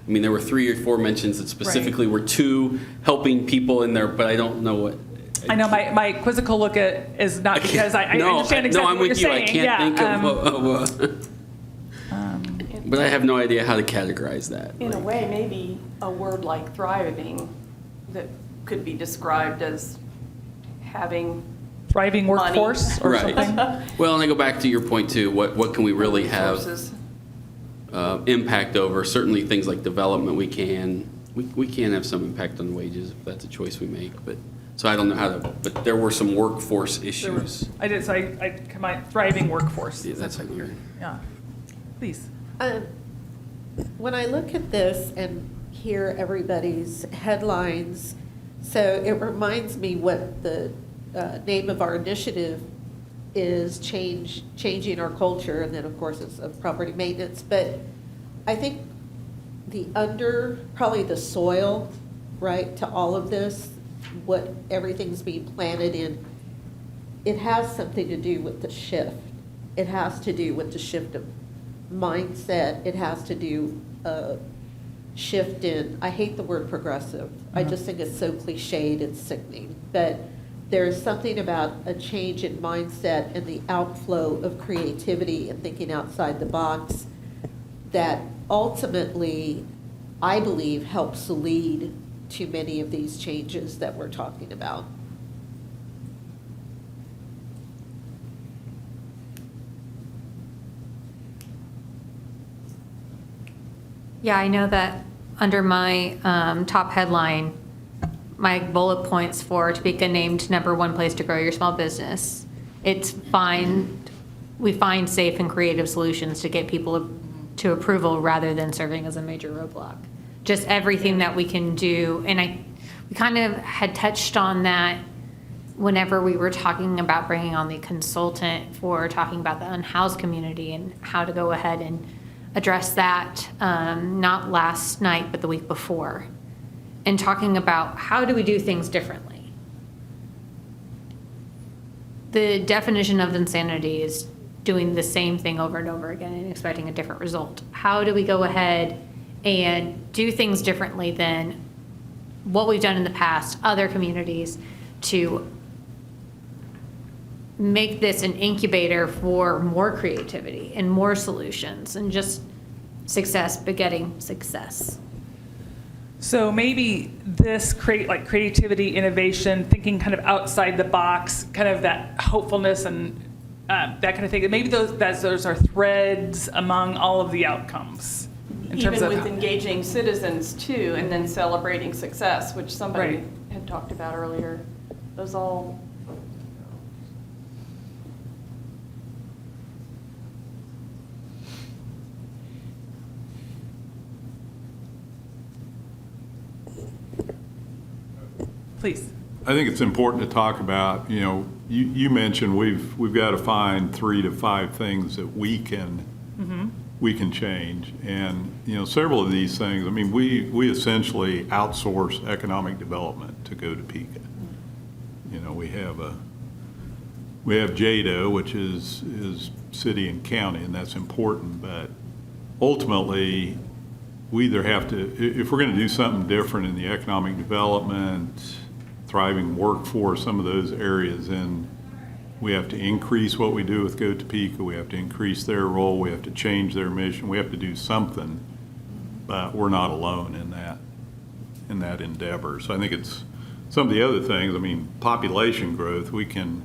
I mean, there were 3 or 4 mentions that specifically were 2 helping people in there, but I don't know what. I know my quizzical look at is not because I understand exactly I'm what with you're you. saying. I can't think of but I have no idea how to categorize that. In a way, maybe a word like thriving that could be described as having thriving workforce or Right. something. Well, and I go back to your point too. What can we really have resources. impact over? Certainly, things like development, we can have some impact on wages if that's a choice we make. But so I don't know how to. But there were some workforce issues. I did. So I combined thriving workforce. Yeah, that's weird. Yeah. Please. When I look at this and hear everybody's headlines, so it reminds me what the name of our initiative is, changing our culture, and then of course it's of property maintenance. But I think probably the soil, right, to all of this, what everything's being planted in, it has something to do with the shift. It has to do with the shift of mindset. It has to do shift in, I hate the word progressive. I just think it's so cliched, it's sickening. But there's something about a change in mindset and the outflow of creativity and thinking outside the box that ultimately, I believe, helps lead to many of these changes that we're talking about. Yeah, I know that under my top headline, my bullet points for Topeka named #1 place to grow your small business. We find safe and creative solutions to get people to approval rather than serving as a major roadblock. Just everything that we can do, and we kind of had touched on that whenever we were talking about bringing on the consultant for talking about the unhoused community and how to go ahead and address that, not last night, but the week before, and talking about how do we do things differently. The definition of insanity is doing the same thing over and over again and expecting a different result. How do we go ahead and do things differently than what we've done in the past, other communities, to make this an incubator for more creativity and more solutions and just success begetting success. So maybe this creativity, innovation, thinking kind of outside the box, kind of that hopefulness and that kind of thing. Maybe those are threads among all of the outcomes. In terms Even of with engaging citizens too, and then celebrating success, which somebody Right. had talked about earlier. Those all. please. I think it's important to talk about, you mentioned we've got to find 3 to 5 things that we can change. And, several of these things, I mean, we essentially outsource economic development to go to Topeka. We have JADO, which is city and county, and that's important, but ultimately, we either have to, if we're going to do something different in the economic development, thriving workforce, some of those areas, then we have to increase what we do with Go Topeka. We have to increase their role. We have to change their mission. We have to do something, but we're not alone in that endeavor. So I think it's some of the other things. I mean, population growth. We can,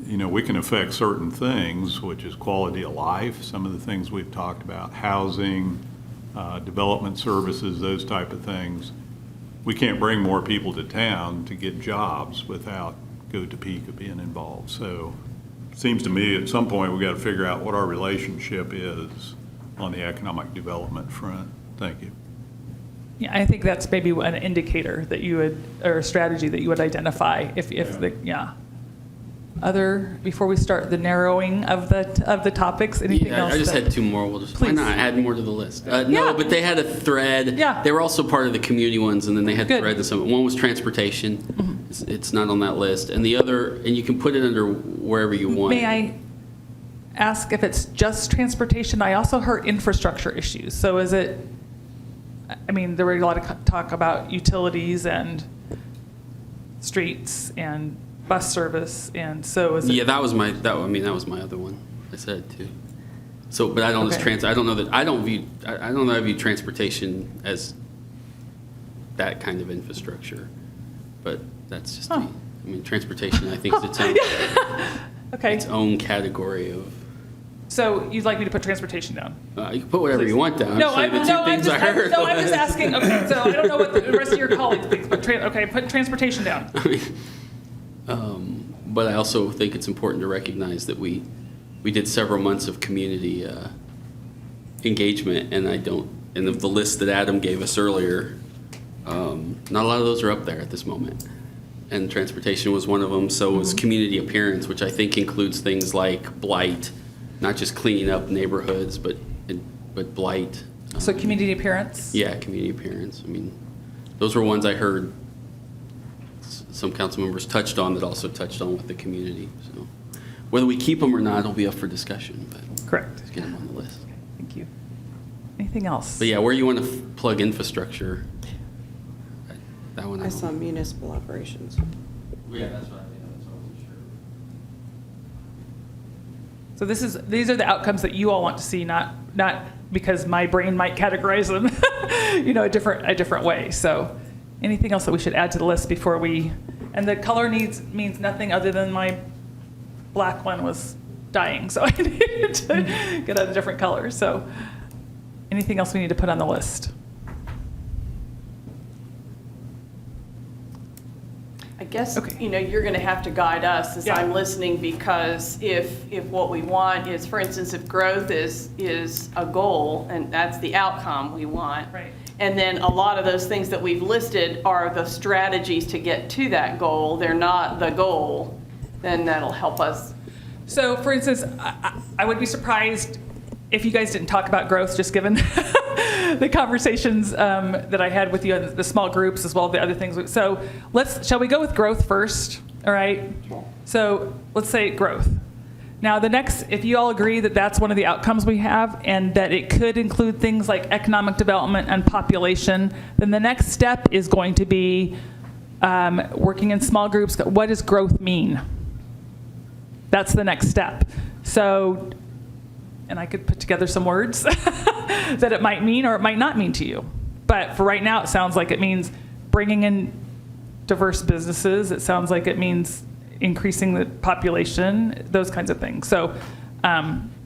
we can affect certain things, which is quality of life, some of the things we've talked about, housing, development services, those type of things. We can't bring more people to town to get jobs without Go Topeka being involved. So it seems to me at some point we got to figure out what our relationship is on the economic development front. Thank you. Yeah, I think that's maybe an indicator that you would, or a strategy that you would identify if the, yeah. Before we start the narrowing of the topics, anything Yeah, else? I just that- had two more. We'll just, why Please. not add more to the list? Yeah. No, but they had a thread. Yeah. They were also part of the community ones, and then they had Good. thread to some. One was transportation. It's not on that list. And the other, and you can put it under wherever you want. May I ask if it's just transportation? I also heard infrastructure issues. So is it, I mean, there were a lot of talk about utilities and streets and bus service, and so is it? Yeah, that was my other one. I said too. So, but I don't Okay. I don't know that I don't know I view transportation as that kind of infrastructure. But that's just me. I mean, transportation I think is its own Okay, its own category of. so you'd like me to put transportation down? You can put whatever you want down. No, I'm I'm saying the two things I heard. just asking, okay, so I don't know what the rest of your colleagues think, but, okay, put transportation down. But I also think it's important to recognize that we did several months of community engagement, and of the list that Adam gave us earlier, not a lot of those are up there at this moment. And transportation was one of them, so was community appearance, which I think includes things like blight, not just cleaning up neighborhoods, but blight. So community appearance? Yeah, community appearance. I mean, those were ones I heard some council members touched on that also touched on with the community. So whether we keep them or not, it'll be up for discussion, but Correct. let's get them on the list. Thank you. Anything else? But yeah, where you want to plug infrastructure, that one. I saw municipal operations. Yeah, that's what I mean. That's what I wasn't sure. So these are the outcomes that you all want to see, not because my brain might categorize them, a different way. So anything else that we should add to the list before we, and the color means nothing other than my black one was dying, so I needed to get a different color. So anything else we need to put on the list? I guess, Okay. you're going to have to guide us as Yeah. I'm listening, because if what we want is, for instance, if growth is a goal and that's the outcome we want. Right. And then a lot of those things that we've listed are the strategies to get to that goal. They're not the goal. Then that'll help us. So, for instance, I would be surprised if you guys didn't talk about growth, just given the conversations that I had with you in the small groups as well as the other things. So shall we go with growth first? All right. So let's say growth. Now, the next, if you all agree that that's one of the outcomes we have and that it could include things like economic development and population, then the next step is going to be working in small groups. What does growth mean? That's the next step. So, and I could put together some words that it might mean or it might not mean to you. But for right now, it sounds like it means bringing in diverse businesses. It sounds like it means increasing the population, those kinds of things. So,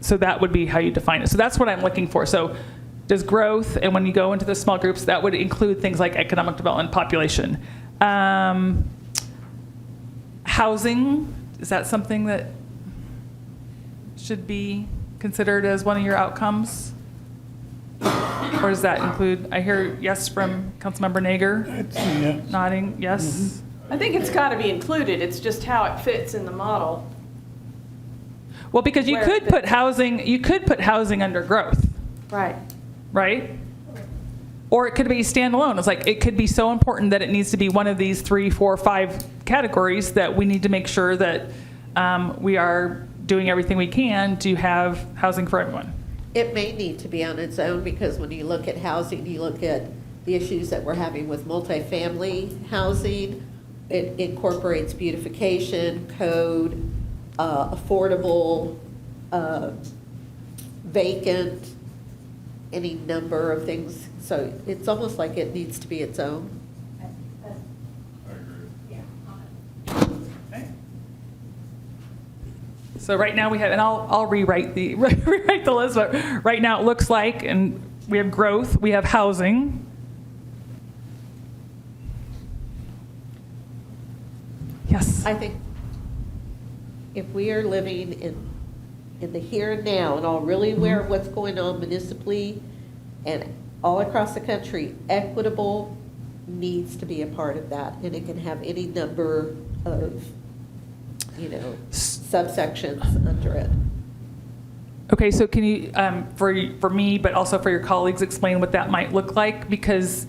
so that would be how you define it. So that's what I'm looking for. So does growth, and when you go into the small groups, that would include things like economic development, population. Housing, is that something that should be considered as one of your outcomes? Or does that include, I hear yes from Councilmember Nager, nodding, yes? I think it's got to be included. It's just how it fits in the model. Well, because you Where could it put housing under growth, Right. right? Or it could be standalone. It's like, it could be so important that it needs to be one of these 3, 4, 5 categories that we need to make sure that we are doing everything we can to have housing for everyone. It may need to be on its own, because when you look at housing, you look at the issues that we're having with multifamily housing. It incorporates beautification, code, affordable, vacant, any number of things. So it's almost like it needs to be its own. So right now we have, and I'll rewrite the, rewrite the list, but right now it looks like, and we have growth, we have housing. Yes. I think if we are living in the here and now and all really aware of what's going on municipally and all across the country, equitable needs to be a part of that. And it can have any number of, subsections under it. Okay, so can you, for me, but also for your colleagues, explain what that might look like? Because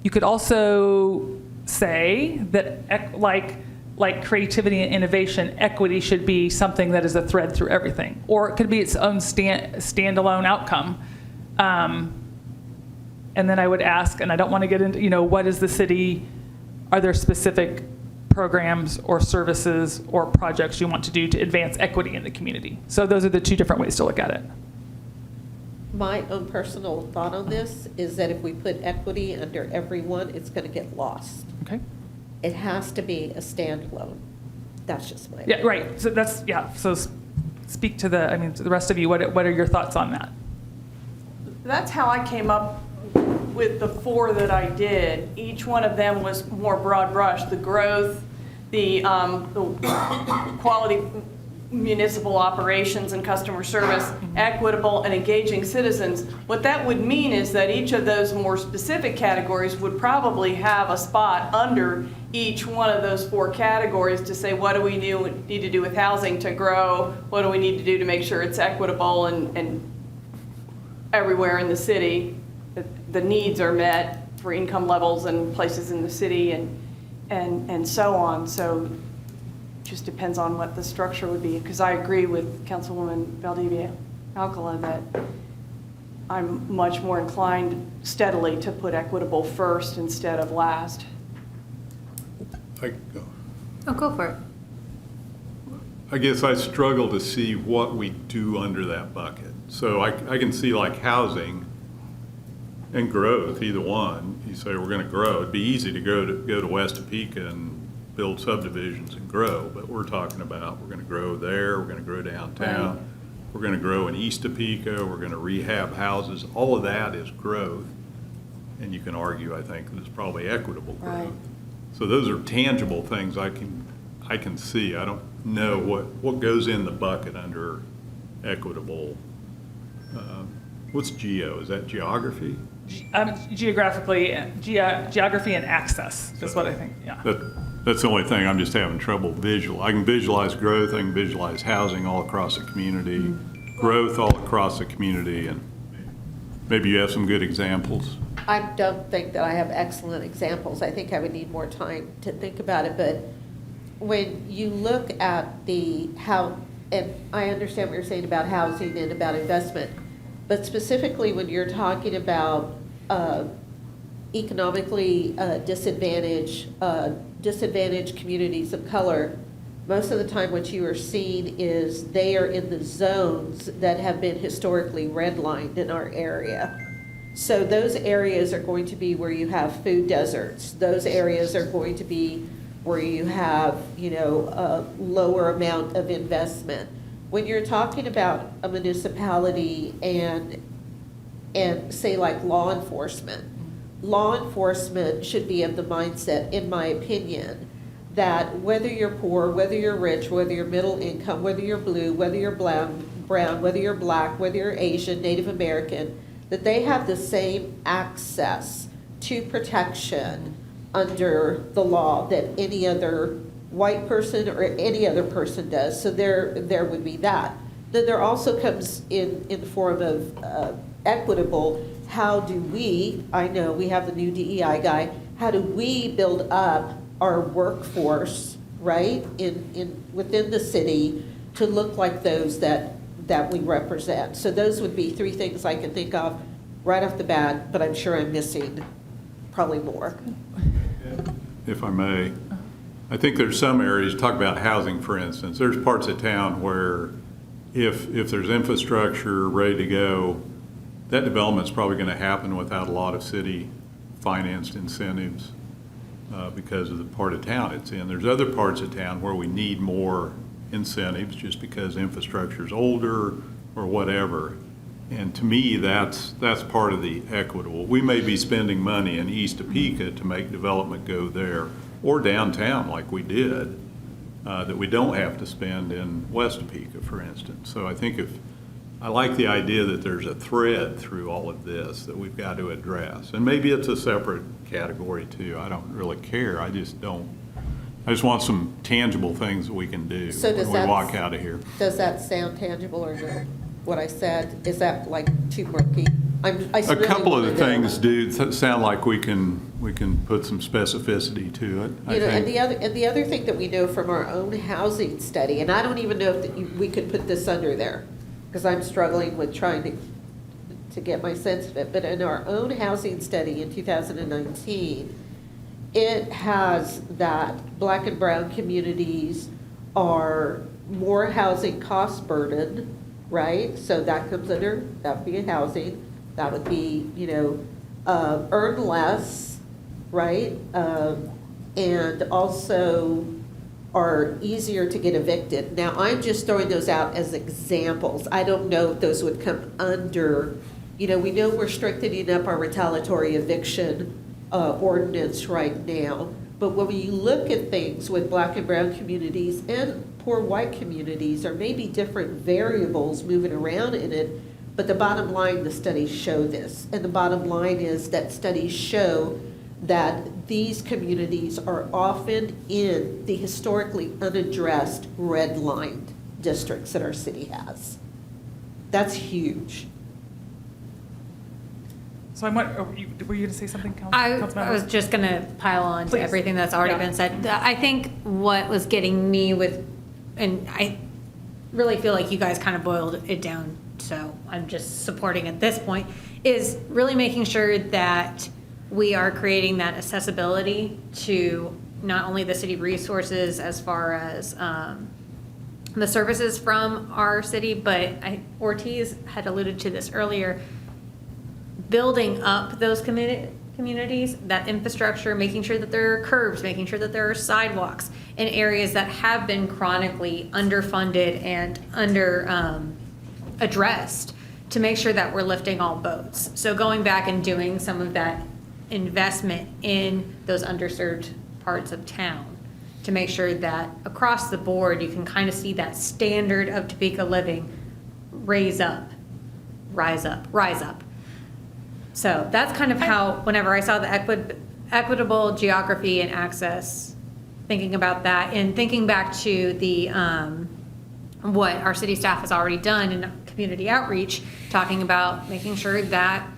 you could also say that, like creativity and innovation, equity should be something that is a thread through everything. Or it could be its own standalone outcome. And then I would ask, and I don't want to get into, what is the city, are there specific programs or services or projects you want to do to advance equity in the community? So those are the two different ways to look at it. My own personal thought on this is that if we put equity under everyone, it's going to get lost. Okay. It has to be a standalone. That's just my Yeah, right. So that's, yeah. So speak to to the rest of you. What are your thoughts on that? That's how I came up with the 4 that I did. Each one of them was more broad brush, the growth, the quality municipal operations and customer service, equitable and engaging citizens. What that would mean is that each of those more specific categories would probably have a spot under each one of those 4 categories to say, what do we need to do with housing to grow? What do we need to do to make sure it's equitable and everywhere in the city, that the needs are met for income levels and places in the city and so on. So it just depends on what the structure would be, because I agree with Councilwoman Valdivia Alcala that I'm much more inclined steadily to put equitable first instead of last. Oh, go for it. I guess I struggle to see what we do under that bucket. So I can see like housing and growth, either one. You say we're going to grow. It'd be easy to go to West Topeka and build subdivisions and grow, but we're talking about we're going to grow there, we're going to grow downtown, Right. We're going to grow in East Topeka, we're going to rehab houses. All of that is growth, and you can argue, I think, that it's probably equitable growth. Right. So those are tangible things I can see. I don't know what goes in the bucket under equitable. What's geo? Is that geography? Geography and access is what I think, yeah. That's the only thing I'm just having trouble visual. I can visualize growth, I can visualize housing all across the community, growth all across the community, and maybe you have some good examples. I don't think that I have excellent examples. I think I would need more time to think about it. But when you look at and I understand what you're saying about housing and about investment, but specifically when you're talking about economically disadvantaged communities of color, most of the time what you are seeing is they are in the zones that have been historically redlined in our area. So those areas are going to be where you have food deserts. Those areas are going to be where you have, a lower amount of investment. When you're talking about a municipality and say like law enforcement should be of the mindset, in my opinion, that whether you're poor, whether you're rich, whether you're middle income, whether you're blue, whether you're brown, whether you're black, whether you're Asian, Native American, that they have the same access to protection under the law that any other white person or any other person does. So there would be that. Then there also comes in the form of equitable. How do we, I know we have the new DEI guy, how do we build up our workforce, right, within the city to look like those that we represent? So those would be 3 things I can think of right off the bat, but I'm sure I'm missing probably more. If I may, I think there's some areas, talk about housing, for instance, there's parts of town where if there's infrastructure ready to go, that development's probably going to happen without a lot of city financed incentives because of the part of town it's in. There's other parts of town where we need more incentives just because infrastructure's older or whatever. And to me, that's part of the equitable. We may be spending money in East Topeka to make development go there, or downtown like we did, that we don't have to spend in West Topeka, for instance. So I think I like the idea that there's a thread through all of this that we've got to address. And maybe it's a separate category too. I don't really care. I just want some tangible things that we can do So does when we that- walk out of here. Does that sound tangible, or what I said, is that like too murky? I A really couple of the wanna know. things do sound like we can put some specificity to it, I You know, and think. the other thing that we know from our own housing study, and I don't even know if we could put this under there, because I'm struggling with trying to get my sense of it, but in our own housing study in 2019, it has that Black and brown communities are more housing cost burdened, right? So that comes under, that would be housing, that would be, earn less, right? And also are easier to get evicted. Now, I'm just throwing those out as examples. I don't know if those would come under, we know we're strengthening up our retaliatory eviction ordinance right now. But when you look at things with Black and brown communities and poor white communities, there may be different variables moving around in it. But the bottom line, the studies show this. And the bottom line is that studies show that these communities are often in the historically unaddressed red line districts that our city has. That's huge. So were you going to say something, I Councilmember? was just going to pile on to Please. everything that's already Yeah. been said. I think what was getting me with, and I really feel like you guys kind of boiled it down, so I'm just supporting at this point, is really making sure that we are creating that accessibility to not only the city resources as far as the services from our city, but Ortiz had alluded to this earlier, building up those communities, that infrastructure, making sure that there are curbs, making sure that there are sidewalks in areas that have been chronically underfunded and addressed, to make sure that we're lifting all boats. So going back and doing some of that investment in those underserved parts of town, to make sure that across the board, you can kind of see that standard of Topeka living rise up. So that's kind of how, whenever I saw the equitable geography and access, thinking about that and thinking back to the, what our city staff has already done in community outreach, talking about making sure that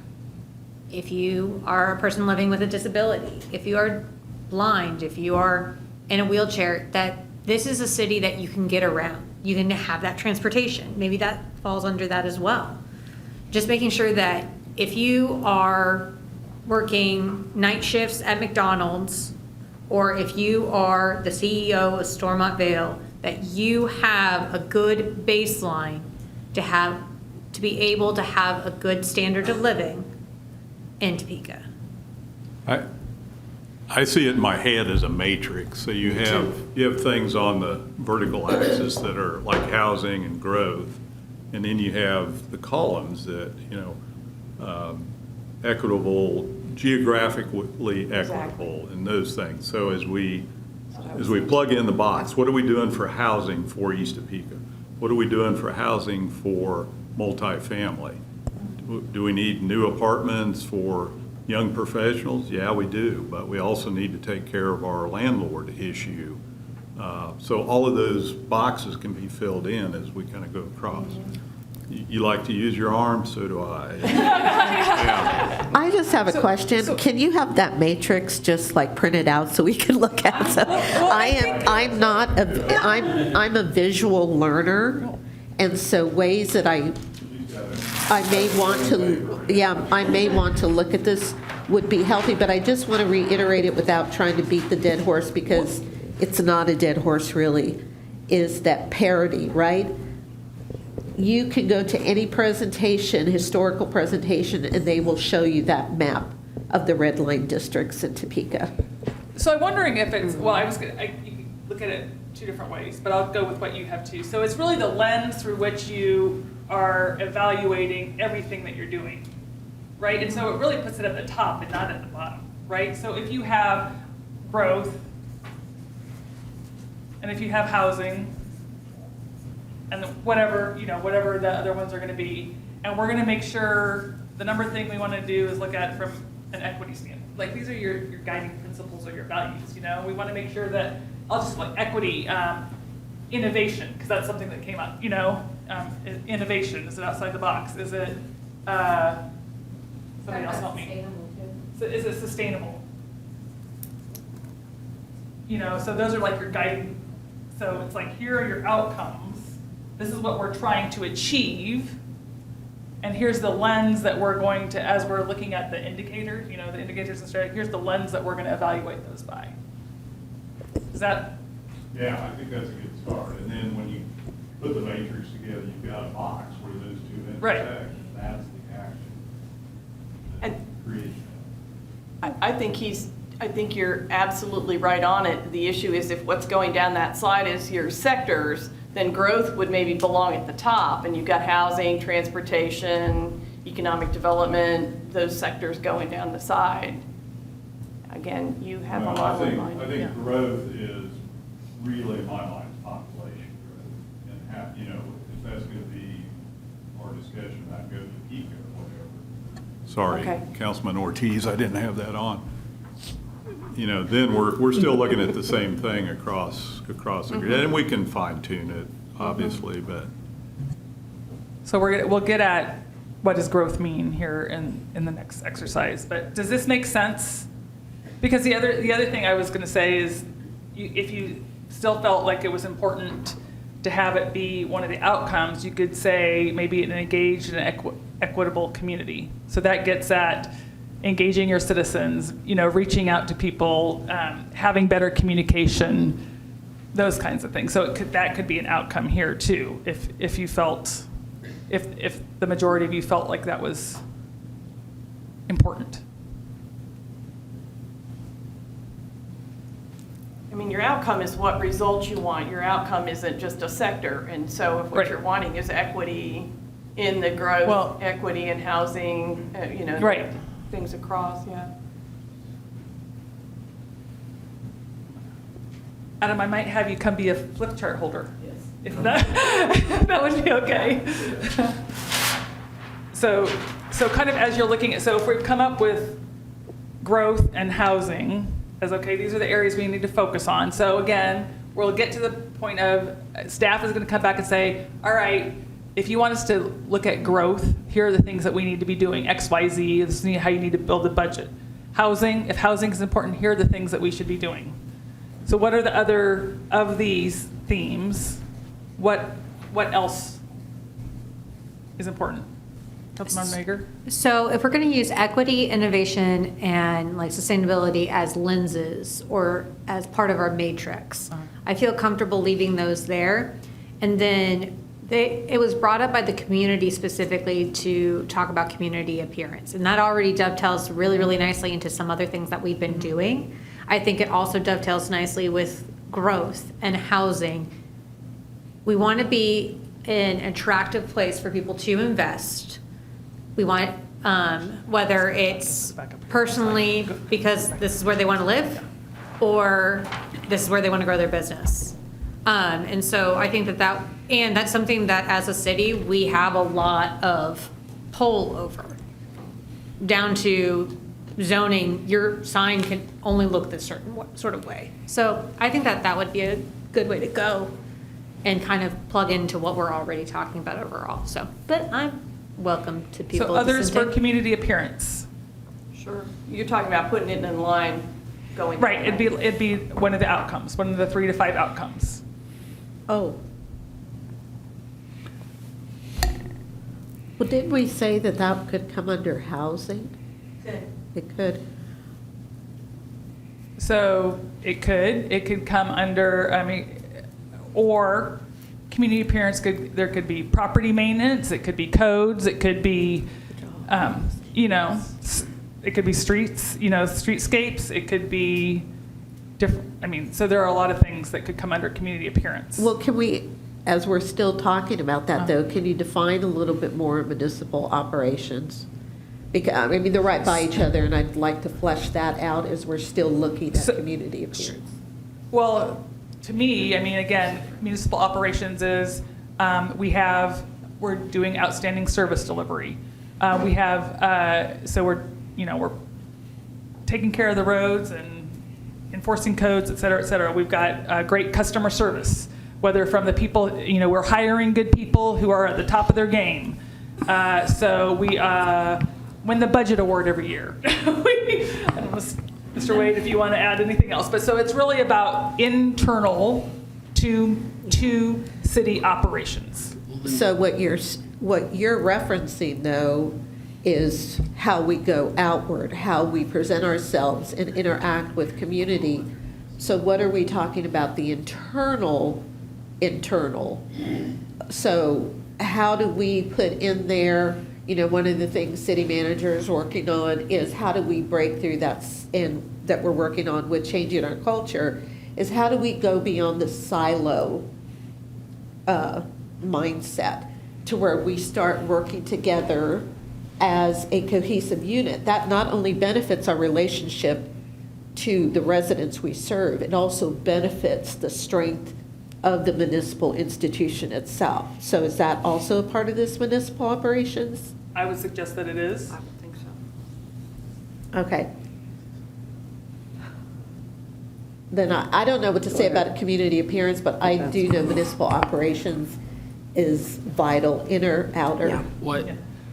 if you are a person living with a disability, if you are blind, if you are in a wheelchair, that this is a city that you can get around. You can have that transportation. Maybe that falls under that as well. Just making sure that if you are working night shifts at McDonald's, or if you are the CEO of Stormont Vale, that you have a good baseline to be able to have a good standard of living in Topeka. I see it in my head as a matrix. So you have things on the vertical axis that are like housing and growth, and then you have the columns that, equitable, geographically equitable, and those things. So as we plug in the box, what are we doing for housing for East Topeka? What are we doing for housing for multifamily? Do we need new apartments for young professionals? Yeah, we do, but we also need to take care of our landlord issue. So all of those boxes can be filled in as we kind of go across. You like to use your arms, so do I. Yeah. I just have a question. Can you have that matrix just like printed out so we can look at it? So I'm a visual learner, and so ways that I may want to look at this would be healthy, but I just want to reiterate it without trying to beat the dead horse, because it's not a dead horse really, is that parity, right? You can go to any presentation, historical presentation, and they will show you that map of the red line districts in Topeka. So I'm wondering if it's, well, you can look at it two different ways, but I'll go with what you have too. So it's really the lens through which you are evaluating everything that you're doing, right? And so it really puts it at the top and not at the bottom, right? So if you have growth, and if you have housing, and whatever, whatever the other ones are gonna be, and we're gonna make sure, the number thing we wanna do is look at from an equity standpoint. Like, these are your guiding principles or your values, we wanna make sure that, I'll just like equity, innovation, because that's something that came up, innovation, is it outside the box? Is it, somebody else help me. So is it sustainable? So those are like your guiding, so it's like, here are your outcomes. This is what we're trying to achieve. And here's the lens that we're going to, as we're looking at the indicators, the indicators and strategy, here's the lens that we're gonna evaluate those by. Is that? Yeah, I think that's a good start. And then when you put the matrix together, you've got a box where those two Right. intersect. That's the action. And Create I think you're absolutely right on it. The issue is if what's going down that side is your sectors, then growth would maybe belong at the top, and you've got housing, transportation, economic development, those sectors going down the side. Again, you have a Well, lot in mind. I think growth is really, in my mind, population growth. And how, if that's gonna be our discussion, that goes to Pico or whatever. Sorry, Okay. Councilman Ortiz, I didn't have that on. Then we're still looking at the same thing across the grid. And we can fine tune it, obviously, but. So we'll get at what does growth mean here in the next exercise. But does this make sense? Because the other thing I was gonna say is, if you still felt like it was important to have it be one of the outcomes, you could say maybe an engaged and equitable community. So that gets at engaging your citizens, reaching out to people, having better communication, those kinds of things. So that could be an outcome here too, if you felt, if the majority of you felt like that was important. I mean, your outcome is what results you want. Your outcome isn't just a sector. And so if what Right. you're wanting is equity in the growth, Well- equity in housing, Right. things across, yeah. Adam, I might have you come be a flip chart holder. Yes. If that would be okay. So kind of as you're looking at, so if we've come up with growth and housing as, okay, these are the areas we need to focus on. So again, we'll get to the point of staff is gonna come back and say, all right, if you want us to look at growth, here are the things that we need to be doing, X, Y, Z, this is how you need to build a budget. Housing, if housing is important, here are the things that we should be doing. So what are the other of these themes? What else is important? Councilmember Mager? So if we're going to use equity, innovation, and like sustainability as lenses or as part of our matrix, I feel comfortable leaving those there. And then it was brought up by the community specifically to talk about community appearance. And that already dovetails really, really nicely into some other things that we've been doing. I think it also dovetails nicely with growth and housing. We want to be an attractive place for people to invest. We want, whether it's personally because this is where they want to live, or this is where they want to grow their business. And so I think and that's something that as a city, we have a lot of pull over, down to zoning, your sign can only look this certain sort of way. So I think that would be a good way to go and kind of plug into what we're already talking about overall. So, but I'm welcome to people. So others for dissenting. community appearance. Sure. You're talking about putting it in line, going. Right, it'd be one of the outcomes, one of the 3 to 5 outcomes. Oh. Well, didn't we say that could come under housing? It could. So it could come under, or community appearance there could be property maintenance, it could be codes, it could be, it could be streets, streetscapes, it could be different, I mean, so there are a lot of things that could come under community appearance. Well, can we, as we're still talking about that though, can you define a little bit more municipal operations? Because, I mean, they're right by each other, and I'd like to flesh that out as we're still looking at community appearance. Well, to me, I mean, again, municipal operations is, we're doing outstanding service delivery. We have, so we're taking care of the roads and enforcing codes, et cetera, et cetera. We've got great customer service, whether from the people, we're hiring good people who are at the top of their game. So we win the budget award every year. I don't know, Mr. Wade, if you want to add anything else. But so it's really about internal to city operations. So what you're referencing though is how we go outward, how we present ourselves and interact with community. So what are we talking about? The internal. So how do we put in there, one of the things city manager is working on is how do we break through that we're working on with changing our culture, is how do we go beyond the silo mindset to where we start working together as a cohesive unit. That not only benefits our relationship to the residents we serve, it also benefits the strength of the municipal institution itself. So is that also a part of this municipal operations? I would suggest that it is. I would think so. Okay. Then I don't know what to say about a community appearance, but I do know municipal operations is vital, inner, outer. Yeah. What,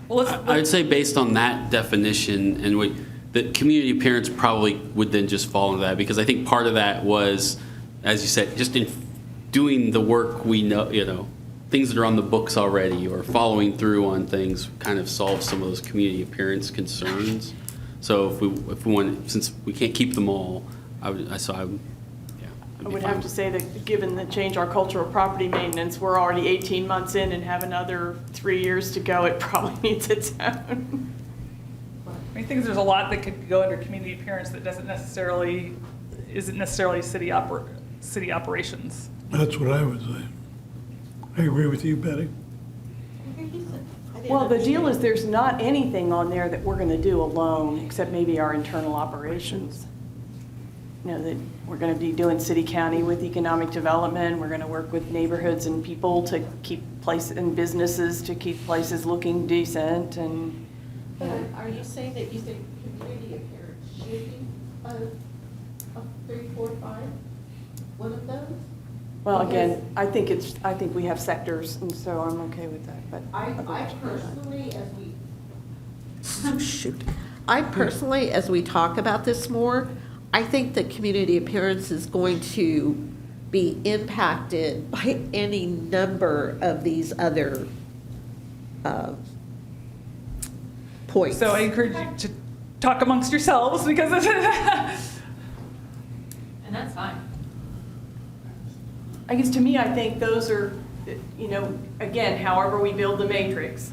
Well, I would say based on that definition, and the community appearance probably would then just fall into that, because I think part of that was, as you said, just in doing the work we know, things that are on the books already, or following through on things kind of solve some of those community appearance concerns. So if we want, since we can't keep them all, I would have to say that given the change our culture of property maintenance, we're already 18 months in and have another 3 years to go. It probably needs its own. I think there's a lot that could go under community appearance that isn't necessarily city operations. That's what I would say. I agree with you, Betty. Well, the deal is there's not anything on there that we're going to do alone, except maybe our internal operations. That we're going to be doing city county with economic development. We're going to work with neighborhoods and people to keep places and businesses to keep places looking decent and. But are you saying that you think community appearance should be a 3, 4, 5? One of those? Well, again, I think we have sectors, and so I'm okay with that, but. I personally, as we talk about this more, I think that community appearance is going to be impacted by any number of these other points. So I encourage you to talk amongst yourselves because and that's fine. I guess to me, I think those are, again, however we build the matrix,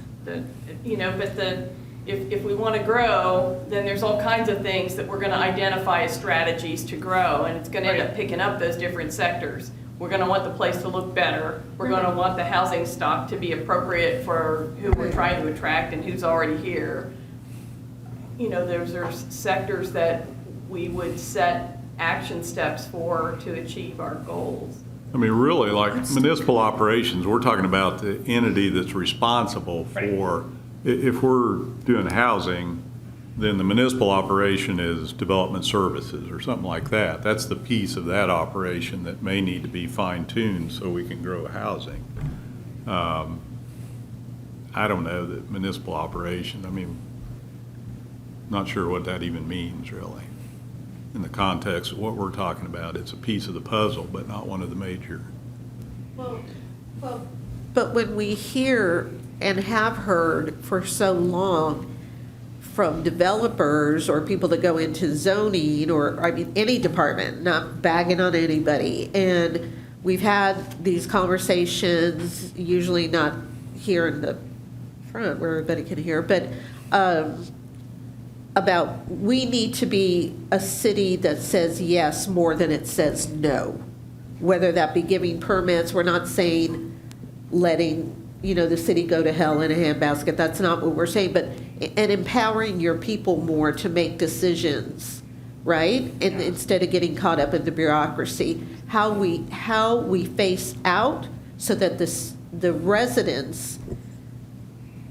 if we want to grow, then there's all kinds of things that we're going to identify as strategies to grow, and it's going to end up picking up those different sectors. We're going to want the place to look better. We're going to want the housing stock to be appropriate for who we're trying to attract and who's already here. There's sectors that we would set action steps for to achieve our goals. I mean, really, like municipal operations, we're talking about the entity that's responsible for, if we're doing housing, then the municipal operation is development services or something like that. That's the piece of that operation that may need to be fine-tuned so we can grow housing. I don't know that municipal operation, not sure what that even means, really. In the context of what we're talking about, it's a piece of the puzzle, but not one of the major. But when we hear and have heard for so long from developers or people that go into zoning or, any department, not bagging on anybody, and we've had these conversations, usually not here in the front where everybody can hear, but about we need to be a city that says yes more than it says no. Whether that be giving permits, we're not saying letting, the city go to hell in a handbasket. That's not what we're saying, but, and empowering your people more to make decisions, right? And instead of getting caught up in the bureaucracy, how we face out so that the residents,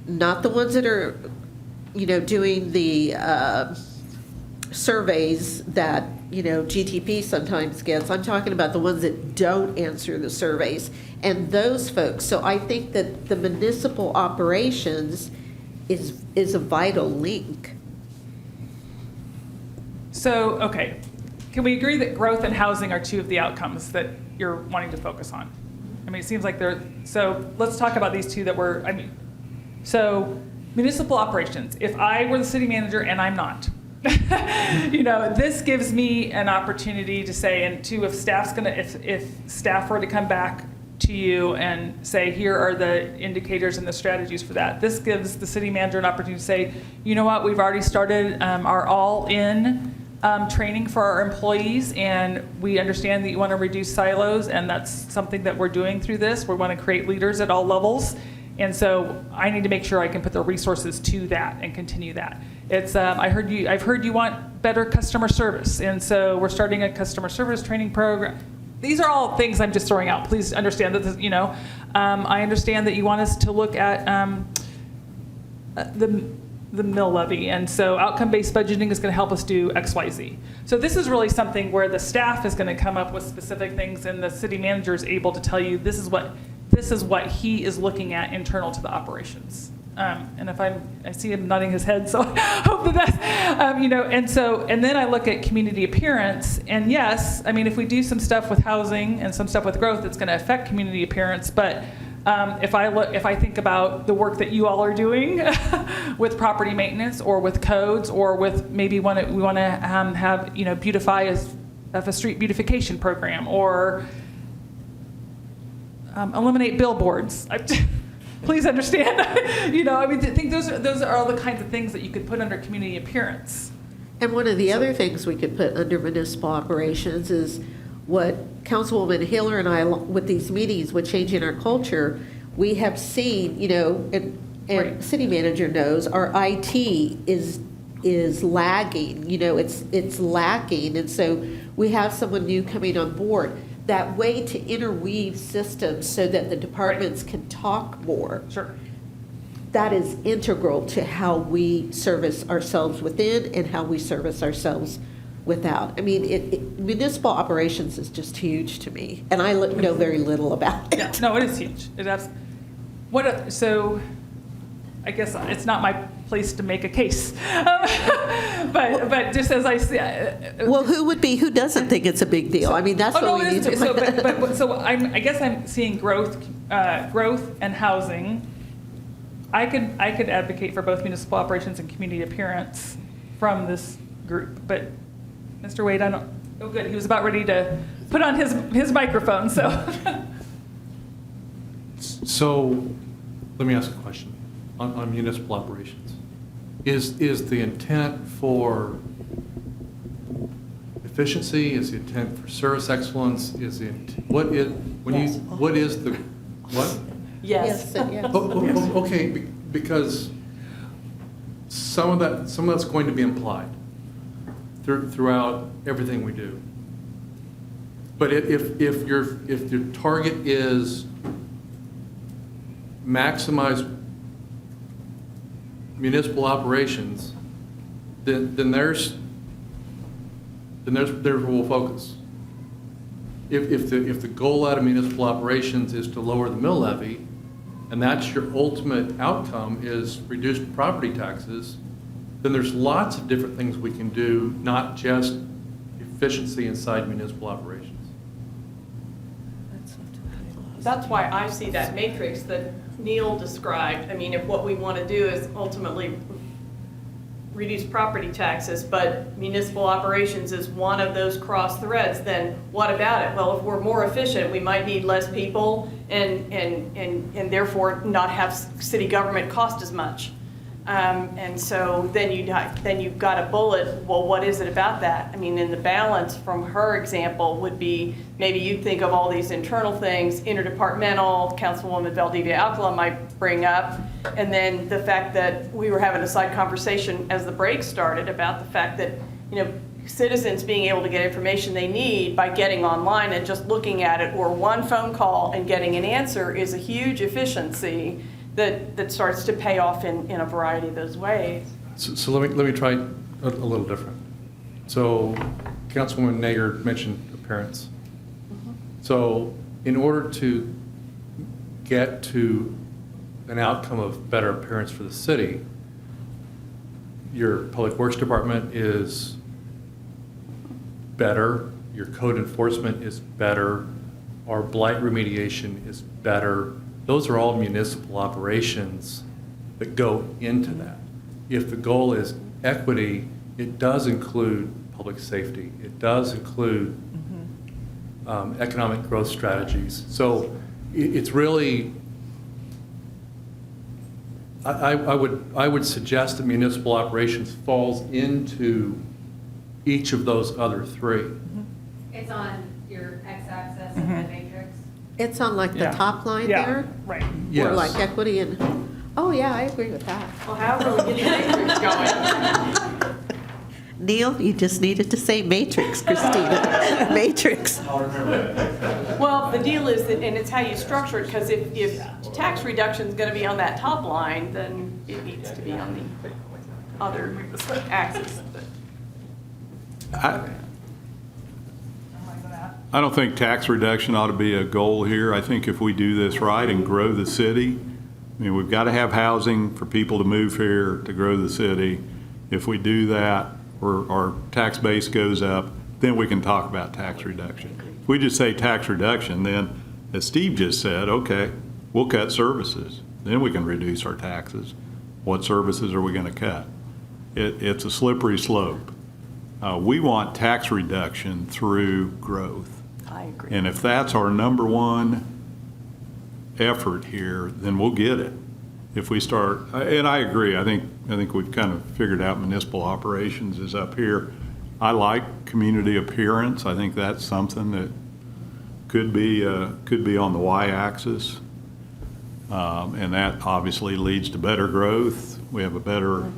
not the ones that are, doing the surveys that, GTP sometimes gets. I'm talking about the ones that don't answer the surveys and those folks. So I think that the municipal operations is a vital link. So, okay, can we agree that growth and housing are two of the outcomes that you're wanting to focus on? I mean, it seems like so let's talk about these two so municipal operations. If I were the city manager, and I'm not, this gives me an opportunity to say, and two, if staff were to come back to you and say, here are the indicators and the strategies for that, this gives the city manager an opportunity to say, you know what, we've already started our all-in training for our employees, and we understand that you want to reduce silos, and that's something that we're doing through this. We want to create leaders at all levels. And so I need to make sure I can put the resources to that and continue that. I've heard you want better customer service, and so we're starting a customer service training program. These are all things I'm just throwing out. Please understand that I understand that you want us to look at the mill levy, and so outcome-based budgeting is going to help us do X, Y, Z. So this is really something where the staff is going to come up with specific things, and the city manager is able to tell you this is what he is looking at internal to the operations. And I see him nodding his head, so I hope that's, and then I look at community appearance, and yes, I mean, if we do some stuff with housing and some stuff with growth, it's gonna affect community appearance, but if I think about the work that you all are doing with property maintenance or with codes or with maybe we want to have, beautify a street beautification program or eliminate billboards. Please understand, I think those are all the kinds of things that you could put under community appearance. And one of the other things we could put under municipal operations is what Councilwoman Hiller and I, with these meetings, with changing our culture, we have seen, and Right. city manager knows, our IT is lagging, it's lacking. And so we have someone new coming on board. That way to interweave systems so that the departments can talk more. Sure. That is integral to how we service ourselves within and how we service ourselves without. I mean, municipal operations is just huge to me, and I know very little about it. Yeah, no, it is huge. So I guess it's not my place to make a case. But just as I see. Well, who doesn't think it's a big deal? I mean, that's what we need to. So I guess I'm seeing growth and housing. I could advocate for both municipal operations and community appearance from this group, but Mr. Wade, oh good, he was about ready to put on his microphone, so. So, let me ask a question on municipal operations. Is the intent for efficiency? Is the intent for service excellence? What is the what? Yes. Okay, because some of that's going to be implied throughout everything we do. But if your target is maximize municipal operations, then there's where we'll focus. If the goal out of municipal operations is to lower the mill levy, and that's your ultimate outcome is reduced property taxes, then there's lots of different things we can do, not just efficiency inside municipal operations. That's why I see that matrix that Neil described. I mean, if what we want to do is ultimately reduce property taxes, but municipal operations is one of those cross threads, then what about it? Well, if we're more efficient, we might need less people and therefore not have city government cost as much. And so then you've got a bullet, well, what is it about that? I mean, in the balance from her example would be, maybe you'd think of all these internal things, interdepartmental, Councilwoman Valdivia Alcala might bring up, and then the fact that we were having a side conversation as the break started about the fact that, citizens being able to get information they need by getting online and just looking at it, or one phone call and getting an answer is a huge efficiency that starts to pay off in a variety of those ways. So let me try a little different. So Councilwoman Nager mentioned appearance. So in order to get to an outcome of better appearance for the city, your Public Works Department is better, your code enforcement is better, our blight remediation is better. Those are all municipal operations that go into that. If the goal is equity, it does include public safety. It does include economic growth strategies. So it's really, I would suggest that municipal operations falls into each of those other three. It's on your x-axis of the matrix. It's on like the Yeah. top line Yeah, there? right. Or Yes. like equity and, oh yeah, I agree with that. Well, how are we getting matrix going? Neil, you just needed to say matrix, Christina. Matrix. Well, the deal is that, and it's how you structure it, because if tax reduction is gonna be on that top line, then it needs to be on the other axis. I don't think tax reduction ought to be a goal here. I think if we do this right and grow the city, I mean, we've got to have housing for people to move here to grow the city. If we do that, our tax base goes up, then we can talk about tax reduction. If we just say tax reduction, then, as Steve just said, okay, we'll cut services. Then we can reduce our taxes. What services are we going to cut? It's a slippery slope. We want tax reduction through growth. I agree. And if that's our number one effort here, then we'll get it. If we start, and I agree, I think we've kind of figured out municipal operations is up here. I like community appearance. I think that's something that could be on the y-axis. And that obviously leads to better growth. We have a better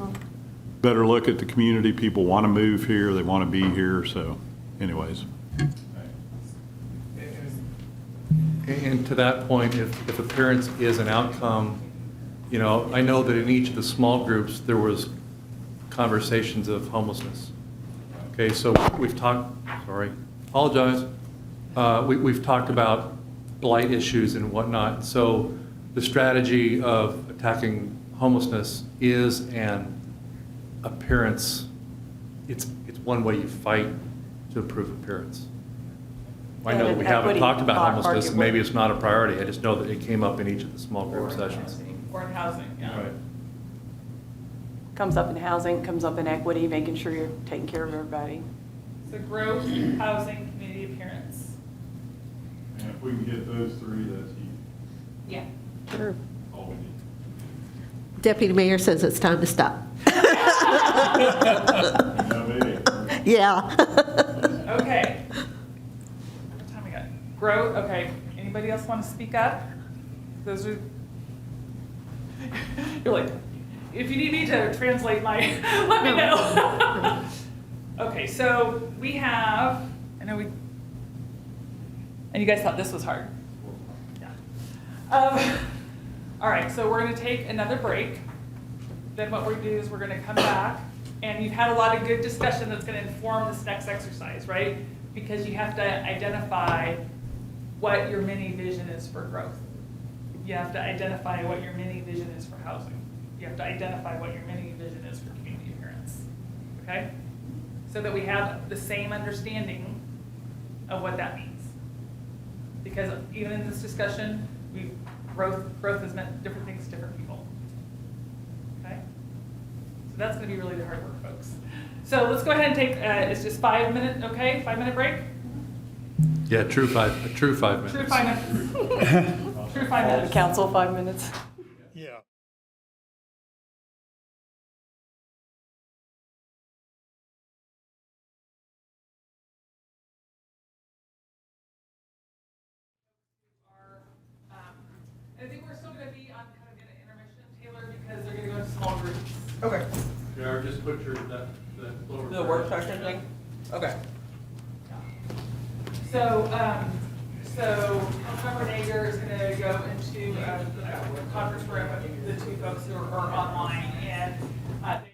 look at the community. People want to move here, they want to be here, so anyways. And to that point, if appearance is an outcome, I know that in each of the small groups, there was conversations of homelessness. Okay, so we've talked, apologize. We've talked about blight issues and whatnot. So the strategy of attacking homelessness is an appearance. It's one way you fight to improve appearance. I know that we haven't talked about homelessness, and maybe it's not a priority. I just know that it came up in each of the small group sessions. Or in housing, yeah. Right. Comes up in housing, comes up in equity, making sure you're taking care of everybody. So growth, housing, community appearance. And if we can get those three, that's Yeah. Sure. all we need. Deputy Mayor says it's time to stop. No, maybe. Yeah. Okay. What time we got? Growth, okay. Anybody else want to speak up? Those are, you're like, if you need me to translate my, let me know. Okay, so we have, I know we, and you guys thought this was hard. Yeah. All right, so we're gonna take another break. Then what we're gonna do is we're gonna come back, and you've had a lot of good discussion that's gonna inform this next exercise, right? Because you have to identify what your mini vision is for growth. You have to identify what your mini vision is for housing. You have to identify what your mini vision is for community appearance, okay? So that we have the same understanding of what that means. Because even in this discussion, growth has meant different things to different people, okay? So that's gonna be really the hard work, folks. So let's go ahead and take, it's just 5 minute, okay, 5 minute break? Yeah, a true 5 minutes. True 5 minutes. True 5 minutes. Council, 5 minutes. just put your, the lower. The work session thing? Okay. So, Councilmember Nager is gonna go into, the conference room with the two folks who are online, and, they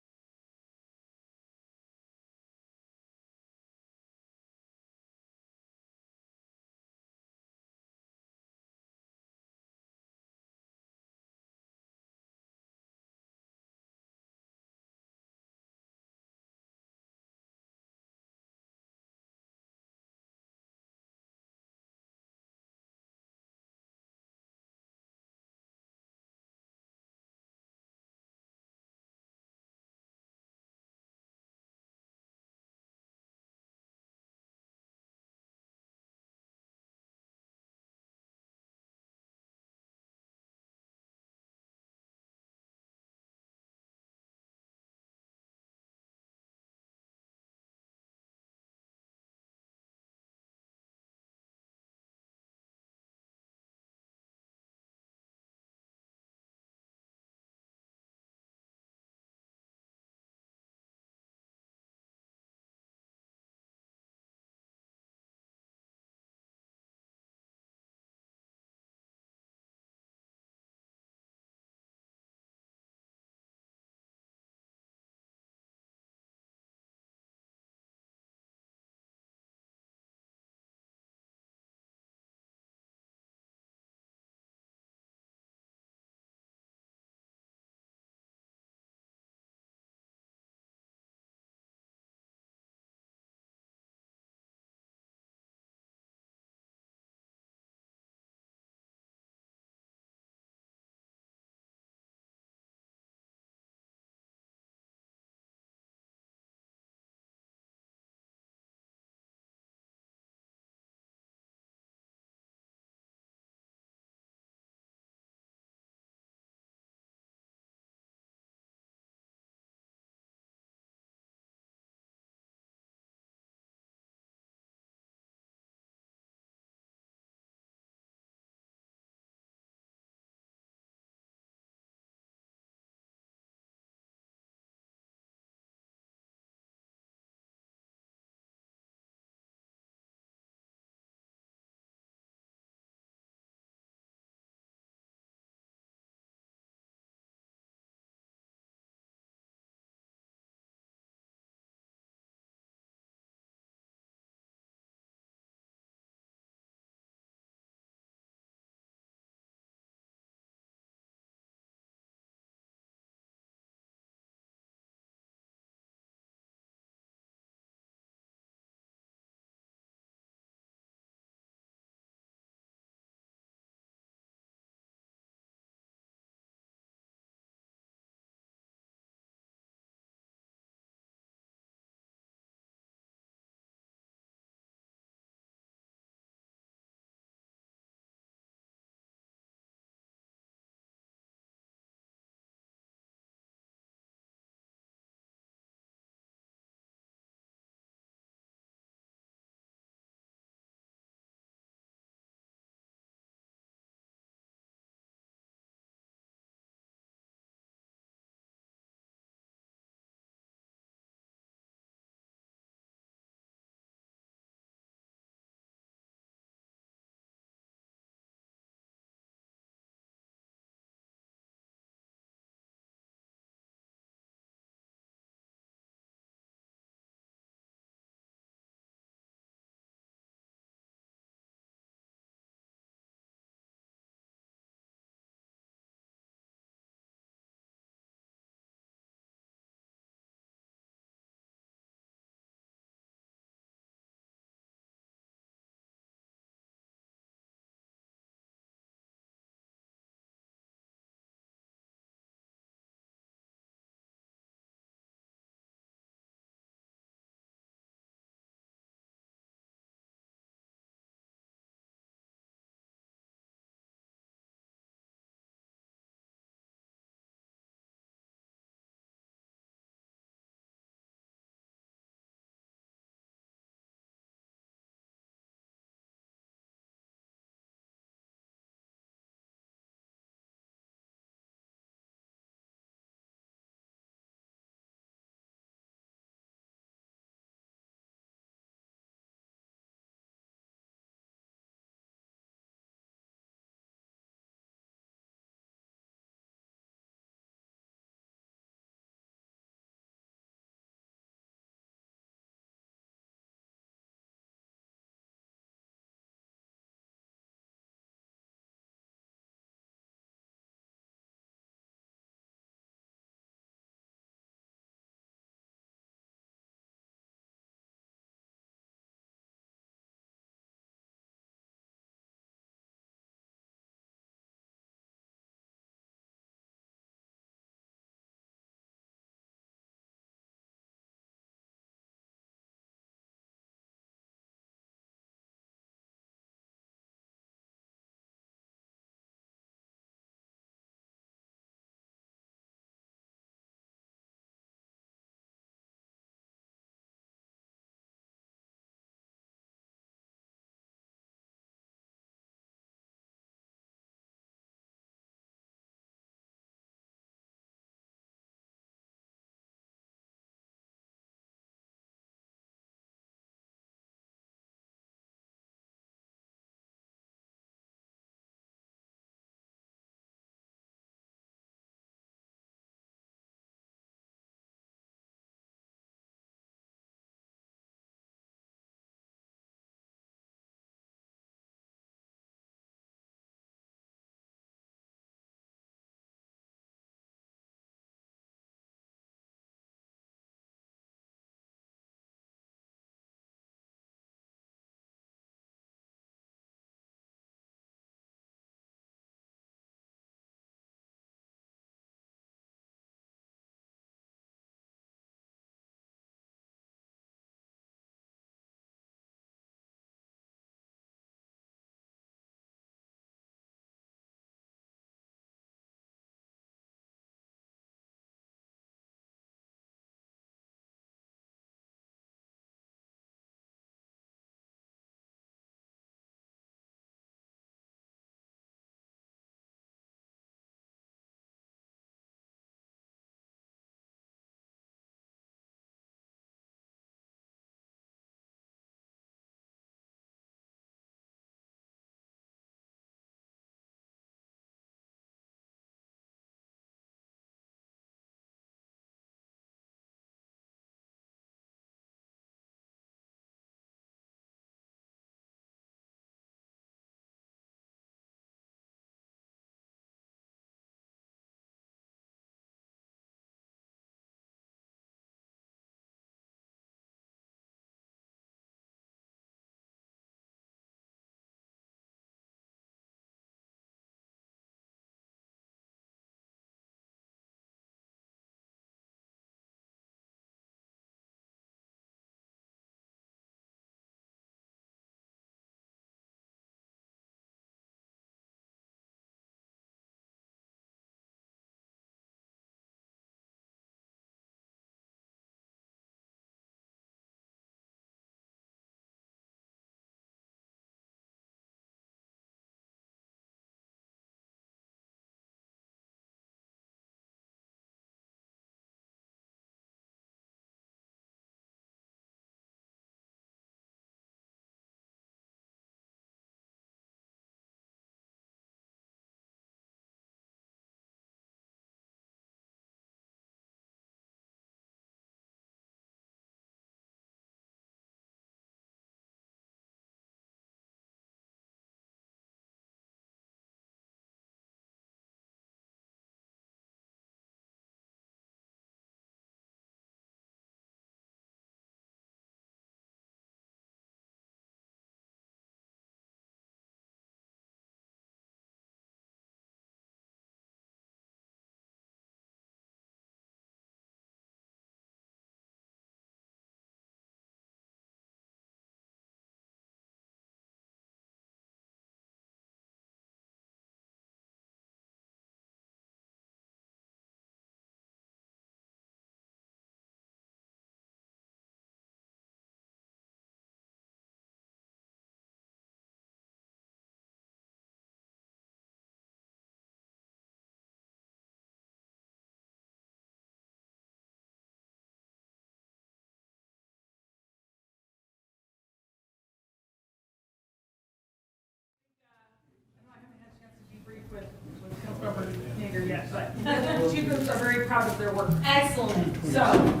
proud of their work. Excellent. So,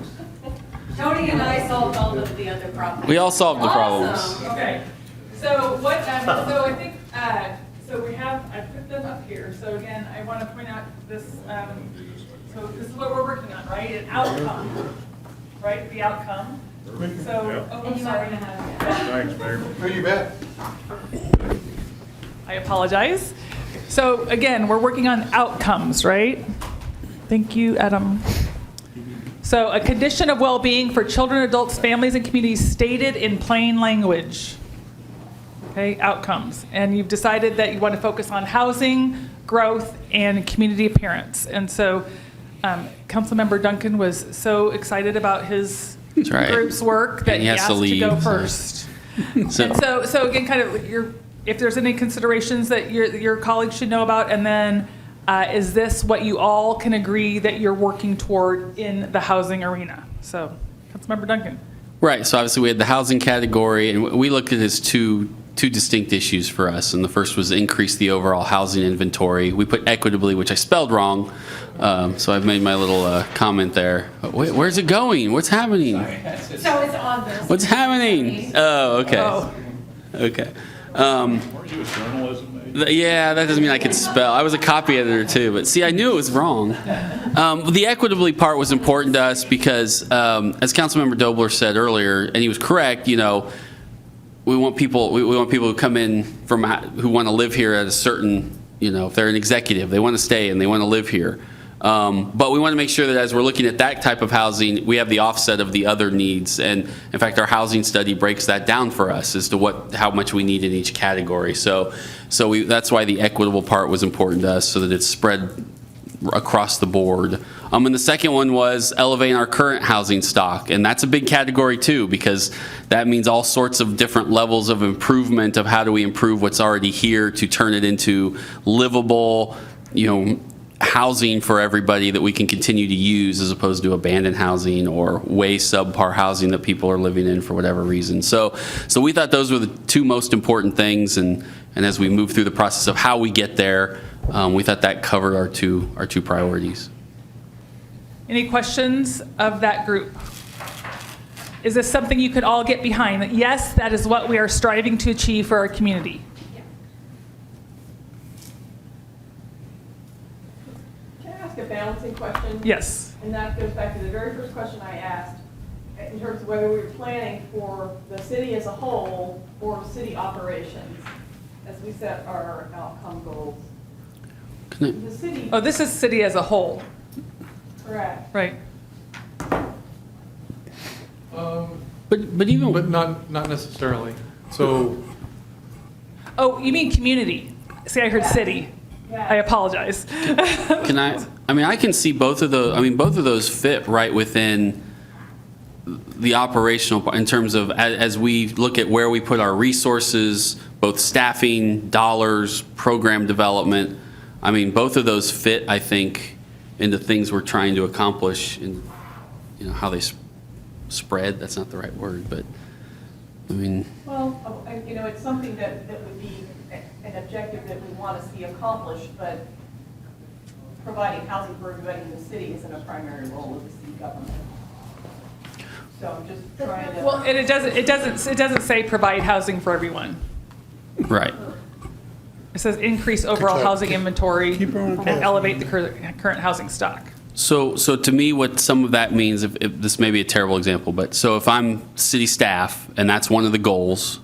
Tony and I solved all of the other problems. We all solved the problems. Awesome. Okay, so what, so I think, so we have, I put them up here, so again, I want to point out this, so this is what we're working on, right? An outcome, right, the outcome. So, oh, I'm sorry. Thanks, Mayor. You bet. I apologize. So again, we're working on outcomes, right? Thank you, Adam. So a condition of well-being for children, adults, families, and communities stated in plain language. Okay, outcomes. And you've decided that you want to focus on housing, growth, and community appearance. And so Councilmember Duncan was so excited about his That's right. group's work that And he he has asked to to leave, go so. first. So- And so again, kind of if there's any considerations that your colleagues should know about, and then is this what you all can agree that you're working toward in the housing arena? So, Councilmember Duncan. Right, so obviously we had the housing category, and we looked at it as two distinct issues for us. And the first was increase the overall housing inventory. We put equitably, which I spelled wrong, so I've made my little comment there. Wait, where's it going? What's happening? So it's on this. What's happening? Oh, okay. Oh. Okay. Weren't you a journalism major? Yeah, that doesn't mean I could spell. I was a copy editor too, but see, I knew it was wrong. The equitably part was important to us because, as Councilmember Dobler said earlier, and he was correct, you know, we want people who come in from who want to live here at a certain, you know, if they're an executive, they want to stay and they want to live here. But we want to make sure that as we're looking at that type of housing, we have the offset of the other needs. And in fact, our housing study breaks that down for us as to how much we need in each category. So that's why the equitable part was important to us, so that it's spread across the board. And the second one was elevating our current housing stock. And that's a big category too, because that means all sorts of different levels of improvement of how do we improve what's already here to turn it into livable, you know, housing for everybody that we can continue to use, as opposed to abandoned housing or way subpar housing that people are living in for whatever reason. So we thought those were the two most important things, and as we move through the process of how we get there, we thought that covered our two priorities. Any questions of that group? Is this something you could all get behind? That yes, that is what we are striving to achieve for our community. Can I ask a balancing question? Yes. And that goes back to the very first question I asked, in terms of whether we were planning for the city as a whole or city operations, as we set our outcome goals. The city, Oh, this is city as a whole, correct. right? But not necessarily. So, Oh, you mean community? See, I heard city. I apologize. Can I can see both of those. Both of those fit right within the operational part in terms of as we look at where we put our resources, both staffing, dollars, program development. Both of those fit, I think, into things we're trying to accomplish, and you know how they spread. That's not the right word, but Well, you know, it's something that would be an objective that we want to see accomplished, but providing housing for everybody in the city isn't a primary role of the city government. So I'm just trying to. Well, and it doesn't say provide housing for everyone. right. It says increase overall housing inventory and elevate the current housing stock. So to me, what some of that means, if this may be a terrible example, but so if I'm city staff and that's one of the goals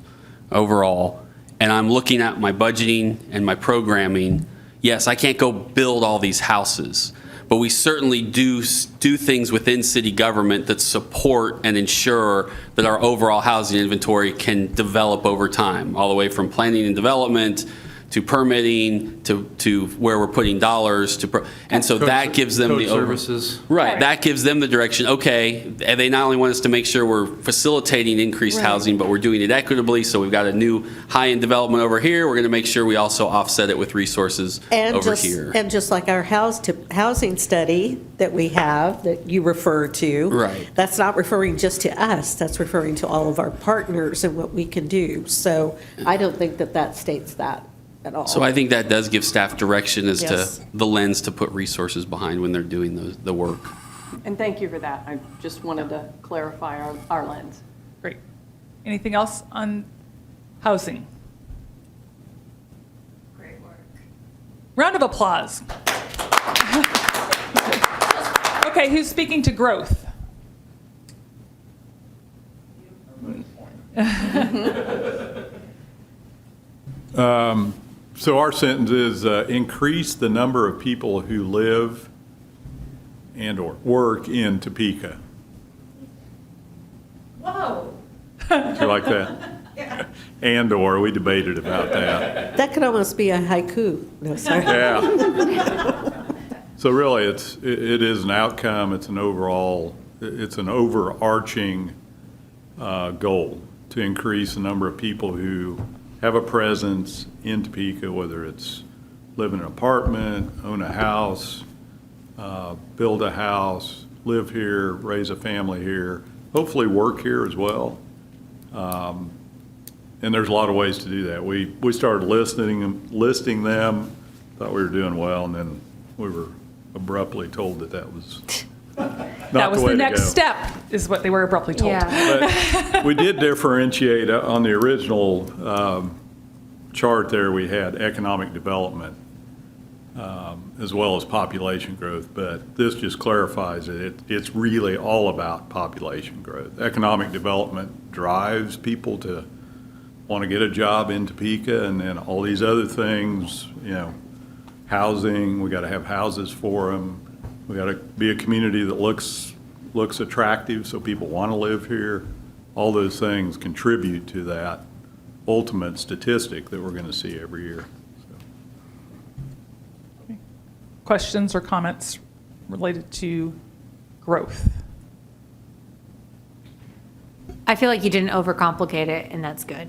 overall, and I'm looking at my budgeting and my programming, yes, I can't go build all these houses, but we certainly do things within city government that support and ensure that our overall housing inventory can develop over time, all the way from planning and development to permitting, to where we're putting dollars, and so that gives them code the services. Right, that gives them the direction, okay, and they not only want us to make sure we're facilitating increased housing, but we're doing it equitably, so we've got a new high-end development over here, we're gonna make sure we also offset it with resources over here. And just like our housing study that we have, that you refer to. Right. That's not referring just to us, that's referring to all of our partners and what we can do. So I don't think that states that. at all. So I think that does give staff direction as to Yes. the lens to put resources behind when they're doing the work. And thank you for that. I just wanted to clarify our lens. Great. Anything else on housing? Great work. Round of applause. Okay, who's speaking to growth? So our sentence is, increase the number of people who live and/or work in Topeka. Whoa. Do you like that? And/or, we debated about that. That could almost be a haiku. No, sorry. Yeah. So really, it is an outcome, it's an overarching goal to increase the number of people who have a presence in Topeka, whether it's live in an apartment, own a house, build a house, live here, raise a family here, hopefully work here as well. And there's a lot of ways to do that. We started listing them, thought we were doing well, and then we were abruptly told that was That not was the way the to next go. step, is what they were abruptly told. Yeah. But we did differentiate on the original chart there, we had economic development as well as population growth, but this just clarifies it. It's really all about population growth. Economic development drives people to want to get a job in Topeka, and then all these other things, housing, we got to have houses for them. We got to be a community that looks attractive so people want to live here. All those things contribute to that ultimate statistic that we're going to see every year. Questions or comments related to growth? I feel like you didn't overcomplicate it, and that's good.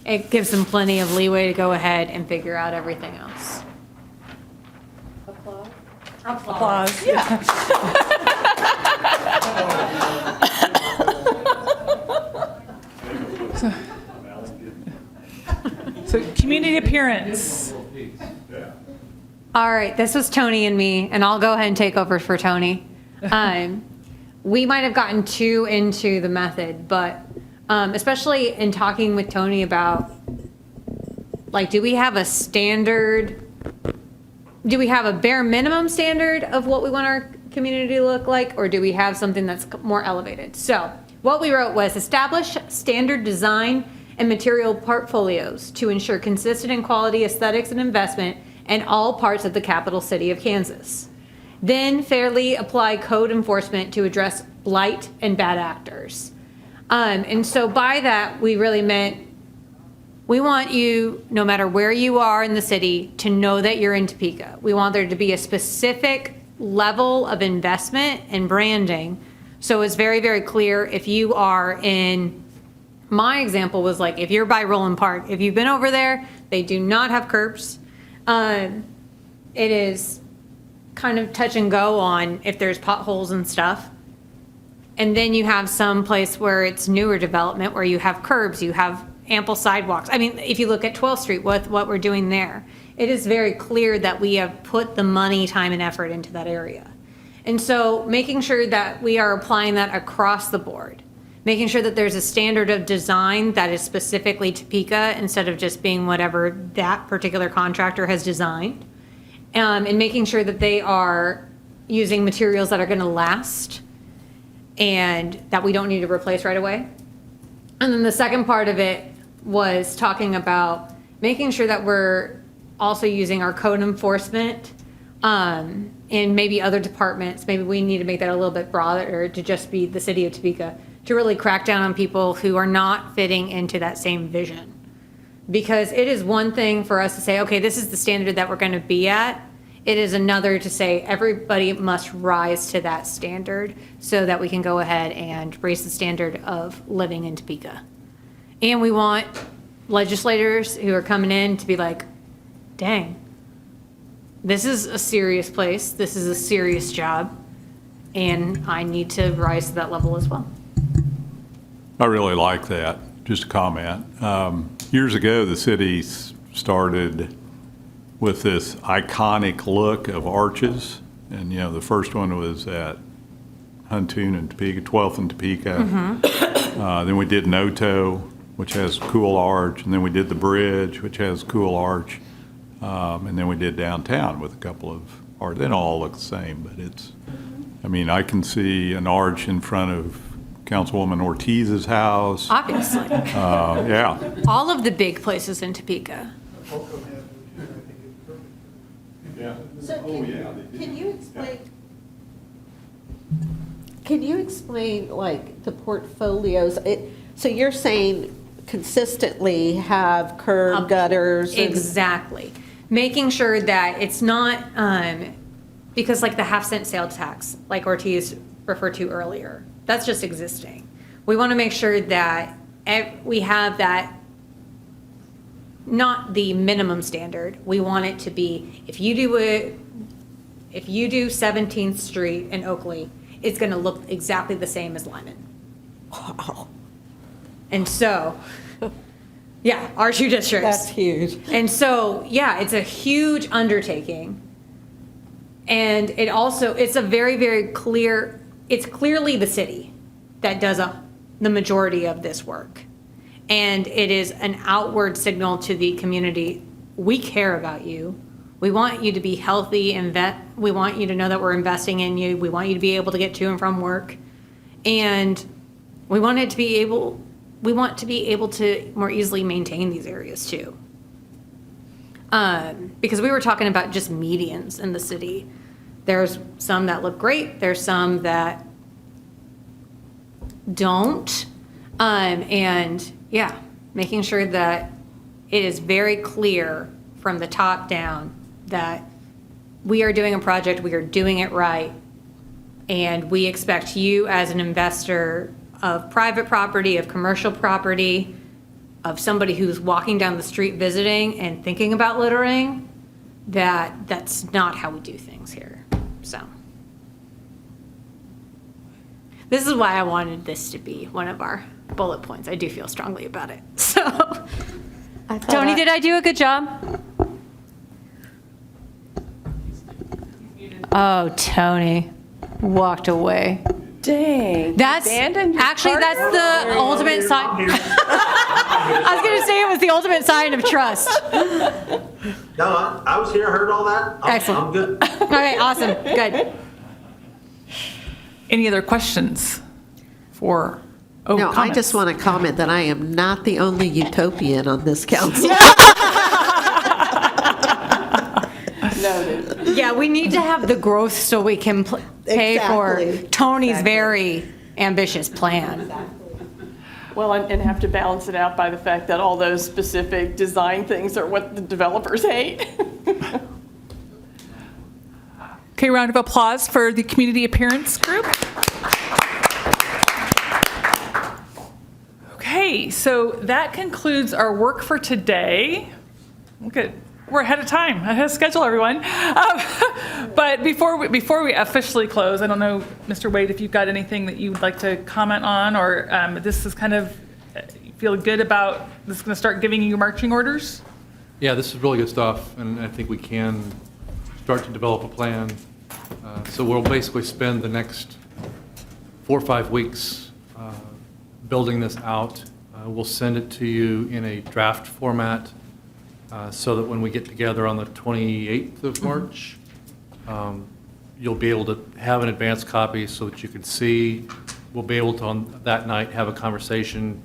It gives them plenty of leeway to go ahead and figure out everything else. Applause. So community appearance. All right, this was Tony and me, and I'll go ahead and take over for Tony. We might have gotten too into the method, but especially in talking with Tony about, like, do we have a standard? Do we have a bare minimum standard of what we want our community to look like, or do we have something that's more elevated? So what we wrote was establish standard design and material portfolios to ensure consistent and quality aesthetics and investment in all parts of the capital city of Kansas. Then fairly apply code enforcement to address blight and bad actors. And so by that, we really meant we want you, no matter where you are in the city, to know that you're in Topeka. We want there to be a specific level of investment and branding. So it's very, very clear if you are in, my example was like, if you're by Roland Park, if you've been over there, they do not have curbs. It is kind of touch and go on if there's potholes and stuff. And then you have some place where it's newer development where you have curbs, you have ample sidewalks. I mean, if you look at 12th Street, what we're doing there, it is very clear that we have put the money, time, and effort into that area. And so making sure that we are applying that across the board, making sure that there's a standard of design that is specifically Topeka instead of just being whatever that particular contractor has designed, and making sure that they are using materials that are going to last and that we don't need to replace right away. And then the second part of it was talking about making sure that we're also using our code enforcement in maybe other departments. Maybe we need to make that a little bit broader to just be the city of Topeka, to really crack down on people who are not fitting into that same vision. Because it is one thing for us to say, okay, this is the standard that we're going to be at. It is another to say everybody must rise to that standard so that we can go ahead and raise the standard of living in Topeka. And we want legislators who are coming in to be like, dang, this is a serious place. This is a serious job. And I need to rise to that level as well. I really like that. Just a comment. Years ago, the city started with this iconic look of arches. And, you know, the first one was at Huntoon and Topeka, 12th and Topeka. Then we did Noto, which has cool arch, and then we did the bridge, which has cool arch. And then we did downtown with a couple of arch. They don't all look the same, but it's, I mean, I can see an arch in front of Councilwoman Ortiz's house. Obviously. Yeah. All of the big places in Topeka. So can you explain like the portfolios? So you're saying consistently have curb gutters? Exactly. Making sure that it's not, because like the half-cent sales tax, like Ortiz referred to earlier, that's just existing. We want to make sure that we have that, not the minimum standard. We want it to be, if you do 17th Street in Oakley, it's going to look exactly the same as Lyman. Wow. And so, yeah, our two districts. That's huge. And so, yeah, it's a huge undertaking. And it also, it's a very, very clear, it's clearly the city that does the majority of this work. And it is an outward signal to the community, we care about you. We want you to be healthy, and we want you to know that we're investing in you. We want you to be able to get to and from work. And we want to be able to more easily maintain these areas too. Because we were talking about just medians in the city. There's some that look great, there's some that don't. And yeah, making sure that it is very clear from the top down that we are doing a project, we are doing it right, and we expect you as an investor of private property, of commercial property, of somebody who's walking down the street visiting and thinking about littering, that's not how we do things here, so. This is why I wanted this to be one of our bullet points. I do feel strongly about it, so. Tony, did I do a good job? Oh, Tony walked away. Dang. That's actually that's the ultimate sign. I was gonna say it was the ultimate sign of trust. No, I was here, heard all that. Excellent. I'm good. Okay, awesome, good. Any other questions for, No, I comments? just want to comment that I am not the only utopian on this council. Noted. Yeah, we need to have the growth so we can pay for Exactly. Tony's very ambitious plan. Well, and have to balance it out by the fact that all those specific design things are what the developers hate. Okay, round of applause for the community appearance group. Okay, so that concludes our work for today. Good. We're ahead of time, ahead of schedule, everyone. But before we officially close, I don't know, Mr. Wade, if you've got anything that you would like to comment on, or this is kind of, you feel good about, this is going to start giving you marching orders? Yeah, this is really good stuff, and I think we can start to develop a plan. So we'll basically spend the next 4 or 5 weeks building this out. We'll send it to you in a draft format so that when we get together on the 28th of March, you'll be able to have an advanced copy so that you can see. We'll be able to, on that night, have a conversation.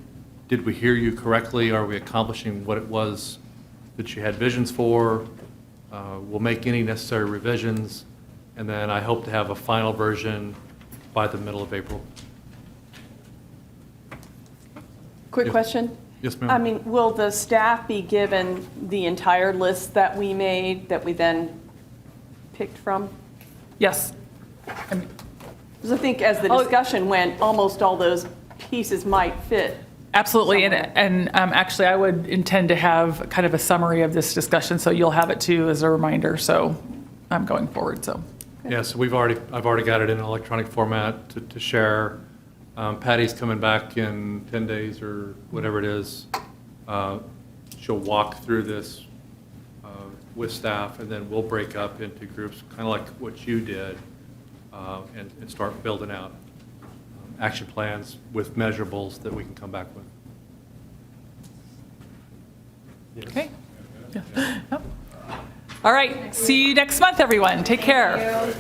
Did we hear you correctly? Are we accomplishing what it was that you had visions for? We'll make any necessary revisions, and then I hope to have a final version by the middle of April. Quick Yes. question. Yes, ma'am. I mean, will the staff be given the entire list that we made, that we then picked from? Yes. Because I think as the discussion went, almost all those pieces might fit. Absolutely, and actually, I would intend to have kind of a summary of this discussion, so you'll have it too as a reminder, so I'm going forward, so. Yeah, so I've already got it in an electronic format to share. Patty's coming back in 10 days or whatever it is. She'll walk through this with staff, and then we'll break up into groups, kind of like what you did, and start building out action plans with measurables that we can come back with. Okay. Yeah. All right, see you next month, everyone. Take care.